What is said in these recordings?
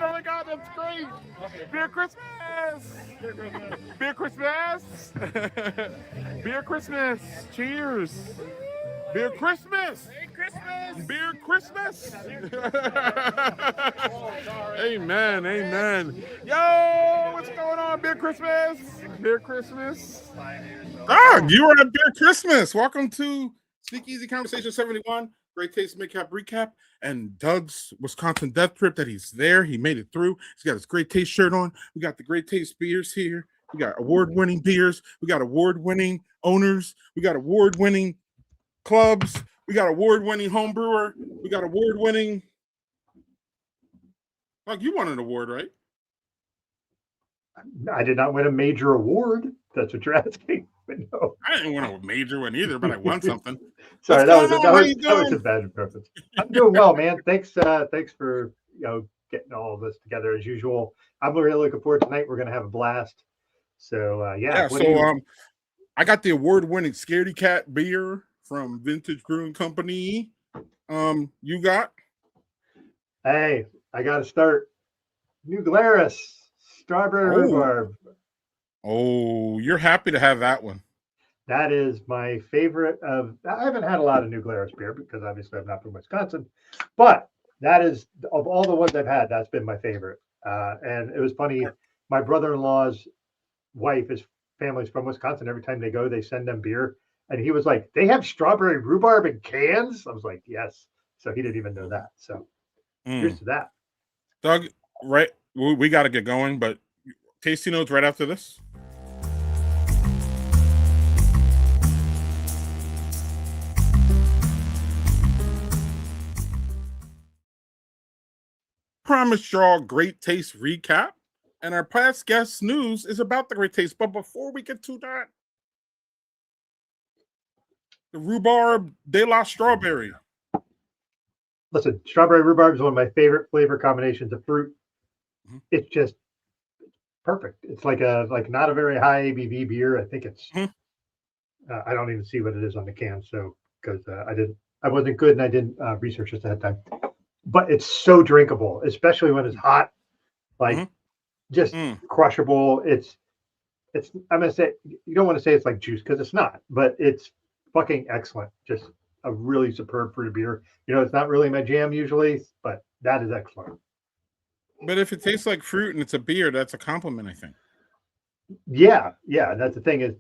Oh my God, that's great. Beer Christmas. Beer Christmas. Beer Christmas. Cheers. Beer Christmas. Beer Christmas. Amen. Amen. Yo, what's going on? Beer Christmas. Beer Christmas. You are at Beer Christmas. Welcome to SpeakEasy Conversation 71. Great Taste Mid-Cap Recap. And Doug's Wisconsin Death Trip that he's there. He made it through. He's got his Great Taste shirt on. We got the Great Taste beers here. We got award-winning beers. We got award-winning owners. We got award-winning clubs. We got award-winning home brewer. We got award-winning. Doug, you won an award, right? I did not win a major award. That's what you're asking. But no. I didn't win a major one either, but I won something. Sorry, that was a bad preference. I'm doing well, man. Thanks for getting all of this together as usual. I'm really looking forward tonight. We're gonna have a blast. So yeah. So I got the award-winning Scaredy Cat beer from Vintage Brewing Company. You got? Hey, I got to start. New Glarus strawberry rhubarb. Oh, you're happy to have that one. That is my favorite I haven't had a lot of New Glarus beer because obviously I'm not from Wisconsin, but that is, of all the ones I've had, that's been my favorite. And it was funny. My brother-in-law's wife, his family's from Wisconsin. Every time they go, they send them beer. And he was like, they have strawberry rhubarb in cans? I was like, yes. So he didn't even know that. So here's to that. Doug, right? We got to get going, but tasty notes right after this. Promise y'all Great Taste recap, and our past guest news is about the Great Taste. But before we get to that, the rhubarb de la strawberry. Listen, strawberry rhubarb is one of my favorite flavor combinations of fruit. Mm-hmm. It's just perfect. It's like not a very high ABV beer. I think it's. Mm-hmm. I don't even see what it is on the can, so because I wasn't good and I didn't research this ahead of time. But it's so drinkable, especially when it's hot, just crushable. It's. I'm gonna say you don't want to say it's like juice because it's not, but it's fucking excellent. Just a really superb fruit beer. It's not really my jam usually, but that is excellent. But if it tastes like fruit and it's a beer, that's a compliment, I think. Yeah. That's the thing is,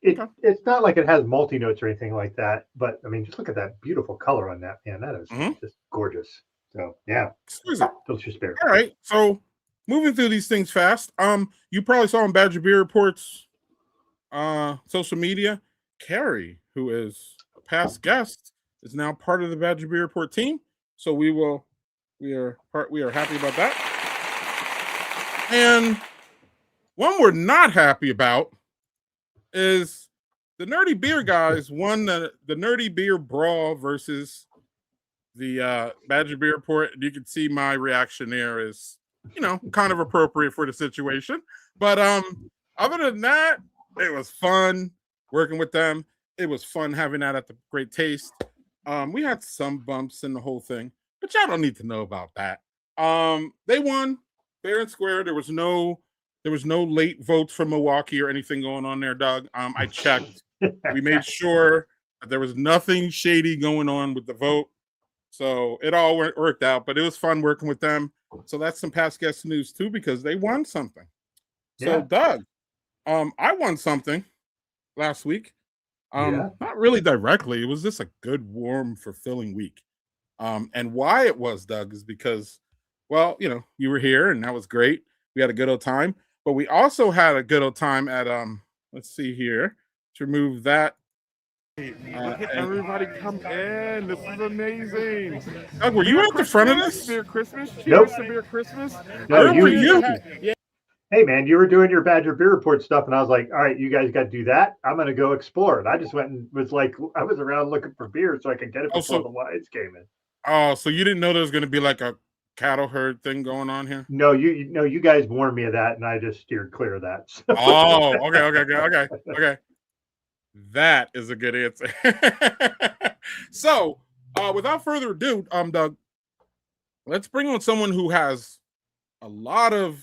it's not like it has multi notes or anything like that. But I mean, just look at that beautiful color on that, man. That is just gorgeous. So yeah, delicious beer. All right, so moving through these things fast. You probably saw on Badger Beer Report's social media, Carrie, who is a past guest, is now part of the Badger Beer Report team. So we are happy about that. And one we're not happy about is the Nerdy Beer guys won the Nerdy Beer Brawl versus the Badger Beer Report. You can see my reaction there is, kind of appropriate for the situation. But other than that, it was fun working with them. It was fun having that at the Great Taste. We had some bumps in the whole thing, but y'all don't need to know about that. They won fair and square. There was no late votes from Milwaukee or anything going on there, Doug. I checked. We made sure that there was nothing shady going on with the vote. So it all worked out, but it was fun working with them. So that's some past guest news too, because they won something. So Yeah. Doug, I won something last week. Yeah. Not really directly. It was just a good, warm, fulfilling week. And why it was, Doug, is because, well, you were here and that was great. We had a good old time, but we also had a good old time at let's see here to remove that. Everybody come in. This is amazing. Doug, were you at the front of this? Beer Christmas. Nope. Cheers to Beer Christmas. No, Where were you? Yeah. Hey man, you were doing your Badger Beer Report stuff, and I was like, all right, you guys got to do that. I'm gonna go explore. And I just went and was like, I was around looking for beer so I could get it before the wines came in. Oh, so you didn't know there was going to be like a cattle herd thing going on here? No, you guys warned me of that, and I just steered clear of that. So. Oh, okay. That is a good answer. So, without further ado, Doug, let's bring on someone who has a lot of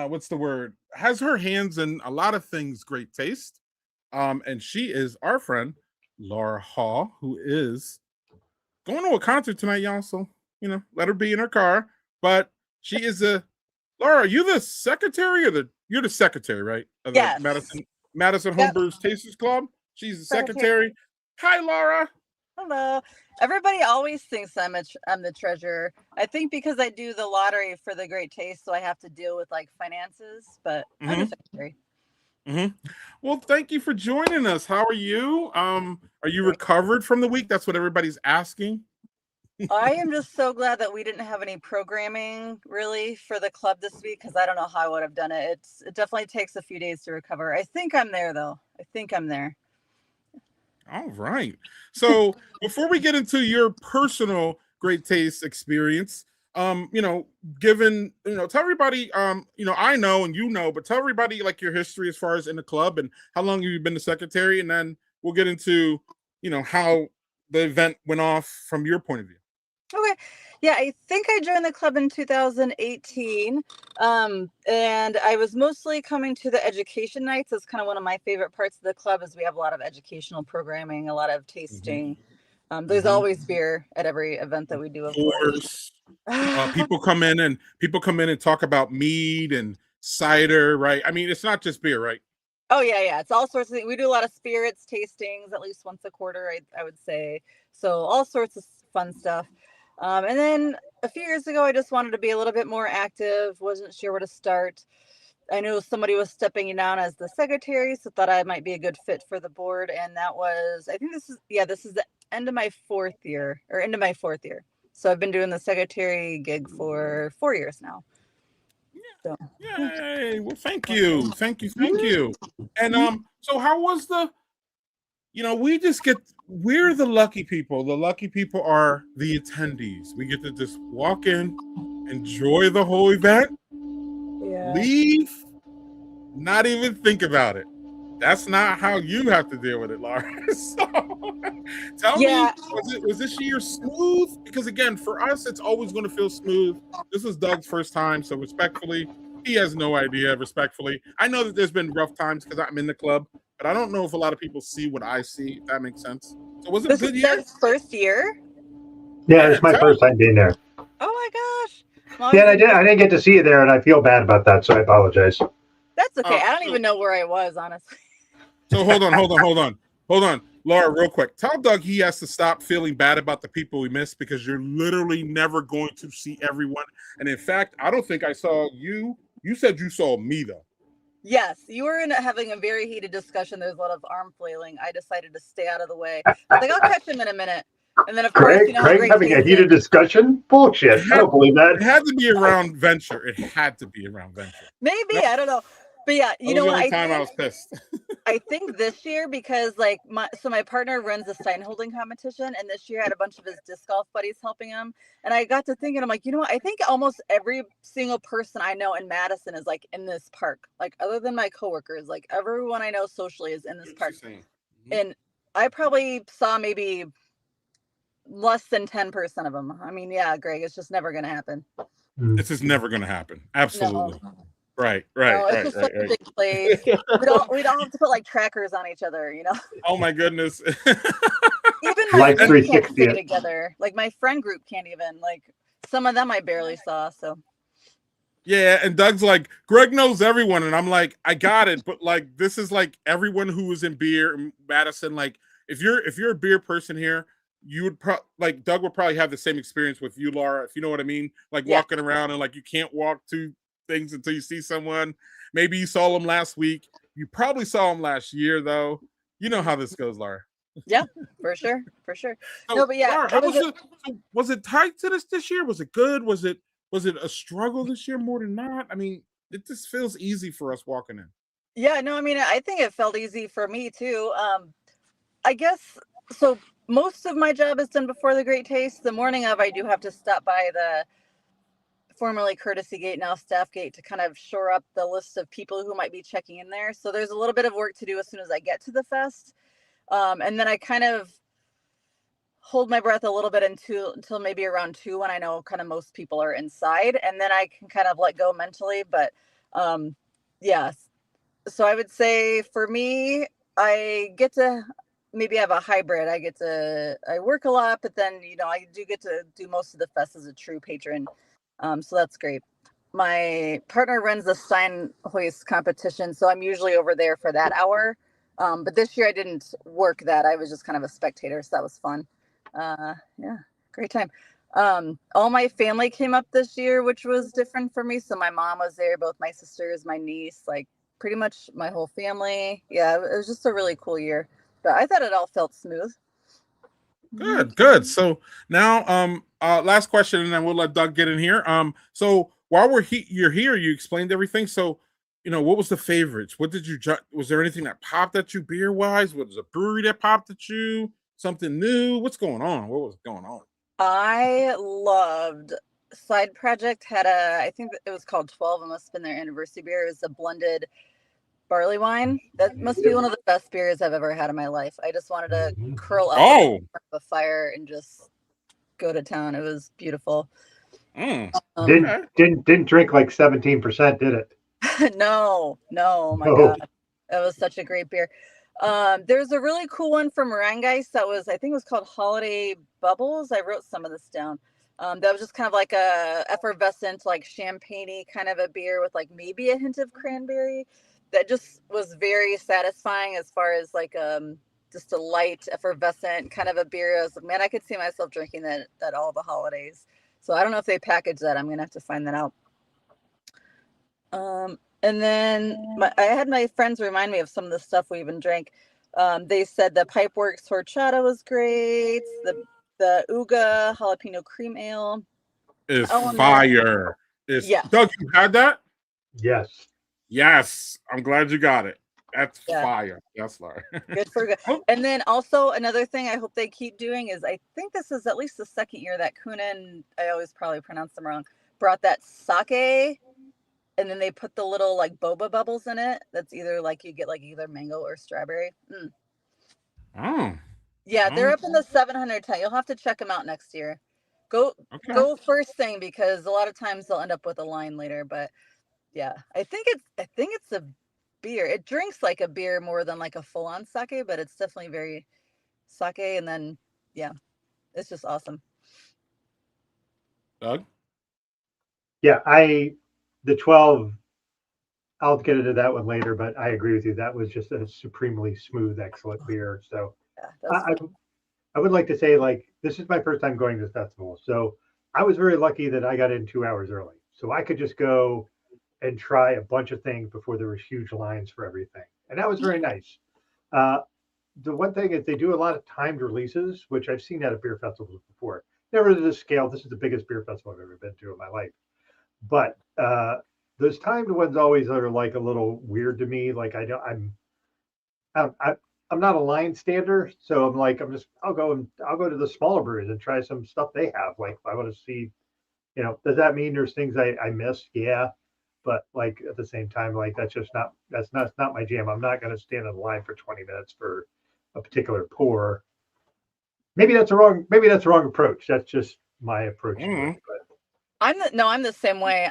what's the word? Has her hands in a lot of things, great taste. And she is our friend Laura Hall, who is going to a concert tonight, y'all. So, let her be in her car. But she is Laura, are you the secretary you're the secretary, right? Of the Yes. Madison Homebrewers Tasters Club. She's the secretary. Hi, Laura. Hello. Everybody always thinks I'm the treasurer. I think because I do the lottery for the great taste, so I have to deal with like finances, but I'm the secretary. Well, thank you for joining us. How are you? Are you recovered from the week? That's what everybody's asking. I am just so glad that we didn't have any programming really for the club this week, because I don't know how I would have done it. It definitely takes a few days to recover. I think I'm there though. I think I'm there. All right. So before we get into your personal great taste experience, given, tell everybody, I know and but tell everybody like your history as far as in the club and how long you've been the secretary, and then we'll get into, how the event went off from your point of view. Okay. Yeah, I think I joined the club in 2018. And I was mostly coming to the education nights. That's kind of one of my favorite parts of the club, is we have a lot of educational programming, a lot of tasting. There's always beer at every event that we do, of course. People come in and talk about mead and cider, right? I mean, it's not just beer, right? Oh yeah. It's all sorts of things. We do a lot of spirits tastings at least once a quarter, I would say. So all sorts of fun stuff. And then a few years ago, I just wanted to be a little bit more active. Wasn't sure where to start. I knew somebody was stepping down as the secretary, so thought I might be a good fit for the board. And that was, I think this is the end of my fourth year. So I've been doing the secretary gig for 4 years now. So. Yay! Well, thank you. And so how was we're the lucky people. The lucky people are the attendees. We get to just walk in, enjoy the whole event, leave, not even think about it. That's not how you have to deal with it, Laura. So tell me, was this year smooth? Because again, for us, it's always going to feel smooth. This is Doug's first time, so respectfully, he has no idea. Respectfully, I know that there's been rough times because I'm in the club, but I don't know if a lot of people see what I see. If that makes sense. So was it a good year? Doug's first year? Yeah, it's my first time being there. Oh my gosh! Well, yeah, I didn't get to see you there, and I feel bad about that, so I apologize. That's okay. I don't even know where I was, honestly. So hold on, Laura, real quick. Tell Doug he has to stop feeling bad about the people we missed, because you're literally never going to see everyone. And in fact, I don't think I saw you. You said you saw me though. Yes, you were having a very heated discussion. There's a lot of arm flailing. I decided to stay out of the way. I was like, I'll catch him in a minute. And then, of course, Craig having a heated discussion? Bullshit. I don't believe that. It had to be around Venture. Maybe. I don't know. But yeah, you know what? I was pissed. I think this year, because like my partner runs a sign holding competition, and this year I had a bunch of his disc golf buddies helping him. And I got to thinking, I'm like, you know what? I think almost every single person I know in Madison is like in this park. Like other than my coworkers, like everyone I know socially is in this park. And I probably saw maybe less than 10% of them. I mean, yeah, Greg, it's just never going to happen. This is never going to happen. Absolutely. No. Right. No, it's just such a big place. We don't have to put like trackers on each other, you know. Oh my goodness. Even my group can't stay together. Like my friend group can't even. Like some of them I barely saw. So Yeah, and Doug's like, Greg knows everyone, and I'm like, I got it, but like, this is like everyone who was in beer in Madison. Like, if you're a beer person here, you would like Doug would probably have the same experience with you, Laura, if you know what I mean. Like yeah, walking around and like you can't walk to things until you see someone. Maybe you saw them last week. You probably saw them last year, though. You know how this goes, Laura. yeah, for sure, for sure. No, So, but yeah, Laura, it how was was it? So was it tight to this year? Was it good? Was it a struggle this year more than not? I mean, it just feels easy for us walking in. yeah, no, I mean, I think it felt easy for me too. I guess so. Most of my job is done before the Great Taste. The morning of, I do have to stop by the formerly Courtesy Gate, now Staff Gate, to kind of shore up the list of people who might be checking in there. So there's a little bit of work to do as soon as I get to the fest. And then I kind of hold my breath a little bit until maybe around 2, when I know kind of most people are inside, and then I can kind of let go mentally. But yeah, so I would say for me, I get to maybe have a hybrid. I work a lot, but then, I do get to do most of the fest as a true patron. So that's great. My partner runs the Stein hoist competition, so I'm usually over there for that hour. But this year I didn't work that. I was just kind of a spectator, so that was fun. Yeah, great time. All my family came up this year, which was different for me. So my mom was there, both my sisters, my niece, like pretty much my whole family. Yeah, it was just a really cool year. But I thought it all felt smooth. Good. So now, last question, and then we'll let Doug get in here. So while you're here, you explained everything. So, what was the favorites? What did you? Was there anything that popped at you beer wise? Was a brewery that popped at you? Something new? What's going on? What was going on? I loved Side Project had I think it was called 12. It must have been their anniversary beer. It was a blended barley wine. That must be one of the best beers I've ever had in my life. I just wanted to curl up Oh, in a fire and just go to town. It was beautiful. okay. Didn't drink like 17%, did it? No, oh my No. God. It was such a great beer. There's a really cool one from Rangeis that was, I think it was called Holiday Bubbles. I wrote some of this down. That was just kind of like a effervescent, like champagne-y kind of a beer with like maybe a hint of cranberry. That just was very satisfying as far as like just a light, effervescent kind of a beer. I was like, man, I could see myself drinking that at all the holidays. So I don't know if they package that. I'm gonna have to find that out. And then I had my friends remind me of some of the stuff we even drank. They said the Pipeworks horchata was great. The Uga jalapeno cream ale Is and fire. Yeah. Doug, you had that? Yes. Yes. I'm glad you got it. That's Yeah. fire. That's fire. Good for good. And then also another thing I hope they keep doing is, I think this is at least the second year that Kunin, I always probably pronounce them wrong, brought that sake, and then they put the little like boba bubbles in it. That's either like you get like either mango or strawberry. Oh. Yeah, they're up in the 700 ton. You'll have to check them out next year. Go first thing, because a lot of times they'll end up with a line later. But yeah, I think it's a beer. It drinks like a beer more than like a full on sake, but it's definitely very sake. And then yeah, it's just awesome. Doug? Yeah, the 12, I'll get into that one later, but I agree with you. That was just a supremely smooth, excellent beer. So Yeah, I would like to say, like, this is my first time going to this festival. So I was very lucky that I got in 2 hours early. So I could just go and try a bunch of things before there was huge lines for everything. And that was very nice. The one thing is they do a lot of timed releases, which I've seen at beer festivals before. Never to this scale. This is the biggest beer festival I've ever been to in my life. But those timed ones always are like a little weird to me. Like I'm not a line stander, so I'm like I'll go to the smaller breweries and try some stuff they have. Like I want to see, does that mean there's things I missed? Yeah, but like at the same time, like that's not my jam. I'm not going to stand in line for 20 minutes for a particular pour. Maybe that's a wrong approach. That's just my approach to it. But I'm the same way.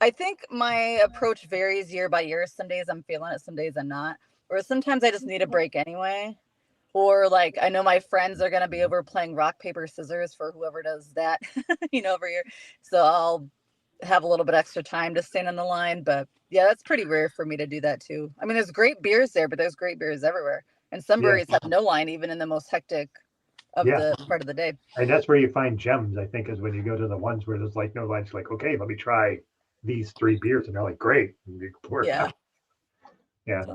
I think my approach varies year by year. Some days I'm feeling it, some days I'm not. Or sometimes I just need a break anyway. Or like, I know my friends are going to be over playing rock, paper, scissors for whoever does that, over here. So I'll have a little bit extra time to stand in the line. But yeah, that's pretty rare for me to do that too. I mean, there's great beers there, but there's great beers everywhere. And some breweries have no line, even in the most hectic of the part of the day. And that's where you find gems, I think, is when you go to the ones where there's like no lines, like, okay, let me try these 3 beers. And they're like, great. And you pour it out. Yeah.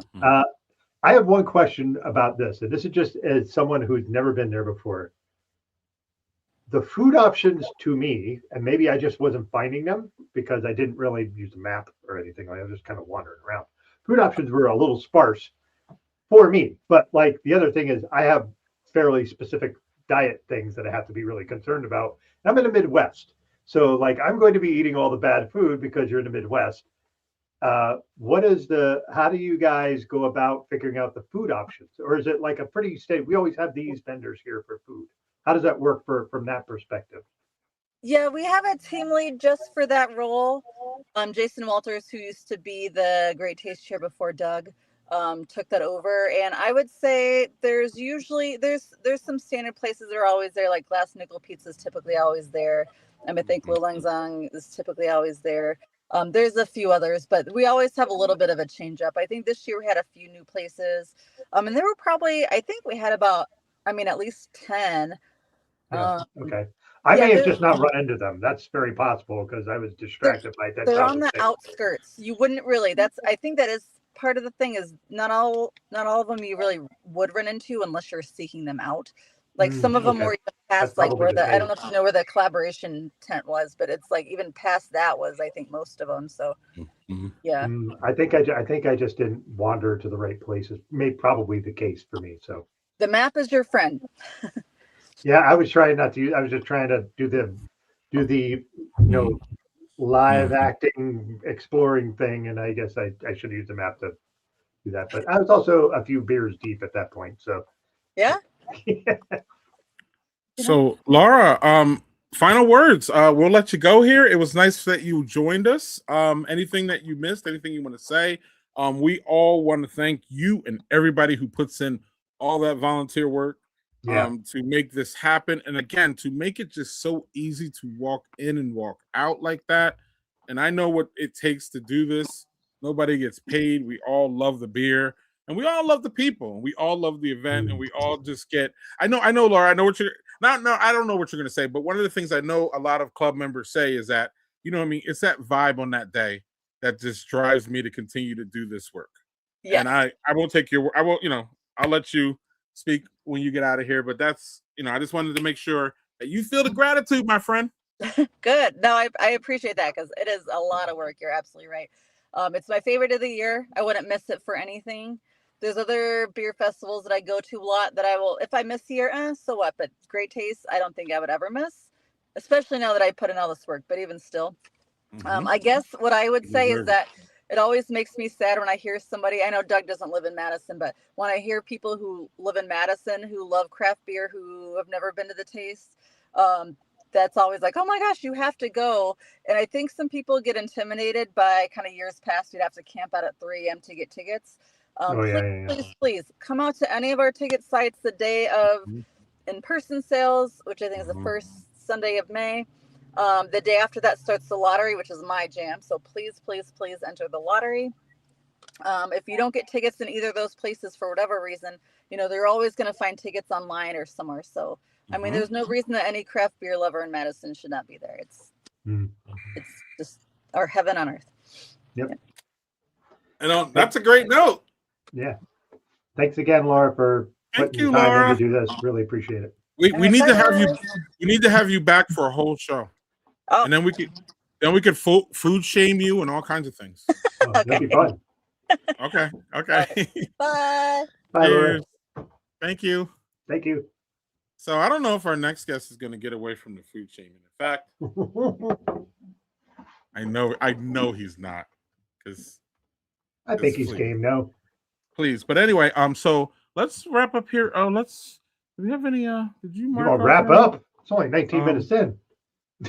I have one question about this, and this is just as someone who's never been there before. The food options to me, and maybe I just wasn't finding them because I didn't really use a map or anything. I was just kind of wandering around. Food options were a little sparse for me, but like the other thing is I have fairly specific diet things that I have to be really concerned about. I'm in the Midwest, so like I'm going to be eating all the bad food because you're in the Midwest. How do you guys go about figuring out the food options? Or is it like a pretty steady, we always have these vendors here for food? How does that work from that perspective? Yeah, we have a team lead just for that role. Jason Walters, who used to be the Great Taste Chair before Doug, took that over. And I would say there's some standard places that are always there, like Glass Nickel Pizza is typically always there. I think Lo Lang Zang is typically always there. There's a few others, but we always have a little bit of a change up. I think this year we had a few new places. And there were probably, I think we had about, at least 10. Okay. I may have just not run into them. That's very possible because I was distracted by that. They're on the outskirts. You wouldn't really, I think that is part of the thing, is not all of them you really would run into unless you're seeking them out. Like some of them were even past, like where I don't know if you know where the collaboration tent was, but it's like even past that was, I think, most of them. So yeah. I think I just didn't wander to the right places. Probably the case for me. So the map is your friend. Yeah, I was trying not to. I was just trying to do the live acting exploring thing, and I guess I should use the map to do that. But I was also a few beers deep at that point, so yeah. So Laura, final words. We'll let you go here. It was nice that you joined us. Anything that you missed? Anything you want to say? We all want to thank you and everybody who puts in all that volunteer work. To make this happen, and again, to make it just so easy to walk in and walk out like that. And I know what it takes to do this. Nobody gets paid. We all love the beer, and we all love the people. We all love the event, and we all just get. I know, Laura. I know what you're. I don't know what you're going to say, but one of the things I know a lot of club members say is that, it's that vibe on that day that just drives me to continue to do this work. Yeah. And I won't take your. I won't. I'll let you speak when you get out of here, but that's I just wanted to make sure that you feel the gratitude, my friend. Good. No, I appreciate that because it is a lot of work. You're absolutely right. It's my favorite of the year. I wouldn't miss it for anything. There's other beer festivals that I go to a lot that I will, if I miss here, so what? But Great Taste, I don't think I would ever miss, especially now that I put in all this work. But even still, I guess what I would say is that it always makes me sad when I hear somebody, I know Doug doesn't live in Madison, but when I hear people who live in Madison who love craft beer, who have never been to the Taste, that's always like, oh my gosh, you have to go. And I think some people get intimidated by kind of years past, you'd have to camp out at 3 a.m. to get tickets. Please come out to any of our ticket sites the day of in-person sales, which I think is the first Sunday of May. The day after that starts the lottery, which is my jam. So please, please, please enter the lottery. If you don't get tickets in either of those places for whatever reason, they're always going to find tickets online or somewhere. So, there's no reason that any craft beer lover in Madison should not be there. It's just our heaven on earth. Yep. And that's a great note. Yeah. Thanks again, Laura, for putting time in to do this. Really appreciate it. We need to have you. We need to have you back for a whole show, and then we could food shame you and all kinds of things. That'd be fun. Okay. Bye. Bye, Laura. Thank you. Thank you. So I don't know if our next guest is going to get away from the food shaming. In fact, I know he's not, because I think he's game now. Please, but anyway, so let's wrap up here. Do we have any? Did you mark? You want to wrap up? It's only 19 minutes in.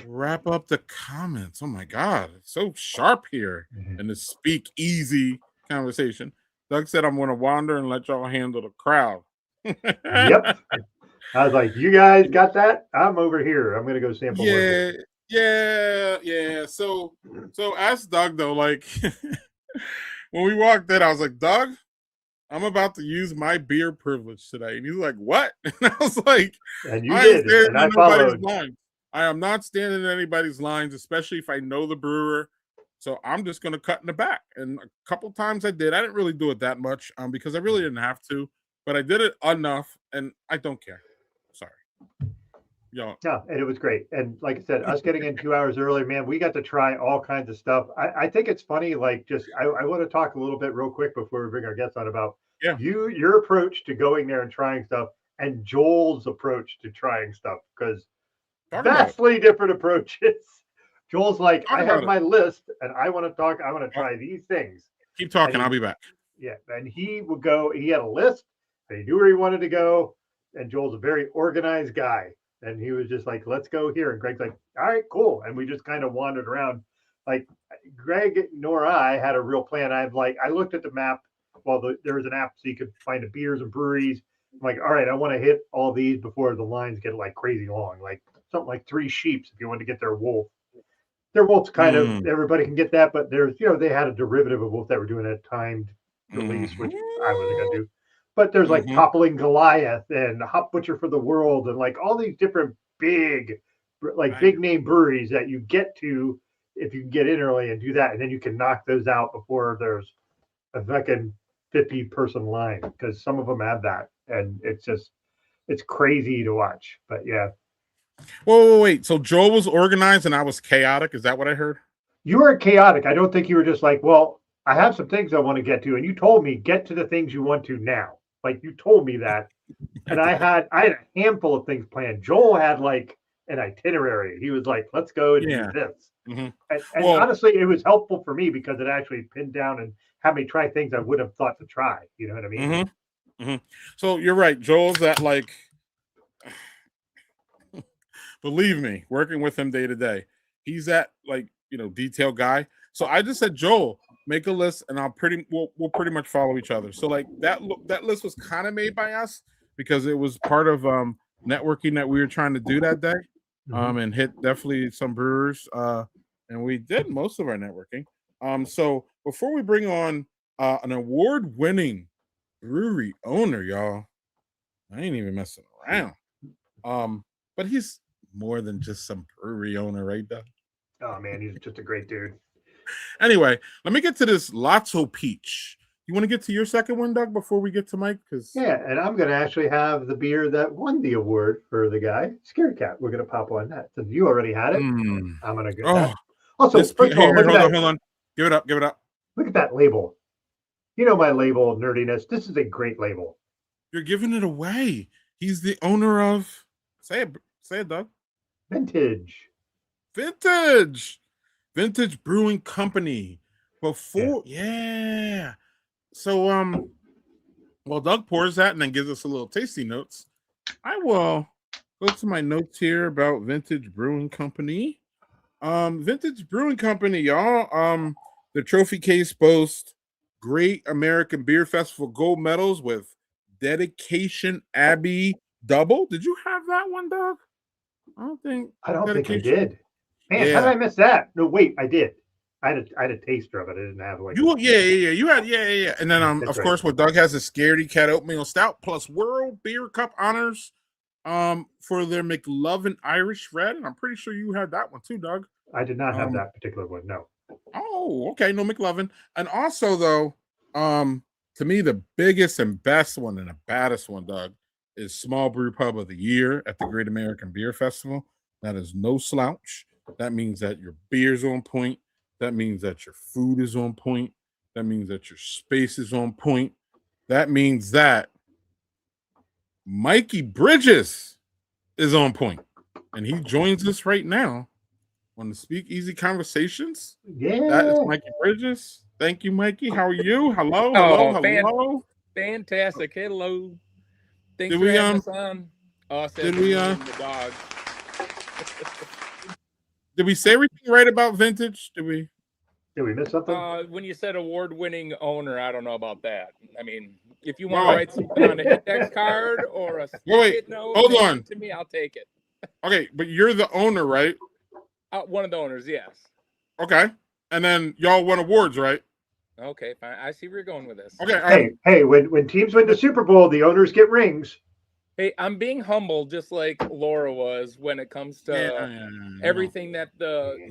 Wrap up the comments. Oh my God, it's so sharp here in the SpeakEasy conversation. Doug said, "I'm going to wander and let y'all handle the crowd." Yep. I was like, you guys got that? I'm over here. I'm gonna go sample more beer. Yeah. So ask Doug though, like when we walked in, I was like, Doug, I'm about to use my beer privilege today. And he's like, what? And I was like, And you I ain't did, standing and in I nobody's followed. lines. I am not standing in anybody's lines, especially if I know the brewer. So I'm just gonna cut in the back. And a couple times I did. I didn't really do it that much, because I really didn't have to, but I did it enough, and I don't care. Sorry. Yo. No, and it was great. And like I said, us getting in 2 hours earlier, man, we got to try all kinds of stuff. I think it's funny, like I want to talk a little bit real quick before we bring our guests on about Yeah. your approach to going there and trying stuff and Joel's approach to trying stuff, because Talk about it. vastly different approaches. Joel's like, Talk I about have it. my list and I want to talk, I want to try these things. Keep talking. And I'll be back. Yeah. And he would go, he had a list and he knew where he wanted to go. And Joel's a very organized guy. And he was just like, let's go here. And Greg's like, all right, cool. And we just kind of wandered around. Like Greg nor I had a real plan. I looked at the map. Well, there was an app so you could find the beers and breweries. I'm like, all right, I want to hit all these before the lines get like crazy long, like something like 3 sheeps if you want to get their wolf. Their wolf's kind of, everybody can get that, but there's, they had a derivative of wolf that were doing a timed release, which I wasn't going to do. But there's like Toppling Goliath and Hop Butcher for the World and like all these different big name breweries that you get to if you can get in early and do that. And then you can knock those out before there's a fucking 50-person line, because some of them have that. And it's crazy to watch. But yeah. Whoa, wait. So Joel was organized and I was chaotic. Is that what I heard? You were chaotic. I don't think you were just like, well, I have some things I want to get to. And you told me, get to the things you want to now. Like you told me that. And I had a handful of things planned. Joel had like an itinerary. He was like, let's go and do this. And honestly, it was helpful for me because it actually pinned down and had me try things I would have thought to try. You know what I mean? So you're right. Joel's that like, believe me, working with him day to day, he's that like, detail guy. So I just said, Joel, make a list and we'll pretty much follow each other. So like that list was kind of made by us because it was part of networking that we were trying to do that day. And hit definitely some brewers. And we did most of our networking. So before we bring on an award-winning brewery owner, y'all, I ain't even messing around. But he's more than just some brewery owner, right, Doug? Oh man, he's just a great dude. Anyway, let me get to this Lotso Peach. You want to get to your second one, Doug, before we get to Mike? Yeah, and I'm going to actually have the beer that won the award for the guy, Scared Cat. We're going to pop on that. Since you already had it, I'm going to get that. Also, first of all, hold on. Give it up. Look at that label. You know my label nerdiness. This is a great label. You're giving it away. He's the owner of, say it, Doug. Vintage Brewing Company. Before, So, while Doug pours that and then gives us a little tasty notes, I will go to my notes here about Vintage Brewing Company. Vintage Brewing Company, y'all. The trophy case boasts Great American Beer Festival gold medals with Dedication Abbey double. Did you have that one, Doug? I don't think I did. Man, how did I miss that? No, wait, I did. I had a taster of it. I didn't have like you had and then of course what Doug has is Scaredy Cat Oatmeal Stout plus World Beer Cup honors for their McLovin Irish Red, and I'm pretty sure you had that one too, Doug. I did not have that particular one. No. Oh, okay, no McLovin. And also though, to me the biggest and best one and the baddest one, Doug, is Small Brew Pub of the Year at the Great American Beer Festival. That is no slouch. That means that your beer's on point. That means that your food is on point. That means that your space is on point. That means that Mikey Bridges is on point. And he joins us right now on the SpeakEasy Conversations. Yeah. That is Mikey Bridges. Thank you, Mikey. How are you? Hello. Fantastic. Hello. Thanks for having us on. The dog. Did we say everything right about Vintage? Did we miss something? When you said award-winning owner, I don't know about that. I mean, If you want to write something on an index card or a stick note, hold mail on. it to me, I'll take it. Okay, but you're the owner, right? One of the owners, yes. Okay, and then y'all won awards, right? Okay, fine. I see where you're going with this. Okay. Hey, when teams win the Super Bowl, the owners get rings. Hey, I'm being humble, just like Laura was when it comes to everything that they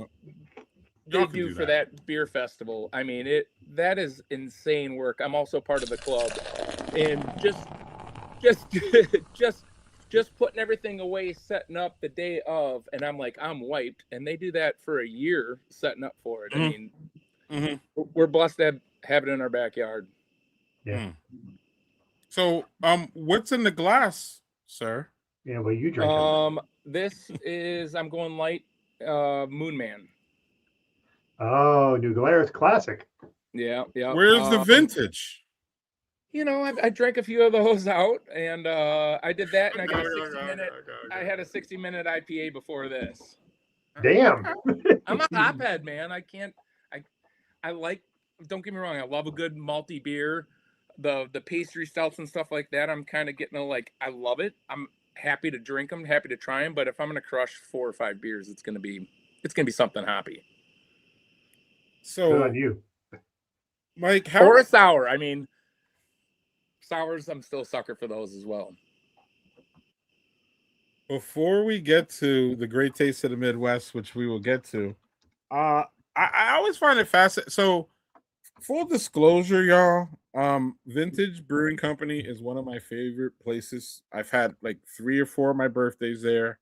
do for that beer festival. I mean, that is insane work. I'm also part of the club, and just putting everything away, setting up the day of, and I'm like, I'm wiped. And they do that for a year, setting up for it. I mean, we're blessed to have it in our backyard. Yeah. So, what's in the glass, sir? Yeah, well, you drink. This is I'm going light, Moon Man. Oh, New Glarus Classic. Yeah. Where's the vintage? You know, I drank a few of those out, and I did that, and I got a 60-minute. I had a 60-minute IPA before this. Damn. I'm a hophead, man. I can't. I like. Don't get me wrong. I love a good malty beer, the pastry stouts and stuff like that. I'm kind of getting I love it. I'm happy to drink them, happy to try them. But if I'm gonna crush 4 or 5 beers, it's gonna be something hoppy. So good on you, Mike. Or a sour. I mean, sours. I'm still a sucker for those as well. Before we get to the great taste of the Midwest, which we will get to, I always find it fascinating. So, full disclosure, y'all, Vintage Brewing Company is one of my favorite places. I've had like 3 or 4 of my birthdays there.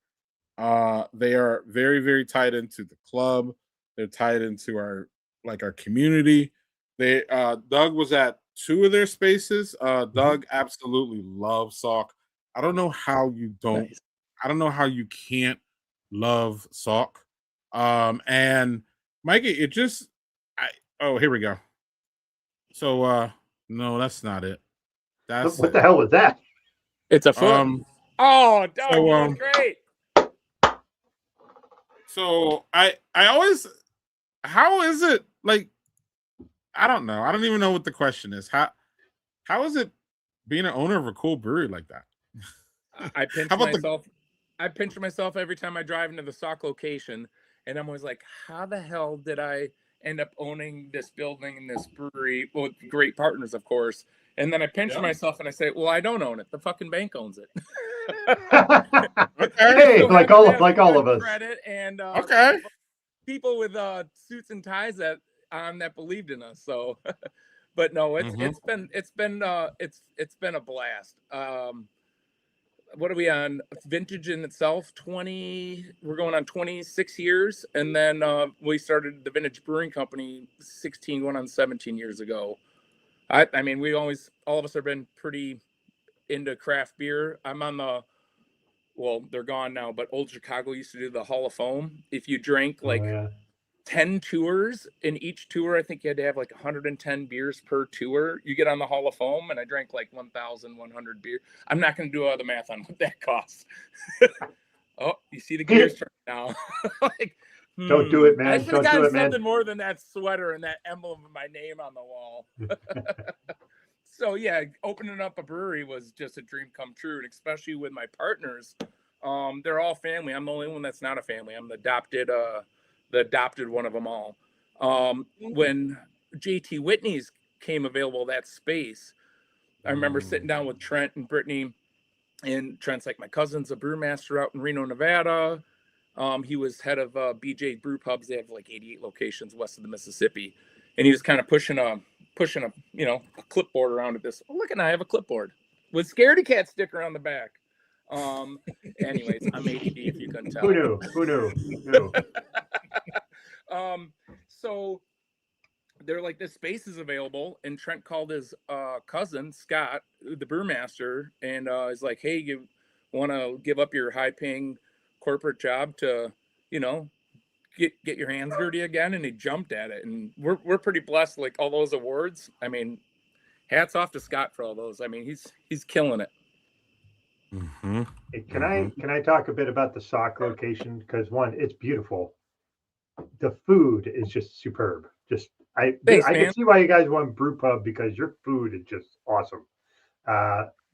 They are very, very tied into the club. They're tied into our community. They Doug was at 2 of their spaces. Doug absolutely loves Salk. I don't know how you don't. Nice. I don't know how you can't love Salk. And Mikey, it just here we go. So no, that's not it. What the hell was that? It's a foot. Doug, so, great. So I always, how is it like? I don't know. I don't even know what the question is. How is it being an owner of a cool brewery like that? I pinch myself. I pinch myself every time I drive into the Salk location, and I'm always like, how the hell did I end up owning this building and this brewery? Well, great partners, of course. And then I pinch myself and I say, well, I don't own it. The fucking bank owns it. Hey, like all of us. Credit and people with suits and ties that believed in us. So, but no, it's been a blast. What are we on? Vintage in itself, we're going on 26 years. And then we started the Vintage Brewing Company 16, going on 17 years ago. I mean, all of us have been pretty into craft beer. I'm on they're gone now, but Old Chicago used to do the Hall of Foam. If you drank 10 tours, in each tour, I think you had to have 110 beers per tour. You get on the Hall of Fame, and I drank 1,100 beer. I'm not going to do all the math on what that costs. Oh, you see the gears turn now. Don't do it, man. I should have gotten something more than that sweater and that emblem of my name on the wall. So yeah, opening up a brewery was just a dream come true, and especially with my partners. They're all family. I'm the only one that's not a family. I'm the adopted one of them all. When JT Whitney's came available, that space, I remember sitting down with Trent and Brittany, and Trent's like, my cousin's a brewmaster out in Reno, Nevada. He was head of BJ Brew Pubs. They have 88 locations west of the Mississippi, and he was kind of pushing a clipboard around at this. Oh, look, and I have a clipboard with Scaredy Cat sticker on the back. Anyways, I'm ADD if you couldn't tell. Who knew? So they're like, this space is available, and Trent called his cousin Scott, the brewmaster, and is like, hey, you want to give up your high-paying corporate job to, get your hands dirty again? And he jumped at it, and we're pretty blessed. All those awards, I mean, hats off to Scott for all those. I mean, he's killing it. Mm-hmm. Hey, can I talk a bit about the Salk location? Because one, it's beautiful. The food is just superb. I can see why you guys want brew pub, because your food is just awesome.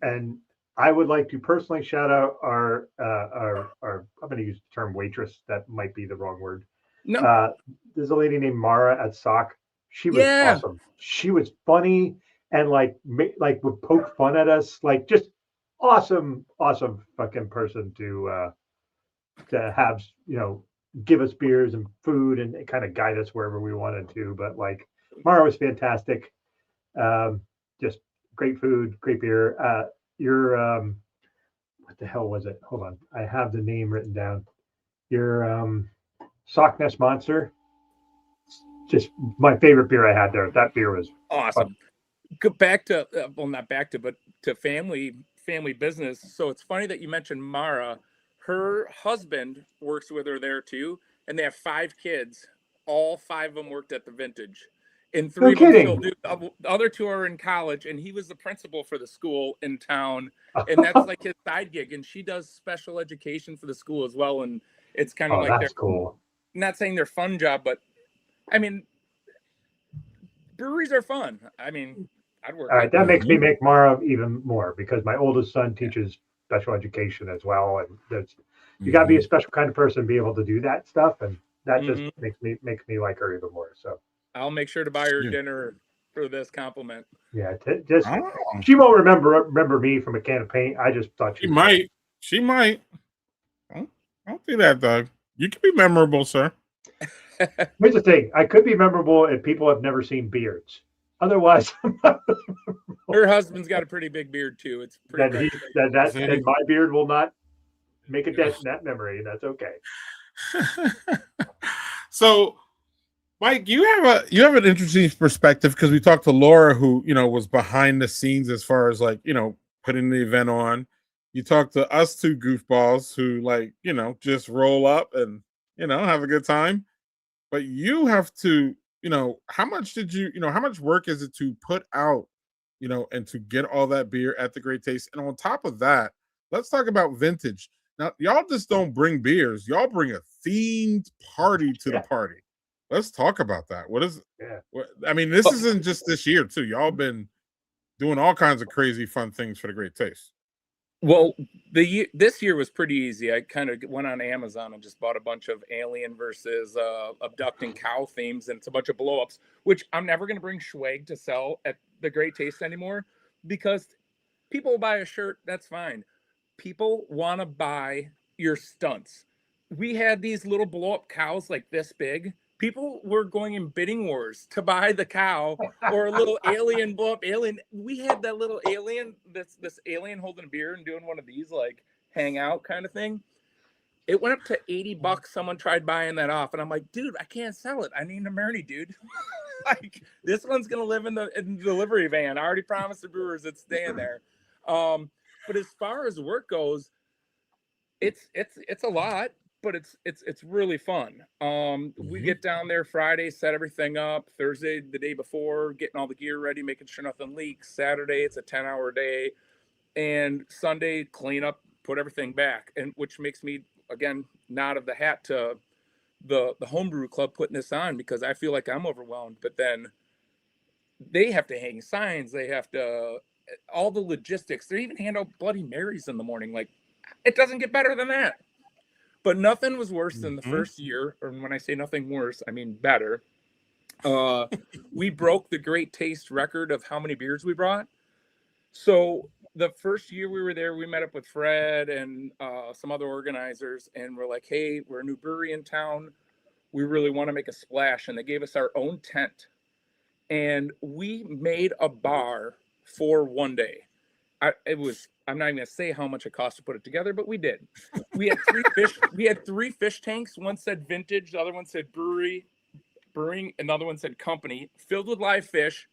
And I would like to personally shout out our I'm going to use the term waitress. That might be the wrong word. No, There's a lady named Mara at Sock. She was yeah, awesome. She was funny and like would poke fun at us. Like just awesome fucking person to have, give us beers and food and kind of guide us wherever we wanted to. But like Mara was fantastic. Just great food, great beer. Your what the hell was it? Hold on, I have the name written down. Your Sock Nest Monster. Just my favorite beer I had there. That beer was awesome. Go back to well, not back to, but to family business. So it's funny that you mentioned Mara. Her husband works with her there too, and they have 5 kids. All 5 of them worked at the Vintage, and 3 of them still do. The other 2 are in college, and he was the principal for the school in town, and that's like his side gig. And she does special education for the school as well, and it's kind of like that's cool. Not saying they're fun job, but I mean, breweries are fun. I mean, I'd work. All right, that makes me make Mara even more because my oldest son teaches special education as well, and there's you got to be a special kind of person to be able to do that stuff, and that just makes me like her even more. So I'll make sure to buy her dinner for this compliment. Yeah, she won't remember me from a can of paint. I just thought she might. She might. Don't do that, Doug. You can be memorable, sir. Here's the thing: I could be memorable if people have never seen beards. Otherwise, her husband's got a pretty big beard too. It's pretty. And my beard will not make a dent in that memory. That's okay. So, Mike, you have an interesting perspective because we talked to Laura, who was behind the scenes as far as like putting the event on. You talked to us 2 goofballs who just roll up and have a good time. But you have to, how much work is it to put out, and to get all that beer at the Great Taste? And on top of that, let's talk about Vintage. Now, y'all just don't bring beers. Y'all bring a themed party to the party. Let's talk about that. What is I mean, this isn't just this year, too. Y'all been doing all kinds of crazy fun things for the Great Taste. Well, this year was pretty easy. I kind of went on Amazon and just bought a bunch of Alien versus abducting cow themes, and it's a bunch of blow-ups, which I'm never going to bring swag to sell at the Great Taste anymore because people will buy a shirt. That's fine. People want to buy your stunts. We had these little blow-up cows like this big. People were going in bidding wars to buy the cow or a little alien blow up alien. We had that little alien, this alien holding a beer and doing one of these like hangout kind of thing. It went up to $80. Someone tried buying that off, and I'm like, dude, I can't sell it. I need an Amerny, dude. Like this one's gonna live in the delivery van. I already promised the brewers it's staying there. But as far as work goes, it's a lot. But it's really fun. We get down there Friday, set everything up. Thursday, the day before, getting all the gear ready, making sure nothing leaks. Saturday, it's a 10-hour day, and Sunday, clean up, put everything back, and which makes me again nod of the hat to the homebrew club putting this on because I feel like I'm overwhelmed. But then they have to hang signs, they have to all the logistics. They even hand out Bloody Marys in the morning. Like it doesn't get better than that. But nothing was worse than the first year, or when I say nothing worse, I mean better. We broke the Great Taste record of how many beers we brought. So the first year we were there, we met up with Fred and some other organizers, and we're like, hey, we're a new brewery in town. We really want to make a splash. And they gave us our own tent. And we made a bar for one day. I'm not even gonna say how much it cost to put it together, but we did. We had 3 fish. We had 3 fish tanks. One said Vintage, the other one said brewing, another one said company, filled with live fish.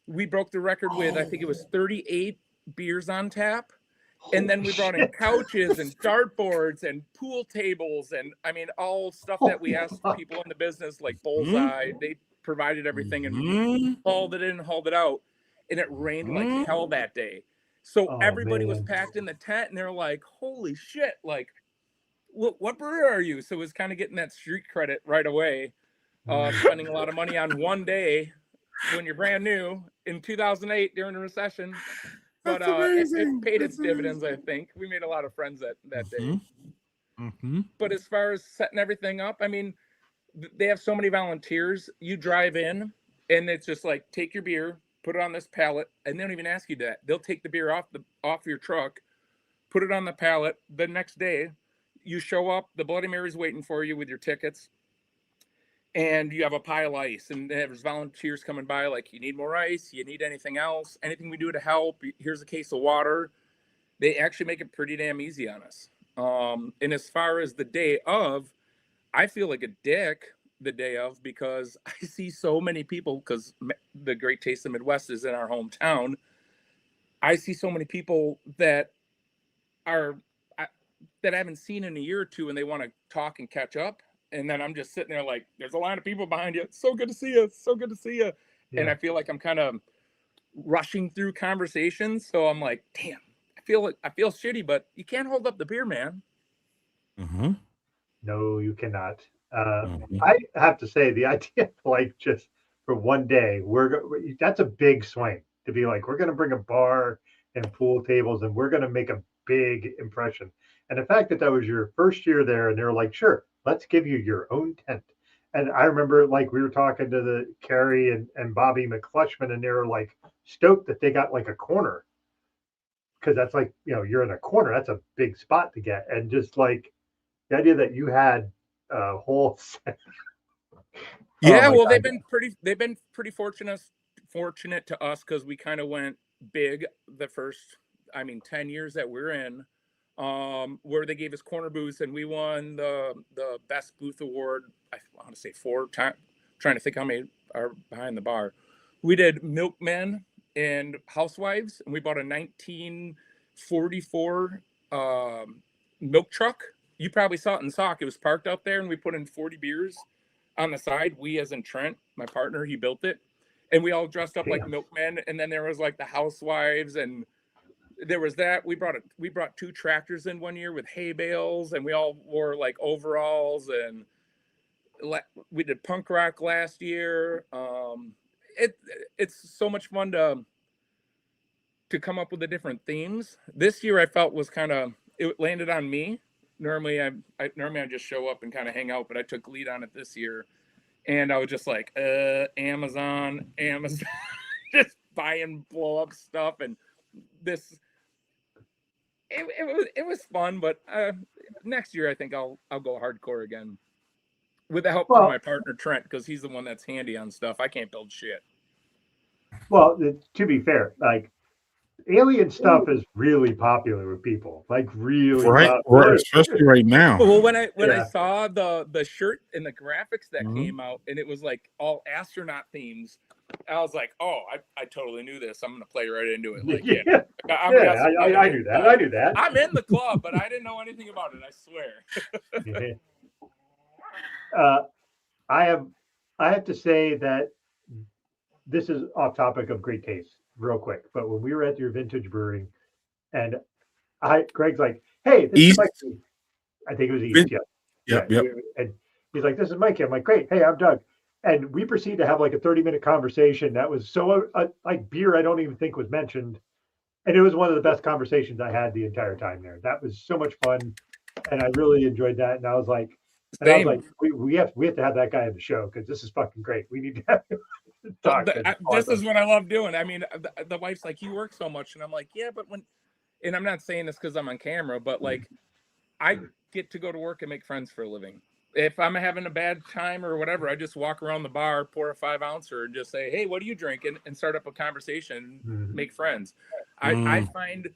We broke the record with I think it was 38 beers on tap, and then we brought in couches and dartboards and pool tables, and I mean all stuff that we asked people in the business like Bullseye. They provided everything, and we hauled it in, hauled it out, and it rained like hell that day. So everybody was packed in the tent, and they're like, holy shit, like, what brewer are you? So it was kind of getting that street credit right away, spending a lot of money on one day when you're brand new in 2008 during the recession. But That's amazing. it paid its That's dividends. I think we made a lot of friends that day. Mm-hmm. But as far as setting everything up, I mean, they have so many volunteers. You drive in, and it's just like, take your beer, put it on this pallet, and they don't even ask you that. They'll take the beer off your truck, put it on the pallet. The next day, you show up, the Bloody Mary's waiting for you with your tickets, and you have a pile of ice, and there's volunteers coming by like, you need more ice, you need anything else, anything we do to help, here's a case of water. They actually make it pretty damn easy on us. And as far as the day of, I feel like a dick the day of because I see so many people, because the Great Taste of the Midwest is in our hometown. I see so many people that that I haven't seen in a year or two, and they want to talk and catch up. And then I'm just sitting there like, there's a line of people behind you. It's so good to see you. So good to see you. Yeah. And I feel like I'm kind of rushing through conversations. So I'm like, damn, I feel shitty, but you can't hold up the beer, man. Mm-hmm. No, you cannot. I have to say, the idea, like, just for one day, that's a big swing to be like, we're going to bring a bar and pool tables, and we're going to make a big impression. And the fact that was your first year there, and they were like, sure, let's give you your own tent. And I remember, like, we were talking to the Carrie and Bobby McFleshman, and they were like stoked that they got like a corner, because that's like, you're in a corner. That's a big spot to get. And just like the idea that you had a whole set. Yeah, well, they've been pretty fortunate to us, because we kind of went big the first, 10 years that we're in, where they gave us corner booths, and we won the best booth award. I want to say 4 times. Trying to think how many are behind the bar. We did Milkmen and Housewives, and we bought a 1944 milk truck. You probably saw it in Sauk. It was parked out there, and we put in 40 beers on the side. We, as in Trent, my partner, he built it, and we all dressed up like milkmen. And then there was like the Housewives, and there was that. We brought 2 tractors in one year with hay bales, and we all wore like overalls, and we did punk rock last year. It's so much fun to come up with the different themes. This year I felt was kind of, it landed on me. Normally I just show up and kind of hang out, but I took lead on it this year, and I was just like, Amazon, just buying blow up stuff, and this. It was fun, but next year I think I'll go hardcore again, with the help of my partner Trent, because he's the one that's handy on stuff. I can't build shit. Well, to be fair, like, alien stuff is really popular with people, like really popular. Especially right now. Well, when I saw the shirt and the graphics that came out, and it was like all astronaut themes, I was like, oh, I totally knew this. I'm gonna play right into it. Like, I knew that. I knew that. I'm in the club, but I didn't know anything about it. I swear. I have to say that this is off topic of Great Taste real quick, but when we were at your vintage brewing, and Greg's like, hey, this is Mike. I think it was East. Yep. And he's like, this is Mikey. I'm like, great. Hey, I'm Doug. And we proceeded to have like a 30-minute conversation that was so like beer I don't even think was mentioned. And it was one of the best conversations I had the entire time there. That was so much fun. And I really enjoyed that. And I was like, we have to have that guy on the show, because this is fucking great. We need to have him talk. This is what I love doing. I mean, the wife's like, you work so much. And I'm like, yeah, but and I'm not saying this because I'm on camera, but like, I get to go to work and make friends for a living. If I'm having a bad time or whatever, I just walk around the bar, pour a 5-ouncer, and just say, hey, what are you drinking? And start up a conversation, make friends. I find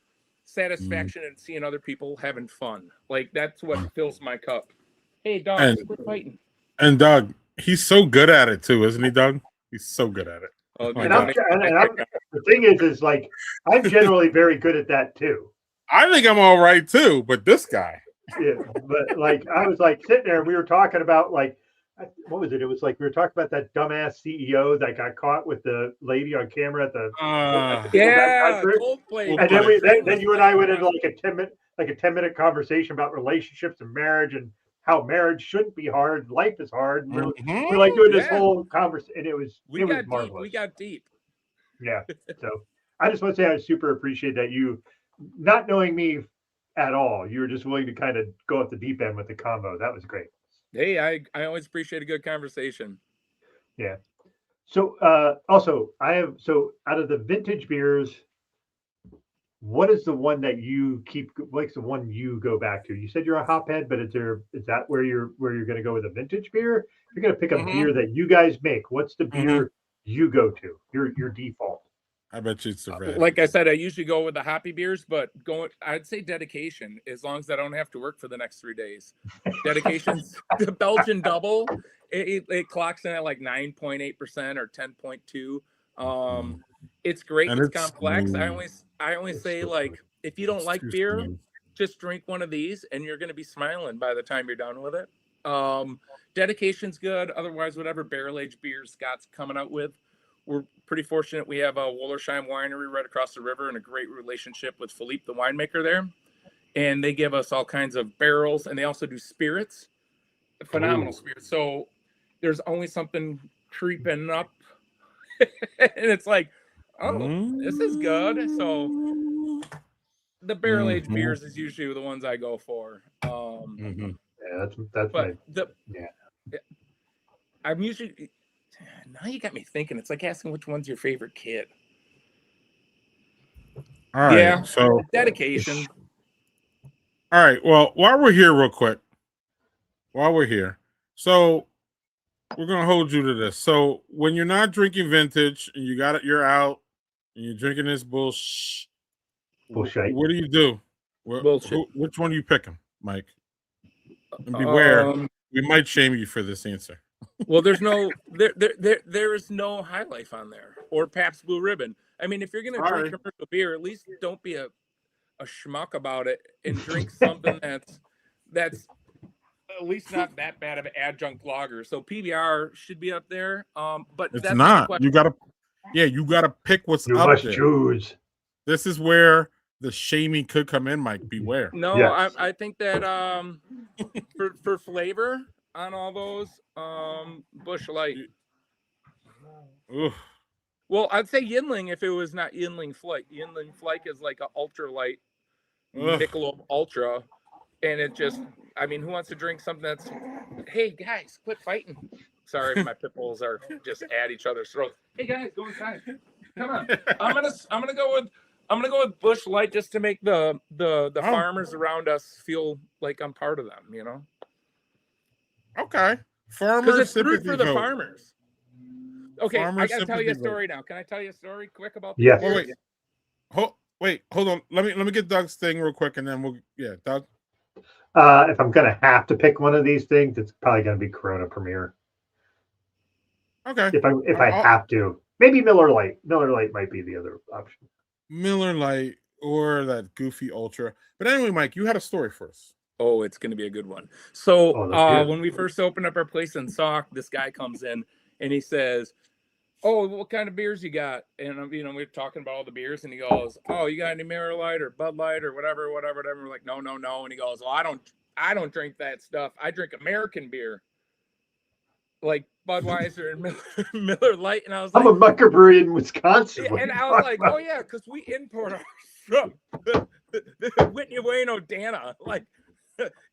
satisfaction in seeing other people having fun. Like, that's what fills my cup. Hey, Doug, quit fighting. And Doug, he's so good at it too, isn't he, Doug? He's so good at it. The thing is like, I'm generally very good at that too. I think I'm all right too, but this guy. Yeah, but like, I was like sitting there and we were talking about like, what was it? It was like we were talking about that dumbass CEO that got caught with the lady on camera at the Coldplay. And then you and I went into like a 10-minute conversation about relationships and marriage, and how marriage shouldn't be hard, life is hard. And we're like doing this whole conversation, and it was marvelous. We got deep. Yeah. So I just want to say I super appreciate that you, not knowing me at all, you were just willing to kind of go off the deep end with the combo. That was great. Hey, I always appreciate a good conversation. Yeah. So also I have, so out of the vintage beers, what is the one that you keep, what's the one you go back to? You said you're a hophead, but is that where you're going to go with a vintage beer? You're going to pick a beer that you guys make. What's the beer you go to? Your default. I bet you it's the red. Like I said, I usually go with the hoppy beers, but I'd say dedication, as long as I don't have to work for the next 3 days. Dedication's the Belgian double. It clocks in at like 9.8% or 10.2. It's great. And It's it's complex. smooth. I always say, like, if you don't like too beer, smooth. just drink one of these and you're going to be smiling by the time you're done with it. Dedication's good. Otherwise, whatever barrel-aged beer Scott's coming out with, we're pretty fortunate. We have a Wollersheim winery right across the river and a great relationship with Philippe, the winemaker there. And they give us all kinds of barrels, and they also do spirits, phenomenal spirits. So there's always something creeping up. And it's like, oh, this is good. So the barrel-aged beers is usually the ones I go for. Yeah, that's but yeah. I'm usually, now you got me thinking. It's like asking which one's your favorite kid. All right. Yeah. So dedication. All right. Well, while we're here, real quick, so we're gonna hold you to this. So when you're not drinking vintage and you're out and you're drinking this bullshit. What do you do? Which one are you picking, Mike? And beware, we might shame you for this answer. Well, there is no High Life on there or Pabst Blue Ribbon. I mean, if you're gonna drink commercial beer, at least don't be a schmuck about it and drink something that's at least not that bad of an adjunct lager. So PBR should be up there. But it's that's not. You gotta pick what's you up must there. Choose. This is where the shaming could come in, Mike. Beware. No, yes. I think that for flavor on all those, Busch Light. Oof. Well, I'd say Yinling if it was not Yinling Flake. Yinling Flake is like an ultra light Michelob Ultra, and it just, I mean, who wants to drink something that's, hey guys, quit fighting. Sorry, my pit bulls are just at each other's throats. Hey guys, go inside. Come on. I'm gonna go with Busch Light just to make the farmers around us feel like I'm part of them, you know. Okay. Farmers, because it's brewed for the farmers. Okay, I gotta tell you a story now. Can I tell you a story quick about this? Yes. Wait, hold on. Let me get Doug's thing real quick, and then Doug. If I'm gonna have to pick one of these things, it's probably gonna be Corona Premier. Okay. If I have to, maybe Miller Lite. Miller Lite might be the other option. Miller Lite or that goofy Ultra. But anyway, Mike, you had a story for us. Oh, it's going to be a good one. So when we first opened up our place in Sauk, this guy comes in and he says, "Oh, what kind of beers you got?" And we're talking about all the beers, and he goes, "Oh, you got any Miller Lite or Bud Light or whatever." We're like, "No." And he goes, "Well, I don't drink that stuff. I drink American beer, like Budweiser and Miller Lite." And I was like, "I'm a microbrewery in Wisconsin." And I was like, "Oh yeah, because we import our from Whitney Bueno, Dana." Like,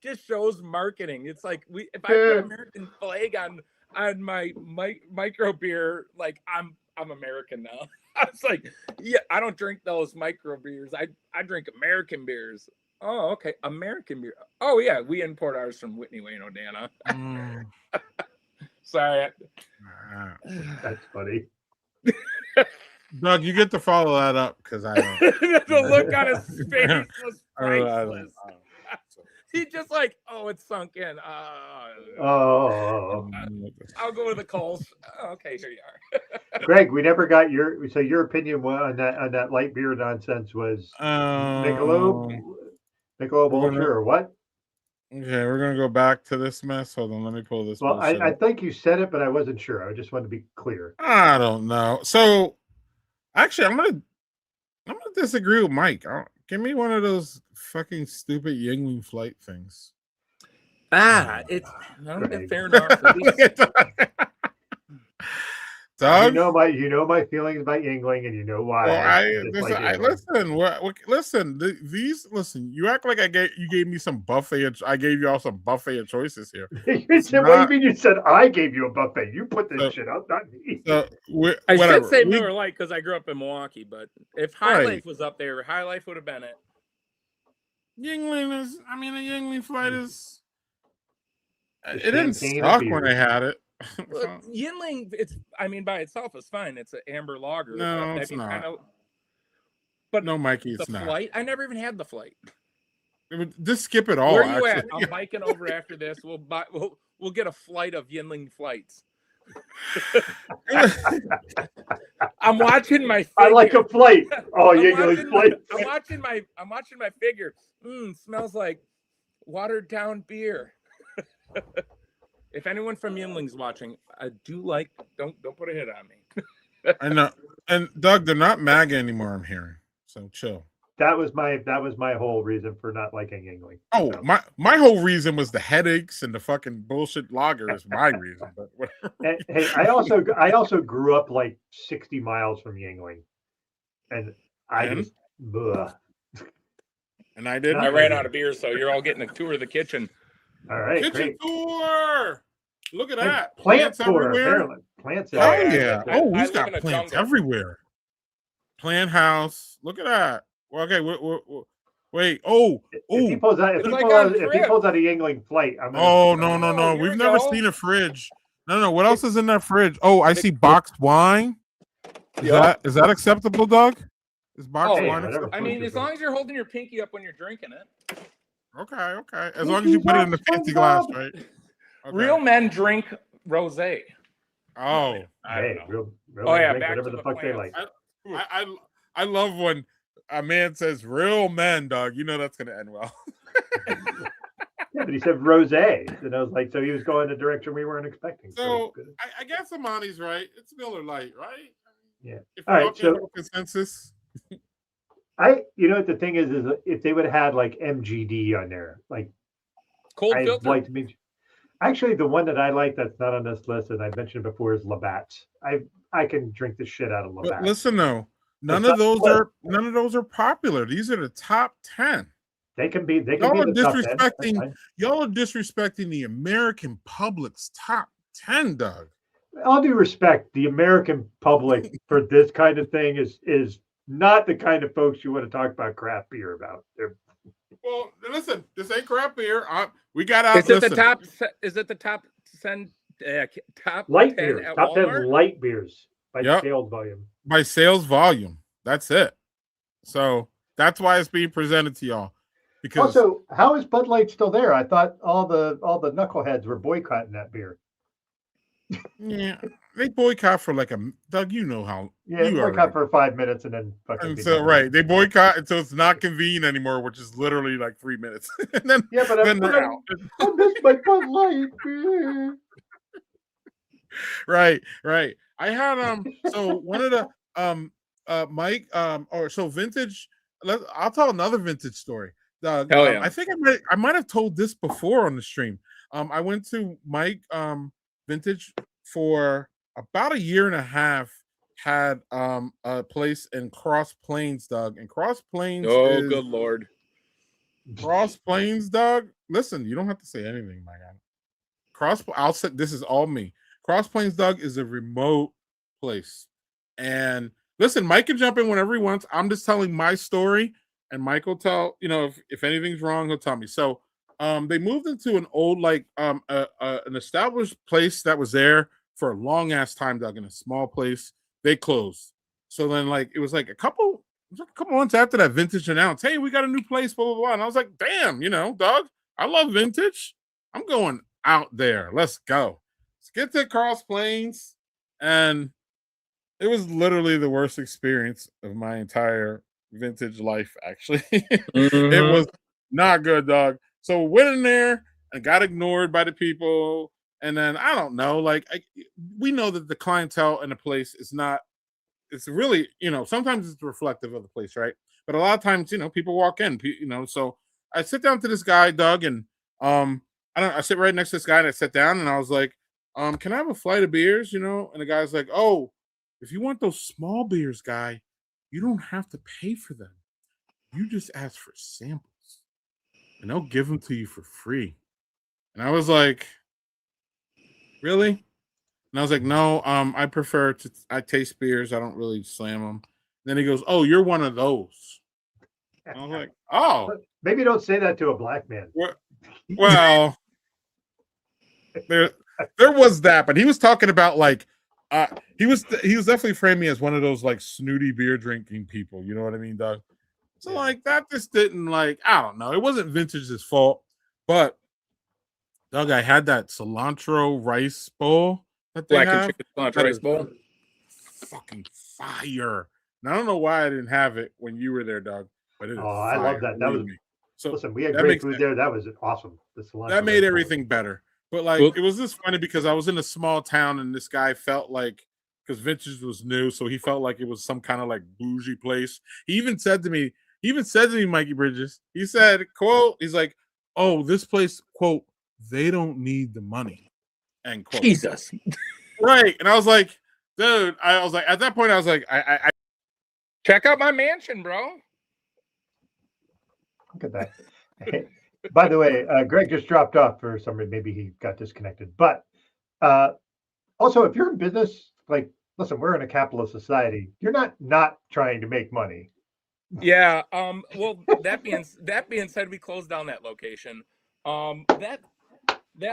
just shows marketing. It's like if I put American flag on my micro beer, like I'm American now. I was like, yeah, I don't drink those micro beers. I drink American beers. Oh, okay, American beer. Oh yeah, we import ours from Whitney Bueno, Dana. Sorry. That's funny. Doug, you get to follow that up because I don't. The look on his face was priceless. He just like, oh, it's sunk in. Oh. I'll go with the Coles. Oh, okay, here you are. Greg, we never got your opinion on that light beer nonsense was Michelob Ultra or what? Okay, we're gonna go back to this mess. Hold on, let me pull this. Well, I think you said it, but I wasn't sure. I just wanted to be clear. I don't know. So, actually, I'm gonna disagree with Mike. Give me one of those fucking stupid Yingling Flight things. It's fair enough. Doug. You know my feelings about Yingling, and you know why. Well, listen. Listen. You act like you gave me some buffet. I gave you all some buffet of choices here. You said, what do you mean? You said I gave you a buffet. You put this shit up, not me. I should say Miller Lite because I grew up in Milwaukee, but if High Right. Life was up there, High Life would have been it. Yingling is. I mean, a Yingling flight is. The It didn't champagne suck of when beer. I had it. Well, Yingling, by itself is fine. It's an amber lager. No, but it's not. But No, Mikey, the it's not. flight, I never even had the flight. Just skip it all. Where are you actually. at? I'm biking over after this. We'll get a flight of Yingling flights. I'm watching my figure. I like a flight. Oh, Yingling flight. I'm watching my figure. Smells like watered down beer. If anyone from Yingling's watching, I do like. Don't put a hit on me. I know. And Doug, they're not MAGA anymore. I'm hearing. So chill. That was my whole reason for not liking Yingling. Oh, So. my whole reason was the headaches and the fucking bullshit lager is my reason. But whatever. Hey, I also grew up like 60 miles from Yingling, and just. Ugh. And I didn't. I ran out of beer, so you're all getting a tour of the kitchen. All right, Kitchen great. tour. Look at that. Plant tour, everywhere. apparently. Plants Oh everywhere. yeah. Oh, I he's live got in a plants jungle. everywhere. Plant house. Look at that. Well, okay. Wait. Oh. If he pulls out, if It's he like pulls on out, if he Crib. pulls out a Yingling flight, I'm gonna. Oh no. Oh, here We've we never go. seen a fridge. No. What else is in that fridge? Oh, I see boxed wine. Is that acceptable, Doug? Is boxed Oh, wine whatever. acceptable? I mean, as long as you're holding your pinky up when you're drinking it. Okay. As long as you put it in the fancy glass, right? Okay. Real men drink rosé. Oh, I don't know. Real Oh, yeah, drink back whatever to the the fuck they plants. like. I love when a man says "real men," Doug. You know that's gonna end well. Yeah, but he said rosé, and I was like, so he was going in a direction we weren't expecting. So I guess Amani's right. It's Miller Lite, right? Yeah. If All we right, all came so- to a consensus. you know what the thing is if they would have had like MGD on there, like Cold I'd filter. like to be. Actually, the one that I like that's not on this list, and I mentioned before, is Labatt's. I can drink the shit out of But Labatt's. listen though, none It's of those not are popular. These are the top 10. They can be. They can Y'all are be the top 10. That's disrespecting. fine. Y'all are disrespecting the American public's top 10, Doug. All due respect, the American public for this kind of thing is not the kind of folks you want to talk about craft beer about. Well, listen, this ain't crap beer. We got out. Is it the listen, top? Is it the top 10? Top Light 10 beers, at top 10 Walmart? light beers by Yep. sales volume. by sales volume. That's it. So that's why it's being presented to y'all. Because Also, how is Bud Light still there? I thought all the knuckleheads were boycotting that beer. yeah, they boycott for like Doug. You know how? Yeah, you boycott already- for 5 minutes and then fucking. And be so done. right, they boycott until it's not convenient anymore, which is literally like 3 minutes, and then Yeah, but then they're out. I miss my Bud Light beer. Right. I had so one of the Mike or so vintage. I'll tell another vintage story. Doug, Hell yeah. I think I might have told this before on the stream. I went to Mike Vintage for about a year and a half. Had a place in Cross Plains, Doug, and Cross Plains. Oh, is, good lord! Cross Plains, Doug. Listen, you don't have to say anything, my guy. I'll say this is all me. Cross Plains, Doug, is a remote place, and listen, Mike can jump in whenever he wants. I'm just telling my story, and Mike will tell. You know, if anything's wrong, he'll tell me. So, they moved into an old an established place that was there for a long ass time, Doug, in a small place. They closed. So then, it was like a couple months after that, Vintage announced, "Hey, we got a new place." Blah blah blah. And I was like, "Damn, Doug, I love Vintage. I'm going out there. Let's go. Let's get to Cross Plains." And it was literally the worst experience of my entire Vintage life. Actually, it was not good, Doug. So went in there and got ignored by the people. And then I don't know, we know that the clientele in a place is not. It's really, sometimes it's reflective of the place, right? But a lot of times, people walk in, So I sit down to this guy, Doug, and I sit right next to this guy, and I sit down, and I was like, can I have a flight of beers? You know, and the guy's like, oh, if you want those small beers, guy, you don't have to pay for them. You just ask for samples, and they'll give them to you for free. And I was like, really? And I was like, no, I prefer to. I taste beers. I don't really slam them. Then he goes, oh, you're one of those. I was like, oh, Maybe don't say that to a black man. well, there was that, but he was talking about like, he was definitely framing me as one of those like snooty beer drinking people. You know what I mean, Doug? So like that just didn't like, I don't know. It wasn't Vintage's fault, but Doug, I had that cilantro rice bowl that they Black and have. chicken cilantro That rice is bowl. fucking fire. And I don't know why I didn't have it when you were there, Doug. But it is I fire, love that. That was believe me. So listen. We had that great makes food sense. there. That was awesome. The cilantro That made rice bowl. everything better. But like, Well- it was just funny because I was in a small town and this guy felt like, because Vintage was new, so he felt like it was some kind of like bougie place. He even said to me, Mikey Bridges, he said, quote, he's like, oh, this place, quote, they don't need the money, end quote. Jesus. Right. And I was like, dude, I was like, at that point, I was like, I Check out my mansion, bro. Look at that. By the way, Greg just dropped off for some reason. Maybe he got disconnected. But also, if you're in business, like, listen, we're in a capitalist society. You're not trying to make money. Yeah. Well, that being said, we closed down that location. That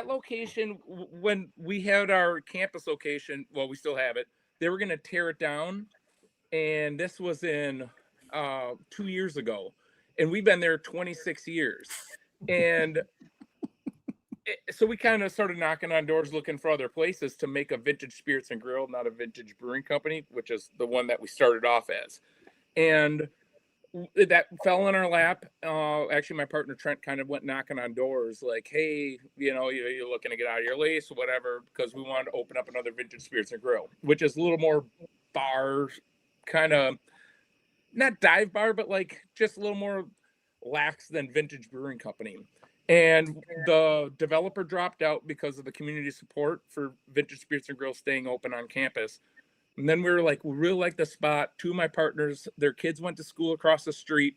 location, when we had our campus location, well, we still have it. They were going to tear it down, and this was in 2 years ago, and we've been there 26 years, and so we kind of started knocking on doors looking for other places to make a Vintage Spirits and Grill, not a Vintage Brewing Company, which is the one that we started off as, and that fell in our lap. Actually, my partner Trent kind of went knocking on doors, like, "Hey, you know, you're looking to get out of your lease, or whatever," because we wanted to open up another Vintage Spirits and Grill, which is a little more bar, kind of not dive bar, but like just a little more lax than Vintage Brewing Company. And the developer dropped out because of the community support for Vintage Spirits and Grill staying open on campus. And then we were like, we really like the spot. Two of my partners, their kids went to school across the street.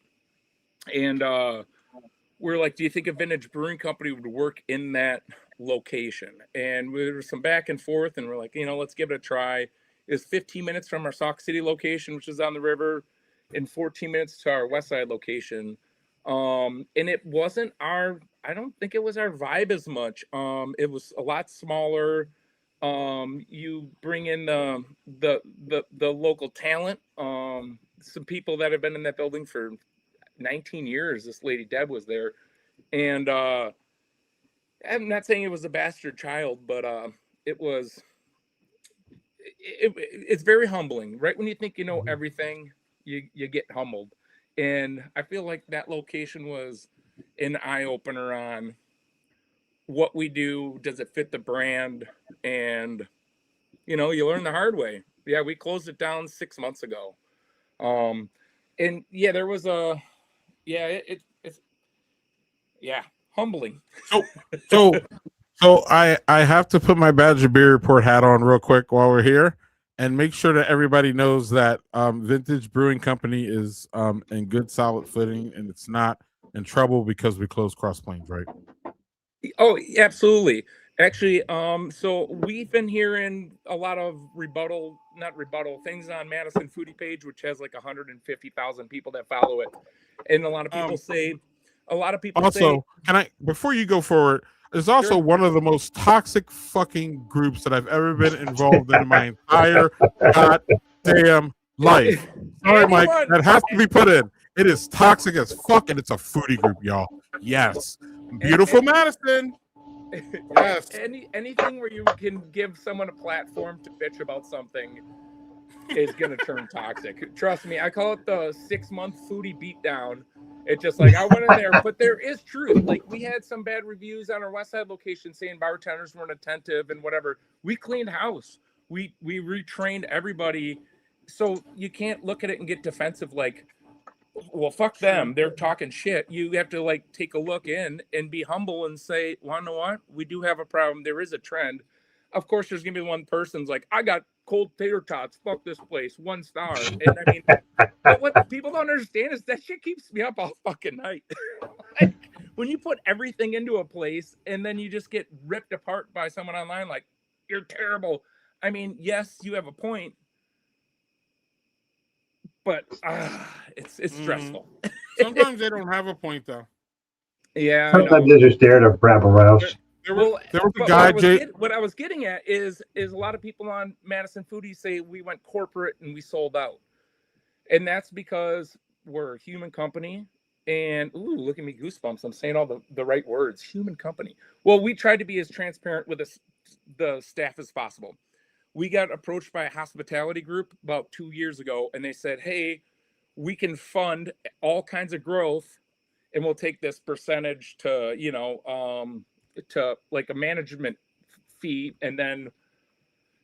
And we were like, do you think a Vintage Brewing Company would work in that location? And there was some back and forth. And we're like, you know, let's give it a try. It's 15 minutes from our Sauk City location, which is on the river, and 14 minutes to our West Side location. And it wasn't I don't think it was our vibe as much. It was a lot smaller. You bring in the local talent, some people that have been in that building for 19 years. This lady Deb was there, and I'm not saying it was a bastard child, but it's very humbling. Right when you think you know everything, you get humbled, and I feel like that location was an eye opener on what we do. Does it fit the brand? And you know, you learn the hard way. Yeah, we closed it down 6 months ago. And yeah, there was it's humbling. So I have to put my Badger Beer Report hat on real quick while we're here, and make sure that everybody knows that Vintage Brewing Company is in good solid footing, and it's not in trouble because we closed Cross Plains, right? Oh, absolutely. Actually, so we've been hearing a lot of not rebuttal things on Madison Foodie page, which has like 150,000 people that follow it, and a lot of people say, also, can I, before you go forward, there's also Sure. one of the most toxic fucking groups that I've ever been involved in my entire goddamn life. Sorry, Mike, that has to be put in. It is toxic as fuck, and it's a foodie group, y'all. Yes, beautiful Madison. Yes. Anything where you can give someone a platform to bitch about something is gonna turn toxic. Trust me, I call it the 6-month foodie beatdown. It's just like I went in there, but there is truth. Like we had some bad reviews on our West Side location saying bartenders weren't attentive and whatever. We cleaned house. We retrained everybody. So you can't look at it and get defensive like, well, fuck them. They're talking shit. You have to like take a look in and be humble and say, well, you know what? We do have a problem. There is a trend. of course, there's gonna be one person's like, I got cold tater tots. Fuck this place, 1 star. And I mean, but what people don't understand is that shit keeps me up all fucking night. Like, when you put everything into a place and then you just get ripped apart by someone online, like, you're terrible. I mean, yes, you have a point, but it's stressful. Sometimes they don't have a point though. Yeah, Sometimes they're just there to rabble rouse. There Well, was a but guy, what I was getting at is a lot of people on Madison Foodies say we went corporate and we sold out, and that's because we're a human company. And ooh, look at me, goosebumps! I'm saying all the right words. Human company. Well, we tried to be as transparent with the staff as possible. We got approached by a hospitality group about 2 years ago, and they said, "Hey, we can fund all kinds of growth, and we'll take this percentage to to like a management fee." And then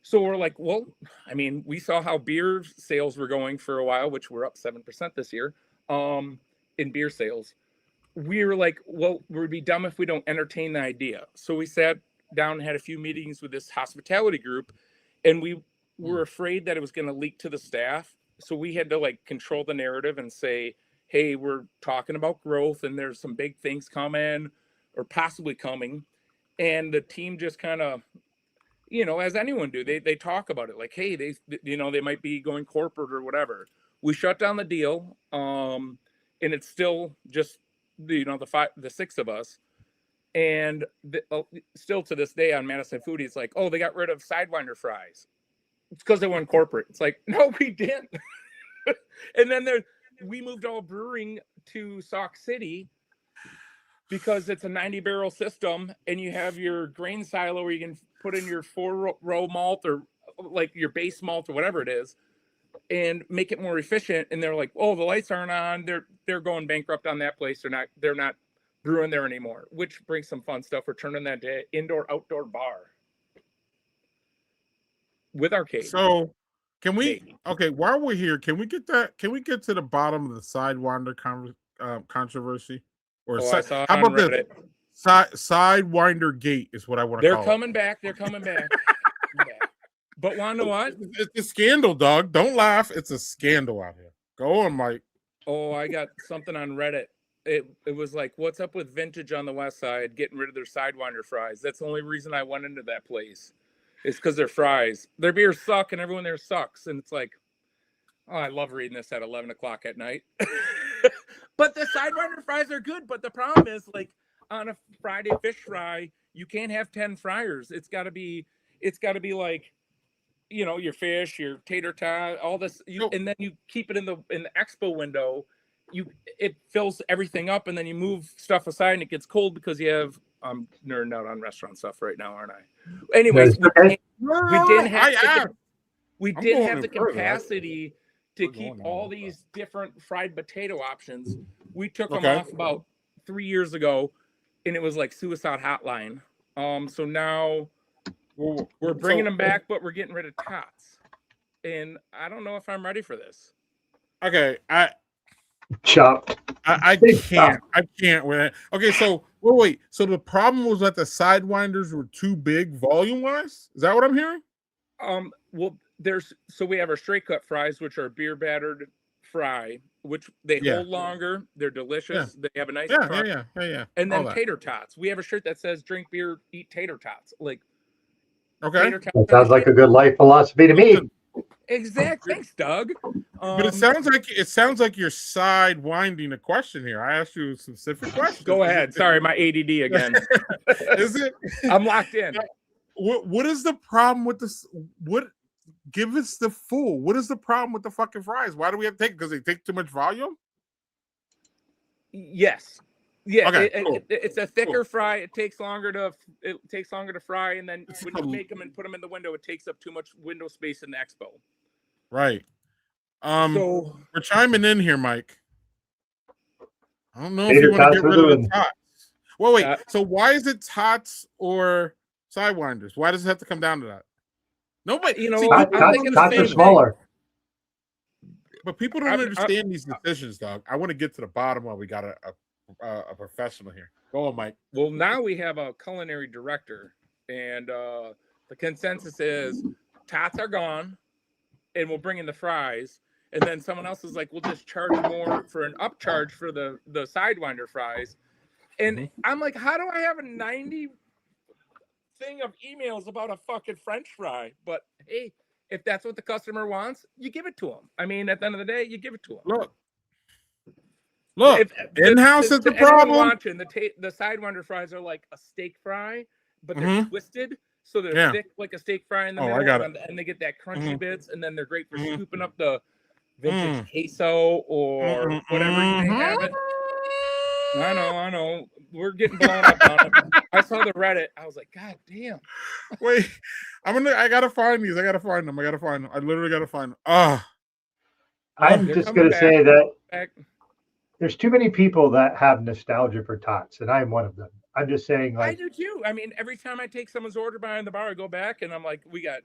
so we're like, well, I mean, we saw how beer sales were going for a while, which we're up 7% this year in beer sales. We were like, well, we'd be dumb if we don't entertain the idea. So we sat down and had a few meetings with this hospitality group, and we were afraid that it was going to leak to the staff. So we had to like control the narrative and say, hey, we're talking about growth and there's some big things coming or possibly coming. And the team just kind of, as anyone do, they talk about it like, hey, they might be going corporate or whatever. We shut down the deal, and it's still just the 6 of us, and still to this day on Madison Foodie, it's like, oh, they got rid of Sidewinder fries. It's because they went corporate. It's like, no, we didn't. And then we moved all brewing to Sauk City because it's a 90-barrel system, and you have your grain silo where you can put in your 4-row malt or like your base malt or whatever it is, and make it more efficient. And they're like, oh, the lights aren't on. They're going bankrupt on that place. They're not brewing there anymore, which brings some fun stuff. We're turning that to indoor-outdoor bar with arcade. So can we? Okay, while we're here, can we get to the bottom of the Sidewinder controversy? Or I saw it how on about Reddit. this? Sidewinder Gate is what I want to call it. They're coming back. They're coming back. But want to know what? It's a scandal, dog. Don't laugh. It's a scandal out here. Go on, Mike. Oh, I got something on Reddit. It was like, what's up with Vintage on the West Side getting rid of their Sidewinder fries? That's the only reason I went into that place. It's because their fries. Their beers suck and everyone there sucks. And it's like, oh, I love reading this at 11 o'clock at night. But the Sidewinder fries are good. But the problem is, like, on a Friday fish fry, you can't have 10 fryers. It's got to be like, your fish, your tater tot, all this, and then you keep it in the expo window. It fills everything up, and then you move stuff aside, and it gets cold because you have. I'm nerding out on restaurant stuff right now, aren't I? Anyways, we didn't have the capacity to keep all these different fried potato options. We took them off about 3 years ago, and it was like suicide hotline. So now we're bringing them back, but we're getting rid of tots. And I don't know if I'm ready for this. Okay, I Chop. I can't with it. Okay, so wait. So the problem was that the Sidewinders were too big volume wise? Is that what I'm hearing? Well, we have our straight cut fries, which are beer battered fry, which they hold longer. They're delicious. They have a nice crunch. Yeah. And then tater tots. We have a shirt that says "Drink beer, eat tater tots." Like, okay, that sounds like a good life philosophy to me. Exactly. Thanks, Doug. But it sounds like you're sidewinding a question here. I asked you a specific question. Go ahead. Sorry, my ADD again. Is it? I'm locked in. What is the problem with this? Give us the full. What is the problem with the fucking fries? Why do we have to take? Because they take too much volume? Yes. Yeah. Okay, cool. It's a thicker fry. It takes longer to fry, and then when you make them and put them in the window, it takes up too much window space in the expo. Right. So we're chiming in here, Mike. I don't know if you want to get rid of the tots. Well, wait. So why is it tots or Sidewinders? Why does it have to come down to that? Nobody. Tots are smaller. But people don't understand these decisions, dog. I want to get to the bottom while we got a professional here. Go on, Mike. Well, now we have a culinary director, and The consensus is tots are gone, and we'll bring in the fries. And then someone else is like, we'll just charge more for an upcharge for the Sidewinder fries. And I'm like, how do I have a 90 thing of emails about a fucking French fry? But hey, if that's what the customer wants, you give it to them. I mean, at the end of the day, you give it to them. Look, in-house is the problem. Watching, the Sidewinder fries are like a steak fry, but they're twisted, so they're thick like a steak fry in the middle. I got it. And they get that crunchy bits, and then they're great for scooping up the vintage queso or whatever you may have it. I know. We're getting blown up on it. I saw the Reddit. I was like, God damn. Wait, I gotta find these. I gotta find them. I literally gotta find them. I'm just gonna say that there's too many people that have nostalgia for tots, and I'm one of them. I'm just saying, like, I do too. I mean, every time I take someone's order behind the bar, I go back and I'm like, we got,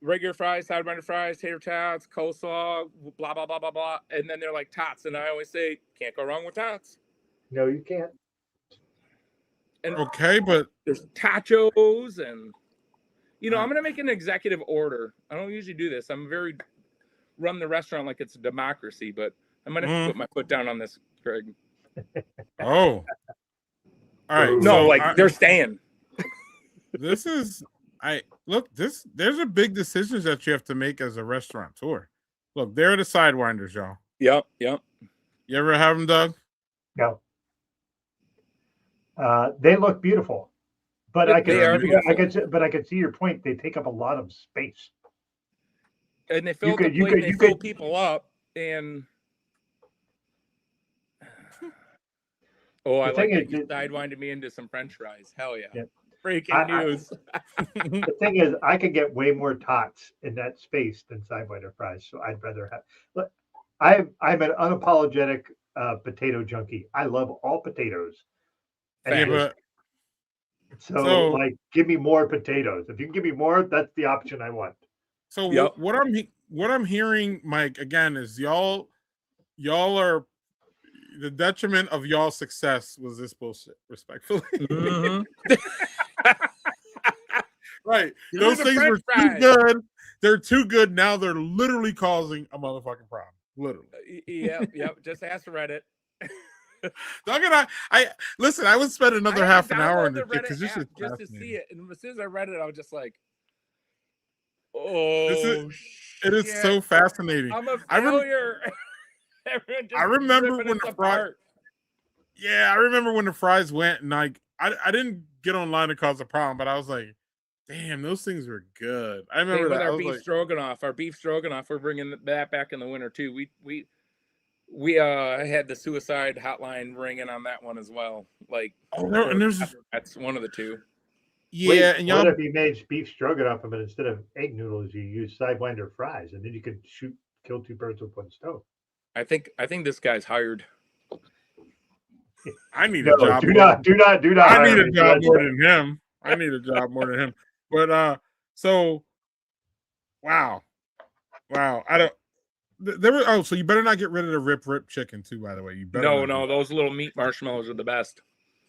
regular fries, Sidewinder fries, tater tots, coleslaw, blah, blah, blah, blah, blah. And then they're like tots. And I always say, can't go wrong with tots. No, you can't. And okay, but there's tachos and, I'm going to make an executive order. I don't usually do this. I'm very run the restaurant like it's a democracy, but I'm going to have to put my foot down on this, Greg. Oh. All right. No, they're staying. There's a big decisions that you have to make as a restaurateur. Look, they're the Sidewinders, y'all. Yep. You ever have them, Doug? No. They look beautiful, but I could see your point. They take up a lot of space, and they fill fill people up. And I like that you sidewinded me into some French fries. Hell yeah! Breaking news. The thing is, I could get way more tots in that space than Sidewinder fries, so I'd rather have. Look, I'm an unapologetic potato junkie. I love all potatoes. So like, give me more potatoes. If you can give me more, that's the option I want. So what I'm hearing, Mike, again, is y'all are the detriment of y'all's success was this bullshit, respectfully. Right. Those things were too good. They're too good. Now they're literally causing a motherfucking problem. Literally. Yep. Just ask Reddit. Doug and I listen, I would spend another half an hour in the Reddit just to see it. And as soon as I read it, I was just like, it is so fascinating. I'm a failure. I remember when the fries. Yeah, I remember when the fries went, and I didn't get online to cause a problem, but I was like, damn, those things were good. I remember that. Our beef stroganoff. Our beef stroganoff. We're bringing that back in the winter too. We had the suicide hotline ringing on that one as well. Like, that's one of the two. Yeah, and y'all. What if you made beef stroganoff, but instead of egg noodles, you use Sidewinder fries, and then you could kill two birds with one stone. I think this guy's hired. I need a job. Do not. I need a job more than him. But so, wow. I don't. There were so you better not get rid of the rip chicken too. By the way, you better. No, those little meat marshmallows are the best.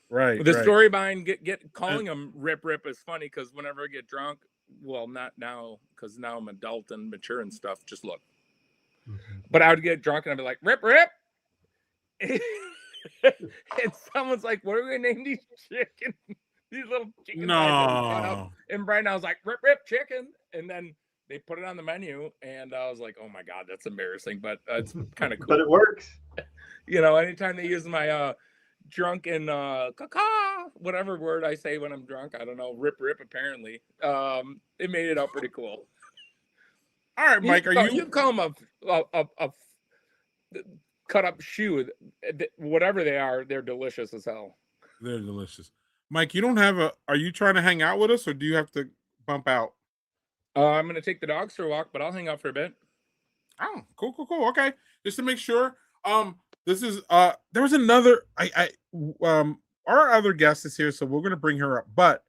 Right. The story behind calling them rip is funny because whenever I get drunk, well, not now because now I'm adult and mature and stuff. Just look. But I would get drunk and I'd be like, rip. And someone's like, what are we gonna name these chicken? These little chicken. No. And Brian, I was like, rip chicken. And then they put it on the menu, and I was like, oh my God, that's embarrassing. But it's kind of cool. But it works. Anytime they use my drunken whatever word I say when I'm drunk, I don't know, rip apparently. It made it out pretty cool. All right, Mike, you call them a cut up shoe, whatever they are, they're delicious as hell. They're delicious. Mike, you don't have are you trying to hang out with us, or do you have to bump out? I'm going to take the dogs for a walk, but I'll hang out for a bit. Oh, cool. Okay. Just to make sure. This is there was another our other guest is here, so we're gonna bring her up. But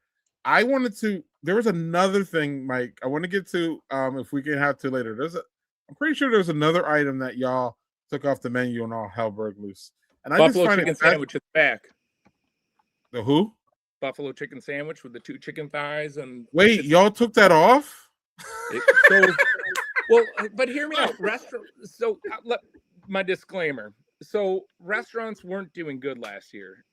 I wanted to there was another thing, Mike, I want to get to if we can have to later. I'm pretty sure there's another item that y'all took off the menu and all hell broke loose. And Buffalo chicken sandwich is back. The who? buffalo chicken sandwich with the 2 chicken thighs and Wait, y'all took that off? so well, but hear me out. My disclaimer. So restaurants weren't doing good last year.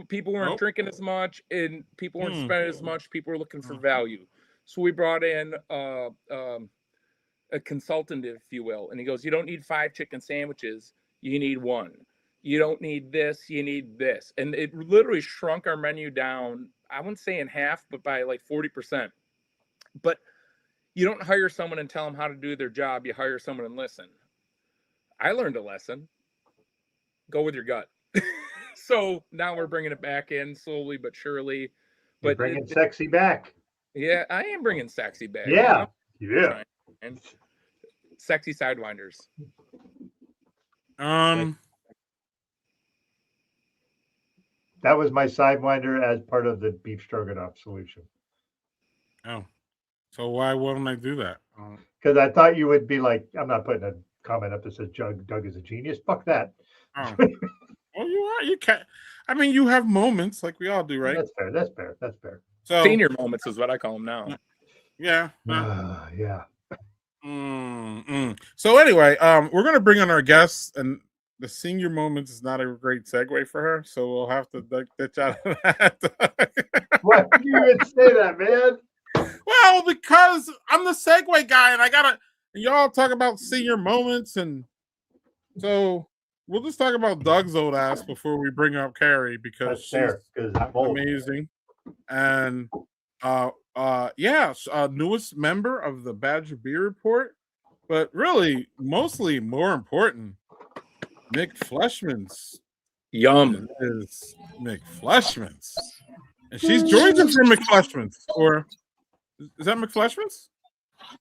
People weren't drinking as much, and people weren't spending as much. People were looking for value. So we brought in a consultant, if you will, and he goes, "You don't need 5 chicken sandwiches. You need 1. You don't need this. You need this." And it literally shrunk our menu down. I wouldn't say in half, but by like 40%. But you don't hire someone and tell them how to do their job. You hire someone and listen. I learned a lesson. Go with your gut. So now we're bringing it back in slowly but surely. But bringing sexy back. Yeah, I am bringing sexy back. Yeah, And sexy sidewinders. That was my sidewinder as part of the beef stroganoff solution. Oh, so why wouldn't I do that? Because I thought you would be like, I'm not putting a comment up that says Doug is a genius. Fuck that. Oh. Well, you are. You can't. I mean, you have moments like we all do, right? That's fair. That's fair. That's fair. So senior moments is what I call them now. Yeah. Yeah. So anyway, we're gonna bring on our guests, and the senior moments is not a great segue for her, so we'll have to ditch out of that. Why do you even say that, man? Well, because I'm the segue guy, and I gotta. Y'all talk about senior moments, and so we'll just talk about Doug's old ass before we bring up Carrie, because she's amazing. And newest member of the Badger Beer Report, but really, mostly more important, Mick Fleshman's. Yum is Mick Fleshman's, and she's joined us from McFleshman's, or is that McFleshman's?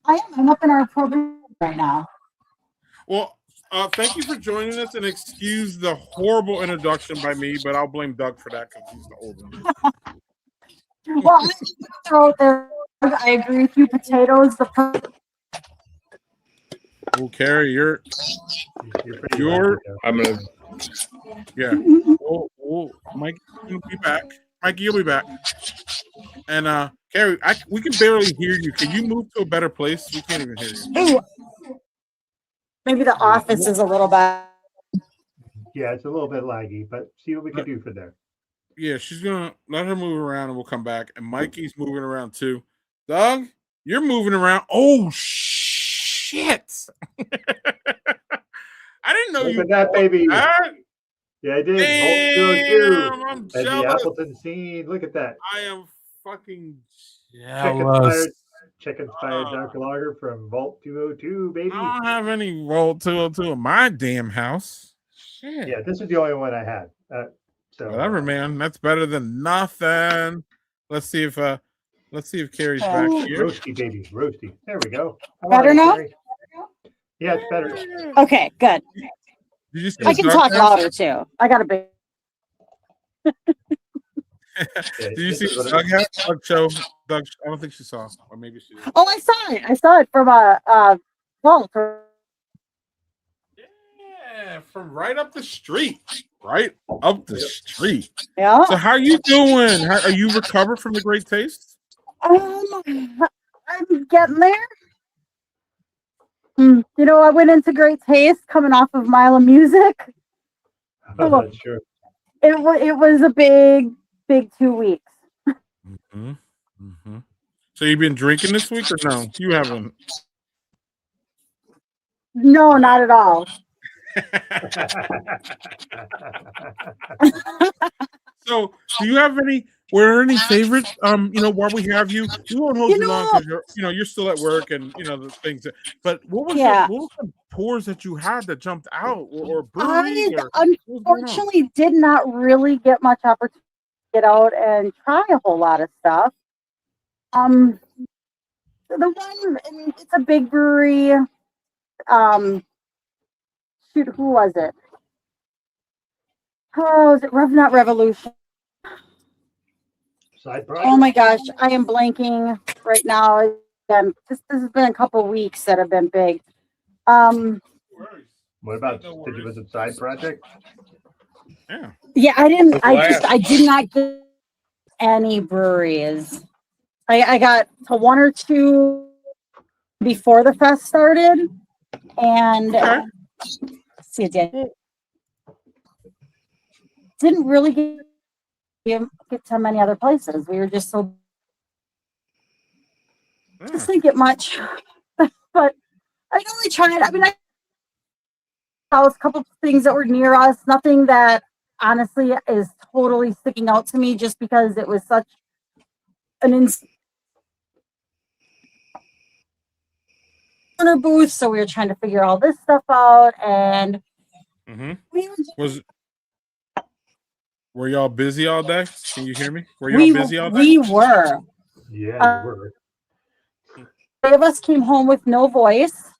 I am. I'm up in our program right now. Well, thank you for joining us, and excuse the horrible introduction by me, but I'll blame Doug for that because he's the old one. Well, I'm throw there. I agree with you. Potatoes. Oh, Carrie, you're. I'm gonna. Yeah. Oh, Mike, you'll be back. Mikey, you'll be back. And Carrie, we can barely hear you. Can you move to a better place? We can't even hear you. Maybe the office is a little bit. Yeah, it's a little bit laggy, but see what we can do for there. Yeah, she's gonna let her move around, and we'll come back. And Mikey's moving around too. Doug, you're moving around. Oh shit! I didn't know you. Look at that, baby. That. Yeah, I did. Damn, I'm and jealous. the Appleton scene. Look at that. I am fucking jealous. Chicken-fired dark lager from Vault 202, baby. I don't have any Vault 202 in my damn house. Shit. Yeah, this is the only one I had. So whatever, man. That's better than nothing. Let's see if Carrie's back here. Roasty, baby, roasty. There we go. Better now? Carrie. Yeah, it's better. Okay, good. Did you see I can talk louder too. I got a big. Did you see Doug had? Doug, I don't think she saw, or maybe she did. Oh, I saw it. I saw it from Vault. Yeah, from right up the street. Right up the street. Yeah. So how you doing? Are you recovered from the great taste? I'm getting there. You know, I went into great taste coming off of Mile of Music. Oh, that's true. It was a big 2 weeks. Mm-hmm. Mm-hmm. So you've been drinking this week, or no? You haven't. No, not at all. So, do you have any? Were there any favorites? While we have you, we won't hold you long because you're still at work and the things. But what was the pours that you had that jumped out, or breweries? I unfortunately did not really get much opportunity to get out and try a whole lot of stuff. The one, it's a big brewery. Shoot, who was it? Oh, is it Not Revolution? Oh my gosh, I am blanking right now. This has been a couple weeks that have been big. What about was it Side Project? Yeah. Yeah, I did not get any breweries. I got to one or two before the fest started, and Okay. see, it didn't really get to many other places. We were just so just didn't get much, but I only tried. I mean, I saw a couple of things that were near us. Nothing that honestly is totally sticking out to me, just because it was such an booth. So we were trying to figure all this stuff out, and we were just, Were y'all busy all day? Can you hear me? Were y'all busy all day? we were. Yeah, you were. Three of us came home with no voice,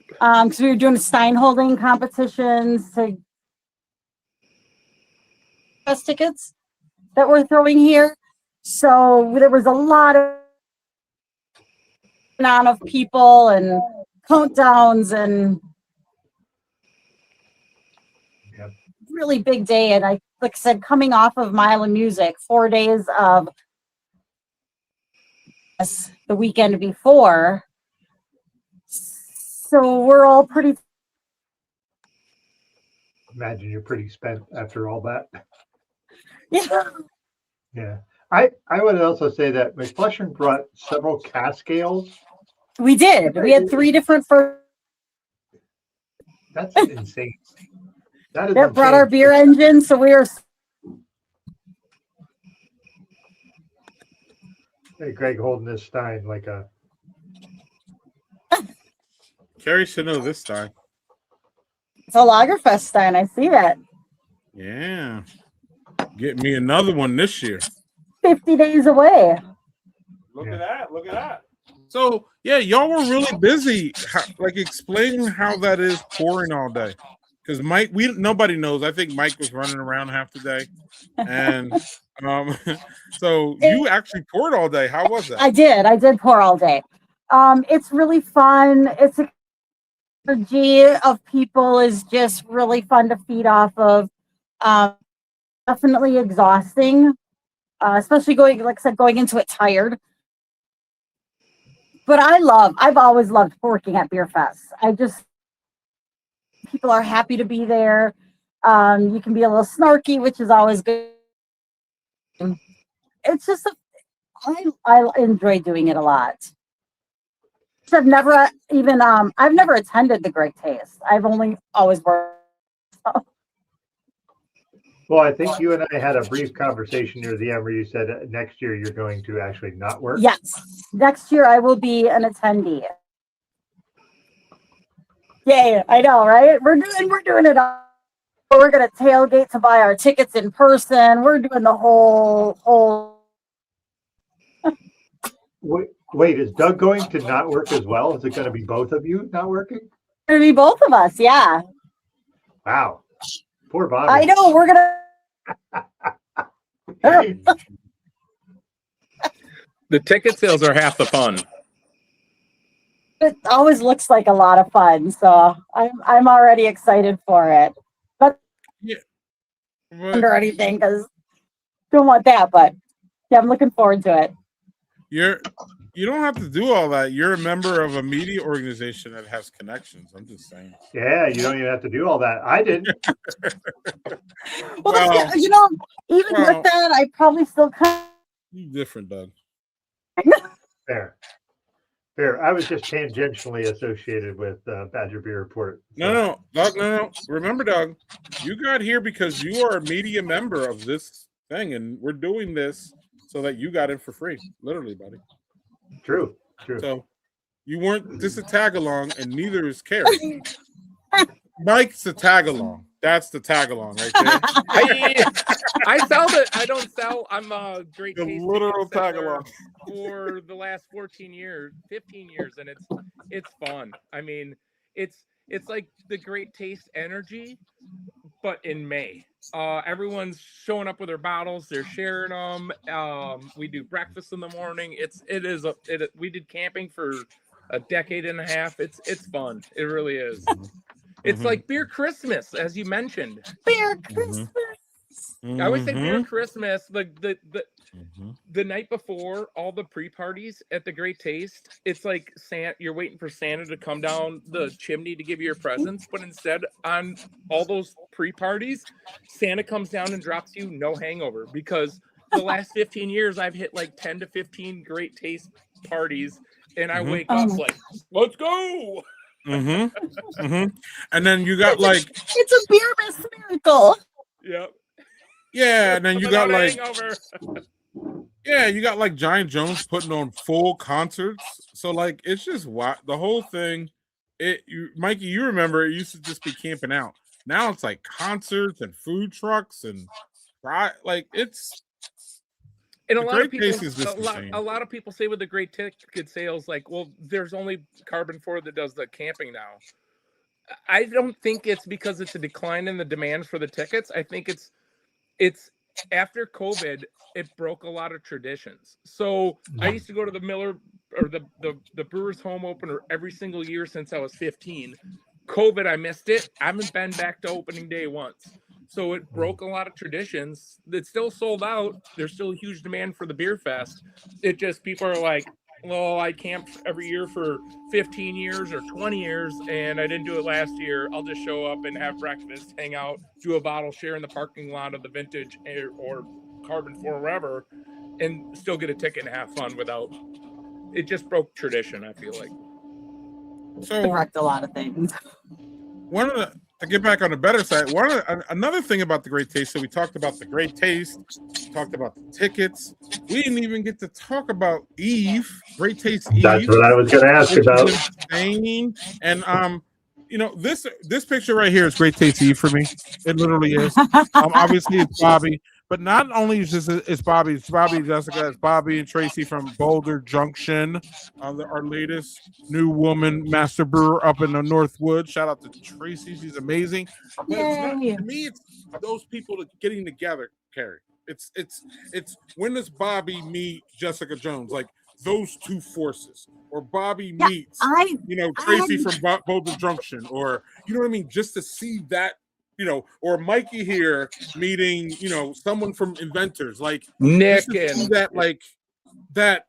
because we were doing Stein holding competitions to us tickets that we're throwing here. So there was a lot of people and countdowns and Yep. really big day. And I, like I said, coming off of Mile of Music, 4 days of the weekend before. So we're all pretty. Imagine you're pretty spent after all that. Yeah. Yeah. I would also say that McFleshing brought several cascales. We did. We had 3 different first. That's insane. That is That brought our insane. beer engine, so we were. Hey, Greg holding this Stein like a. Carrie should know this time. It's a Lagerfest Stein. I see that. Yeah. Get me another one this year. 50 days away. Look at that. Look at that. So, yeah, y'all were really busy. Like, explain how that is pouring all day. Because Mike, nobody knows. I think Mike was running around half the day. And so you actually poured all day. How was that? I did pour all day. It's really fun. It's a energy of people is just really fun to feed off of. Definitely exhausting, especially going into it tired. But I've always loved working at Beer Fest. People are happy to be there. You can be a little snarky, which is always good. It's just, I enjoy doing it a lot. I've never attended the Great Taste. I've only always worked. So. Well, I think you and I had a brief conversation near the end where you said next year you're going to actually not work. Yes, next year I will be an attendee. Yeah, I know, right? We're doing it all. We're gonna tailgate to buy our tickets in person. We're doing the whole. Wait, is Doug going to not work as well? Is it going to be both of you not working? It's gonna be both of us, yeah. Wow, poor Bobby. I know. We're gonna. The ticket sales are half the fun. It always looks like a lot of fun, so I'm already excited for it. But Yeah. or anything, because don't want that. But yeah, I'm looking forward to it. You don't have to do all that. You're a member of a media organization that has connections. I'm just saying. Yeah, you don't even have to do all that. I didn't. Well, even with that, I probably still kind You different, Doug. Fair. I was just tangentially associated with Badger Beer Report. So. No, Doug, no. Remember, Doug, you got here because you are a media member of this thing, and we're doing this so that you got in for free. Literally, buddy. True. So you weren't just a tag along, and neither is Carrie. Mike's a tag along. That's the tag along right there. I sell it. I don't sell. I'm a great The tasting literal seller tag along. for the last 15 years, and it's fun. I mean, it's like the Great Taste energy, but in May. Everyone's showing up with their bottles. They're sharing them. We do breakfast in the morning. We did camping for a decade and a half. It's fun. It really is. It's like beer Christmas, as you mentioned. Beer Christmas. I always say beer Christmas. The the night before all the pre-parties at the Great Taste, it's like you're waiting for Santa to come down the chimney to give you your presents, but instead on all those pre-parties, Santa comes down and drops you no hangover, because the last 15 years I've hit like 10 to 15 Great Taste parties, and I wake up like, let's go. And then you got like, it's a beer miracle. Yep. Yeah, and then you got like hangover. Yeah, you got like Giant Jones putting on full concerts. So like it's just the whole thing. Mikey, you remember it used to just be camping out. Now it's like concerts and food trucks and like it's. And a lot of people say with the Great Ticket sales, like, well, there's only Carbon 4 that does the camping now. I don't think it's because it's a decline in the demand for the tickets. I think it's after COVID, it broke a lot of traditions. So I used to go to the Miller or the Brewers home opener every single year since I was 15. COVID, I missed it. I haven't been back to opening day once. So it broke a lot of traditions. It's still sold out. There's still a huge demand for the beer fest. It just, people are like, well, I camped every year for 15 years or 20 years, and I didn't do it last year. I'll just show up and have breakfast, hang out, do a bottle share in the parking lot of the Vintage or Carbon 4, wherever, and still get a ticket and have fun without. It just broke tradition, I feel like. So it wrecked a lot of things. To get back on the better side, another thing about the Great Taste. So we talked about the Great Taste, we talked about the tickets. We didn't even get to talk about Eve, Great Taste Eve. That's what I was going to ask about. Insane. And this picture right here is Great Taste Eve for me. It literally is. Obviously, it's Bobby. But not only is it's Bobby, Jessica, it's Bobby and Tracy from Boulder Junction, our latest new woman master brewer up in the Northwood. Shout out to Tracy, she's amazing. But to me, it's those people getting together, Carrie. It's when does Bobby meet Jessica Jones? Like those two forces, or Bobby meets Tracy from Boulder Junction, or you know what I mean, just to see that. Or Mikey here meeting, someone from Inventors, like Nick and that, like that.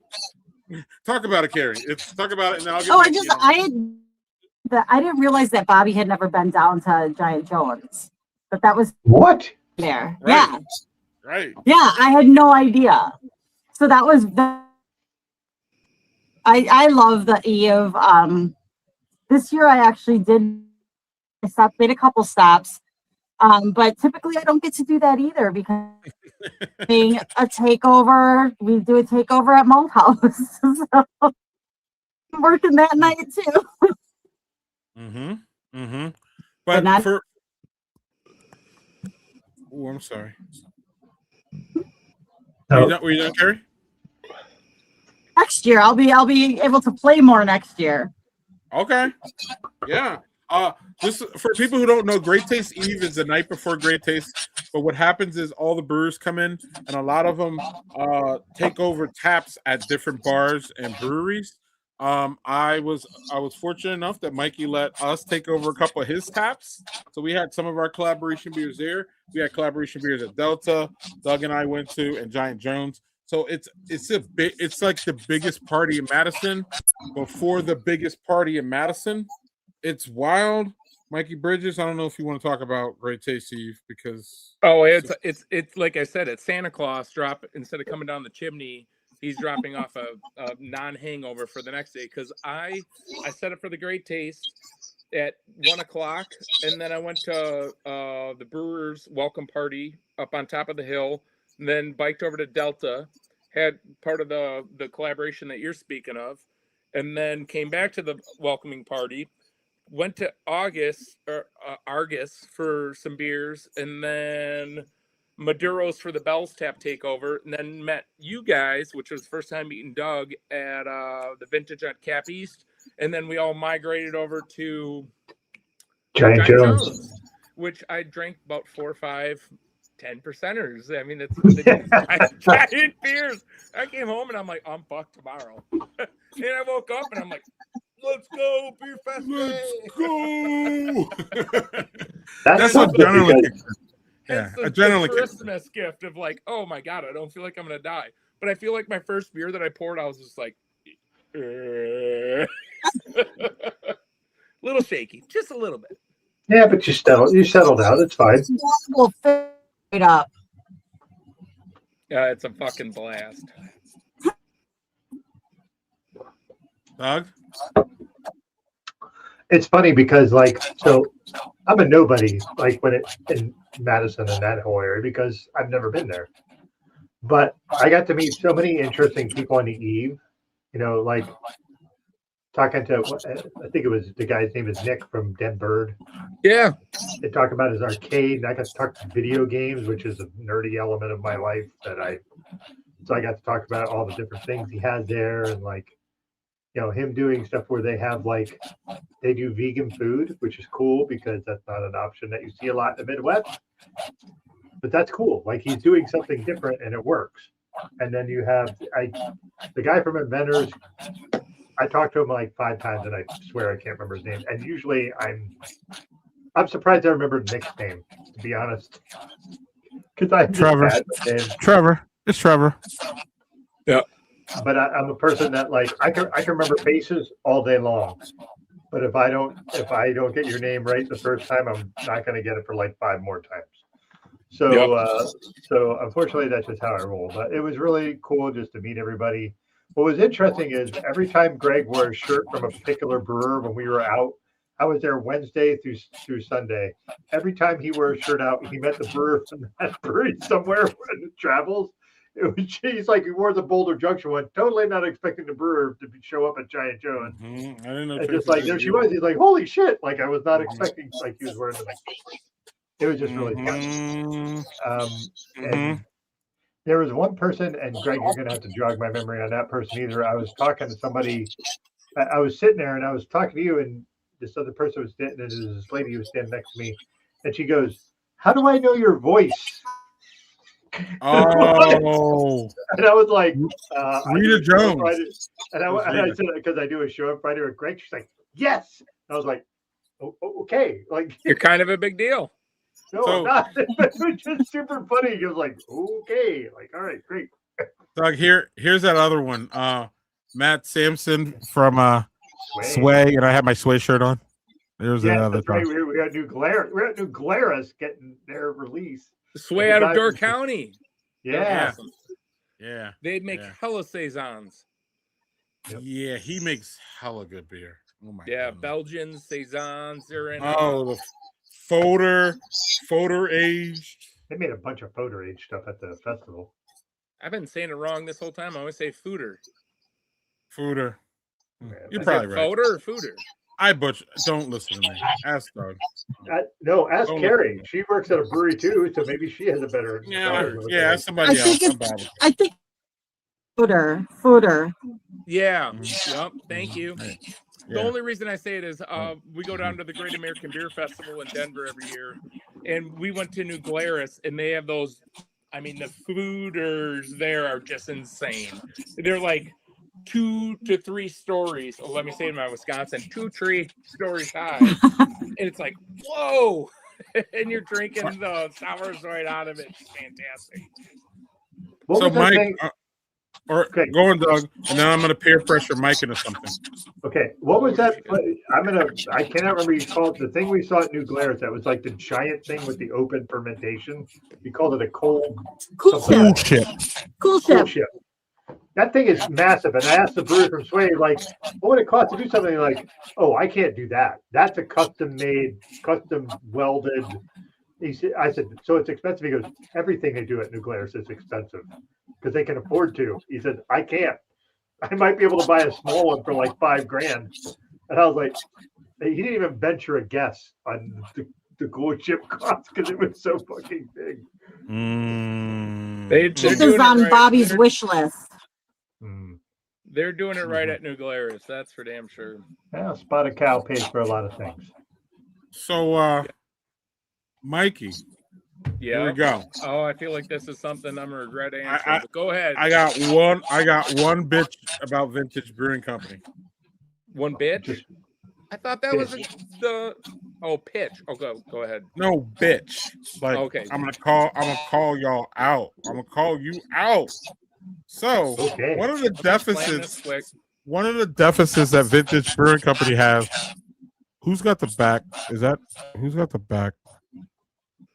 Talk about it, Carrie. Talk about it, and I'll get. I didn't realize that Bobby had never been down to Giant Jones, but that was what there. Right. Yeah, right. Yeah, I had no idea. So that was I love the Eve. This year I actually made a couple stops. But typically I don't get to do that either because being a takeover, we do a takeover at Malt House. So I'm working that night too. But not for I'm sorry. Were you done, Carrie? Next year I'll be able to play more next year. Okay. Yeah. Just for people who don't know, Great Taste Eve is the night before Great Taste. But what happens is all the brewers come in, and a lot of them take over taps at different bars and breweries. I was fortunate enough that Mikey let us take over a couple of his taps. So we had some of our collaboration beers there. We had collaboration beers at Delta. Doug and I went to, and Giant Jones. So it's like the biggest party in Madison before the biggest party in Madison. It's wild. Mikey Bridges, I don't know if you want to talk about Great Taste Eve because it's like I said, it's Santa Claus instead of coming down the chimney, he's dropping off a non-hangover for the next day. Because I set up for the Great Taste at 1:00, and then I went to the Brewers welcome party up on top of the hill, and then biked over to Delta, had part of the collaboration that you're speaking of, and then came back to the welcoming party. Went to Argus for some beers, and then Maduro's for the Bell's Tap takeover, and then met you guys, which was the first time meeting Doug at the Vintage at Cap East, and then we all migrated over to Giant Jones, which I drank about 4 or 5 10%ers. I mean, it's giant beers. I came home and I'm like, I'm fucked tomorrow. And I woke up and I'm like, let's go, beer fest. Let's go. That's what generally. Yeah. generally the Christmas gift of like, oh my God, I don't feel like I'm going to die. But I feel like my first beer that I poured, I was just like, little shaky, just a little bit. Yeah, but you settled out. It's fine. We'll fit it up. It's a fucking blast. Doug? It's funny because so I'm a nobody in Madison and that whole area because I've never been there. But I got to meet so many interesting people on the eve, talking to, I think it was the guy's name is Nick from Dead Bird. Yeah. They talk about his arcade, and I got to talk to video games, which is a nerdy element of my life so I got to talk about all the different things he has there and him doing stuff where they have they do vegan food, which is cool because that's not an option that you see a lot in the Midwest. But that's cool. He's doing something different and it works. And then you have the guy from Inventors. I talked to him 5 times and I swear I can't remember his name. And usually I'm surprised I remembered Nick's name, to be honest. Because I Trevor. Trevor. It's Trevor. Yeah. But I'm a person that I can remember faces all day long. But if I don't get your name right the first time, I'm not going to get it for 5 more times. So unfortunately, that's just how I roll. But it was really cool just to meet everybody. What was interesting is every time Greg wore a shirt from a particular brewer when we were out, I was there Wednesday through Sunday. Every time he wore a shirt out, he met the brewer from that brewery somewhere when it travels. He's he wore the Boulder Junction one, totally not expecting the brewer to show up at Giant Joe's. Mm-hmm. I didn't know. And just there she was. He's like, holy shit! I was not expecting he was wearing the. It was just really fun. And there was one person, and Greg, you're gonna have to jog my memory on that person either. I was talking to somebody. I was sitting there and I was talking to you, and this other person was sitting, and there was this lady who was standing next to me, and she goes, "How do I know your voice?" Oh, and I was like, Rita Jones. And I said, because I do a show on Friday with Greg. She's like, yes. And I was like, okay. You're kind of a big deal. No, I'm not. It was just super funny. He was like, okay. All right, great. Doug, here's that other one. Matt Sampson from Sway, and I had my Sway shirt on. There's another right. We got New Glarus getting their release. Sway out of Door County. Yeah. Awesome. Yeah. They make hella saisons. Yep. Yeah, he makes hella good beer. Oh my god. Belgian saisons. They're in. The Foder aged. They made a bunch of Foder aged stuff at the festival. I've been saying it wrong this whole time. I always say Fooder. Fooder. You're Is probably it right. Foder or Fooder? I butcher. Don't listen to me. Ask Doug. No, ask Carrie. She works at a brewery too, so maybe she has a better. Yeah, somebody else. I think Fooder. Yeah. Yep. Thank you. Yeah. The only reason I say it is we go down to the Great American Beer Festival in Denver every year, and we went to New Glarus, and they have those. I mean, the fooders there are just insane. They're 2 to 3 stories. Oh, let me say it in my Wisconsin, 2-3 stories high. And it's like, whoa! And you're drinking the sours right out of it. It's fantastic. So Mike, go on, Doug, and then I'm gonna peer pressure Mike into something. Okay, what was that? I cannot remember. You called the thing we saw at New Glarus. That was the giant thing with the open fermentation. We called it a cool ship. Cool ship. That thing is massive. And I asked the brewer from Sway, what would it cost to do something? Oh, I can't do that. That's a custom made, custom welded. I said, so it's expensive. He goes, everything they do at New Glarus is expensive because they can afford to. He said, I can't. I might be able to buy a small one for $5,000. And I was like, he didn't even venture a guess on the cool chip cost because it was so fucking big. This is on Bobby's wish list. They're doing it right at New Glarus. That's for damn sure. Yeah, Spotted Cow pays for a lot of things. So, Mikey. Yeah. Here we go. Oh, I feel like this is something I'm gonna regret answering. But go ahead. I got one bitch about Vintage Brewing Company. One bitch? I thought that was Oh, pitch. Oh, go ahead. No, bitch. Like, Okay. I'm gonna call y'all out. I'm gonna call you out. So Okay. one of the Plan this deficits, quick. one of the deficits that Vintage Brewing Company has. Who's got the back? Who's got the back?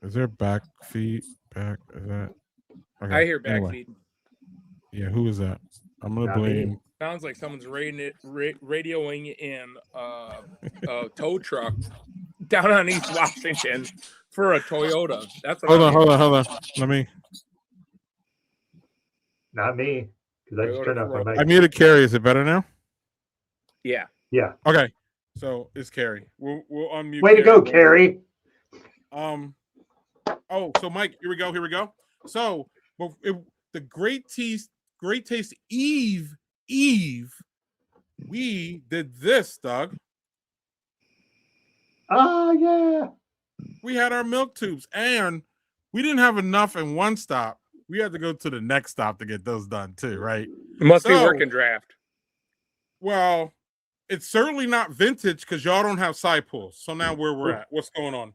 Is there back feed? Back is that? Okay. I hear Anyway. backfeed. Yeah, who is that? I'm gonna Not me. blame. Sounds like someone's radioing in a tow truck down on East Washington for a Toyota. That's what Hold on. Let me. Not me, because I just turned off my I mic. muted Carrie. Is it better now? Yeah. Yeah. Okay. So it's Carrie. We'll unmute. Way to go, Carrie. Oh, so Mike, here we go. So the Great Taste Eve, we did this, Doug. Oh yeah. We had our milk tubes, and we didn't have enough in one stop. We had to go to the next stop to get those done too, right? It must be working draft. Well, it's certainly not vintage because y'all don't have side pulls. So now where we're at, what's going on?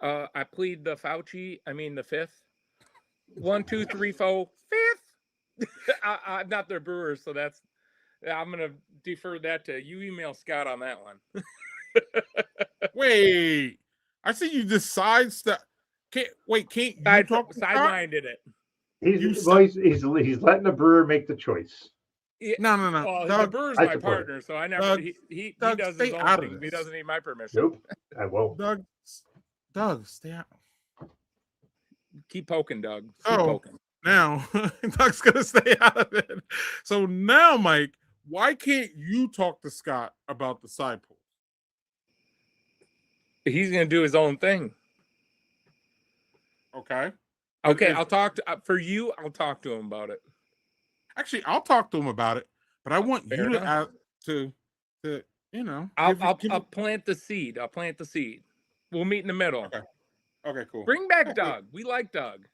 I plead the the fifth. 1, 2, 3, 4, fifth. I'm not their brewer, so I'm gonna defer that to you. Email Scott on that one. Wait, I see you decide stuff. Can't you talk? Sideline did it. He's letting the brewer make the choice. Yeah. No. Well, Doug, the brewer's I my support partner, so I never. Doug, he Doug, does stay his own out of thing. He this. doesn't need my permission. Nope, I won't. Doug, stay out. Keep poking, Doug. Keep poking. Now Doug's gonna stay out of it. So now, Mike, why can't you talk to Scott about the side pulls? He's gonna do his own thing. Okay. Okay, I'll talk to for you. I'll talk to him about it. Actually, I'll talk to him about it, but I want Fair you enough. to I'll plant the seed. I'll plant the seed. We'll meet in the middle. Okay, cool. Bring back Doug. We like Doug.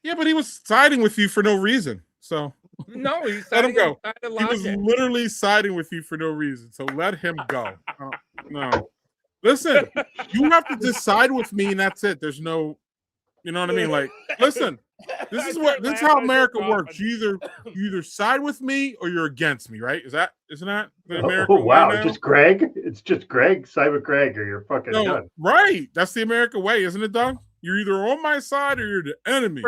But he was siding with you for no reason. So no, he's let him go. He was literally siding with you for no reason. So let him go. No. Listen, you have to decide with me, and that's it. There's no, you know what I mean? Like, listen, this is how America works. You either side with me or you're against me, right? Isn't that the American way now? It's just Greg. Side with Greg, or you're fucking done. Right. That's the American way, isn't it, Doug? You're either on my side or you're the enemy.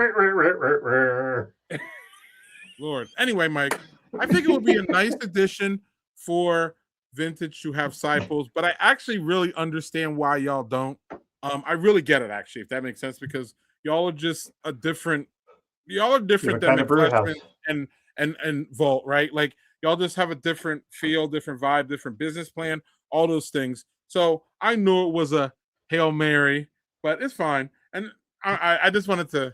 Lord. Anyway, Mike, I think it would be a nice addition for Vintage to have side pulls, but I actually really understand why y'all don't. I really get it, actually, if that makes sense, because y'all are just different than McFleshman and Vault, right? Like, y'all just have a different feel, different vibe, different business plan, all those things. So I knew it was a Hail Mary, but it's fine. And I just wanted to